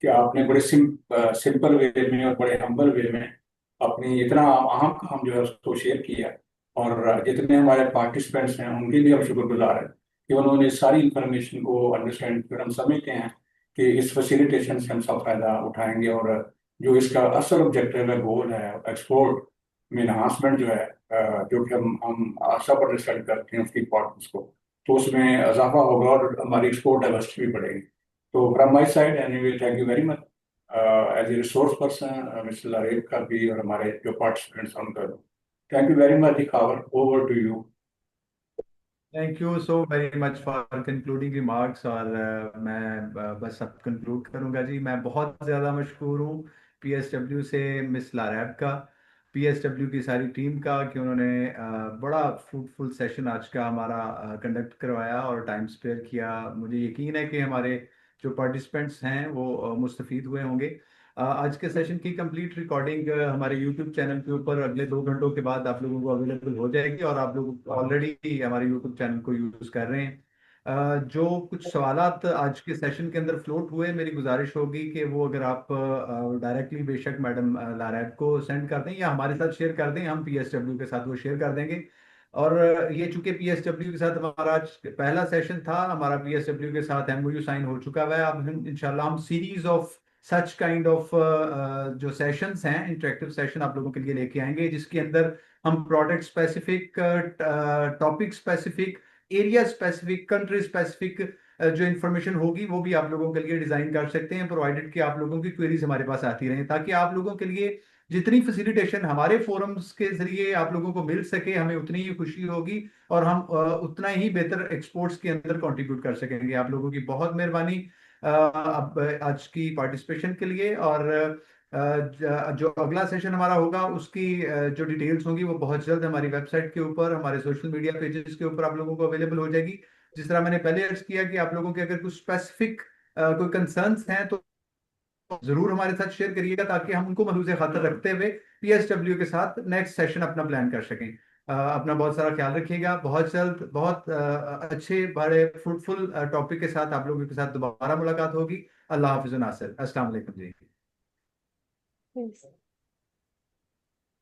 Speaker 8: कि आपने बड़े सिंपल वे में और बड़े हम्बल वे में अपनी इतना अहम काम जो है उसको शेयर किया। और जितने हमारे पार्टिसिपेंट्स हैं उनके भी हम शुक्रगुजार हैं कि उन्होंने इस सारी इंफॉर्मेशन को अंडरस्टैंड कर। हम समझते हैं कि इस फैसिलिटेशन से हम सब फायदा उठाएंगे, और जो इसका असल ऑब्जेक्टिव है, गोल है, एक्सपोर्ट में इन्हांसमेंट जो है, जो कि हम आशा पर रिसल्ट करते हैं उसकी इम्पोर्टेंस को, तो उसमें इजाफा होगा और हमारी एक्सपोर्ट डाइवर्सिटी भी बढ़ेगी। तो from my side anyway, thank you very much as a resource person mister Lareb का भी, और हमारे जो पार्टिसिपेंट्स हैं उनका। Thank you very much. Khawar, over to you.
Speaker 1: Thank you so very much for concluding remarks. और मैं बस अब कंक्लूड करूंगा जी। मैं बहुत ज़्यादा मशहूर हूँ PSW से मिस लारैब का, PSW की सारी टीम का, कि उन्होंने बड़ा फ्रूटफुल सेशन आज का हमारा कंडक्ट करवाया और टाइम स्पेयर किया। मुझे यकीन है कि हमारे जो पार्टिसिपेंट्स हैं वो मुस्तफ़ीद हुए होंगे। आज के सेशन की कंप्लीट रिकॉर्डिंग हमारे यूट्यूब चैनल के ऊपर अगले 2 घंटों के बाद आप लोगों को अवेलेबल हो जाएगी, और आप लोग ऑलरेडी हमारे यूट्यूब चैनल को यूज कर रहे हैं। जो कुछ सवालात आज के सेशन के अंदर फ्लोट हुए, मेरी गुजारिश होगी कि वो अगर आप डायरेक्टली बेशक मैडम लारैब को सेंड कर दें या हमारे साथ शेयर कर दें, हम PSW के साथ वो शेयर कर देंगे। और ये चूंकि PSW के साथ हमारा आज पहला सेशन था, हमारा PSW के साथ MOU साइन हो चुका है। अब इंशाल्लाह हम series of such kind of जो सेशंस हैं, इंटरेक्टिव सेशन आप लोगों के लिए लेके आएंगे, जिसके अंदर हम product specific, topic specific, area specific, country specific जो इन्फॉर्मेशन होगी वो भी आप लोगों के लिए डिजाइन कर सकते हैं, प्रोवाइडेड कि आप लोगों की क्वेरीज हमारे पास आती रहें, ताकि आप लोगों के लिए जितनी फैसिलिटेशन हमारे फोरम्स के जरिए आप लोगों को मिल सके, हमें उतनी ही खुशी होगी, और हम उतना ही बेहतर एक्सपोर्ट्स के अंदर कंट्रीब्यूट कर सकेंगे। आप लोगों की बहुत मेहरबानी अब आज की पार्टिसिपेशन के लिए। और जो अगला सेशन हमारा होगा उसकी जो डिटेल्स होंगी वो बहुत जल्द हमारी वेबसाइट के ऊपर, हमारे सोशल मीडिया पेजेस के ऊपर आप लोगों को अवेलेबल हो जाएगी। जिस तरह मैंने पहले अर्ज किया कि आप लोगों के अगर कुछ स्पेसिफिक कोई कंसर्न्स हैं तो जरूर हमारे साथ शेयर करिएगा, ताकि हम उनको मलूज़ खातर रखते हुए PSW के साथ नेक्स्ट सेशन अपना प्लान कर सकें। अपना बहुत सारा ख्याल रखिएगा। बहुत जल्द बहुत अच्छे बड़े फ्रूटफुल टॉपिक के साथ आप लोगों के साथ दोबारा मुलाकात होगी। अल्लाह हाफिज़ नासिर। अस्सलाम वालेकुम जी।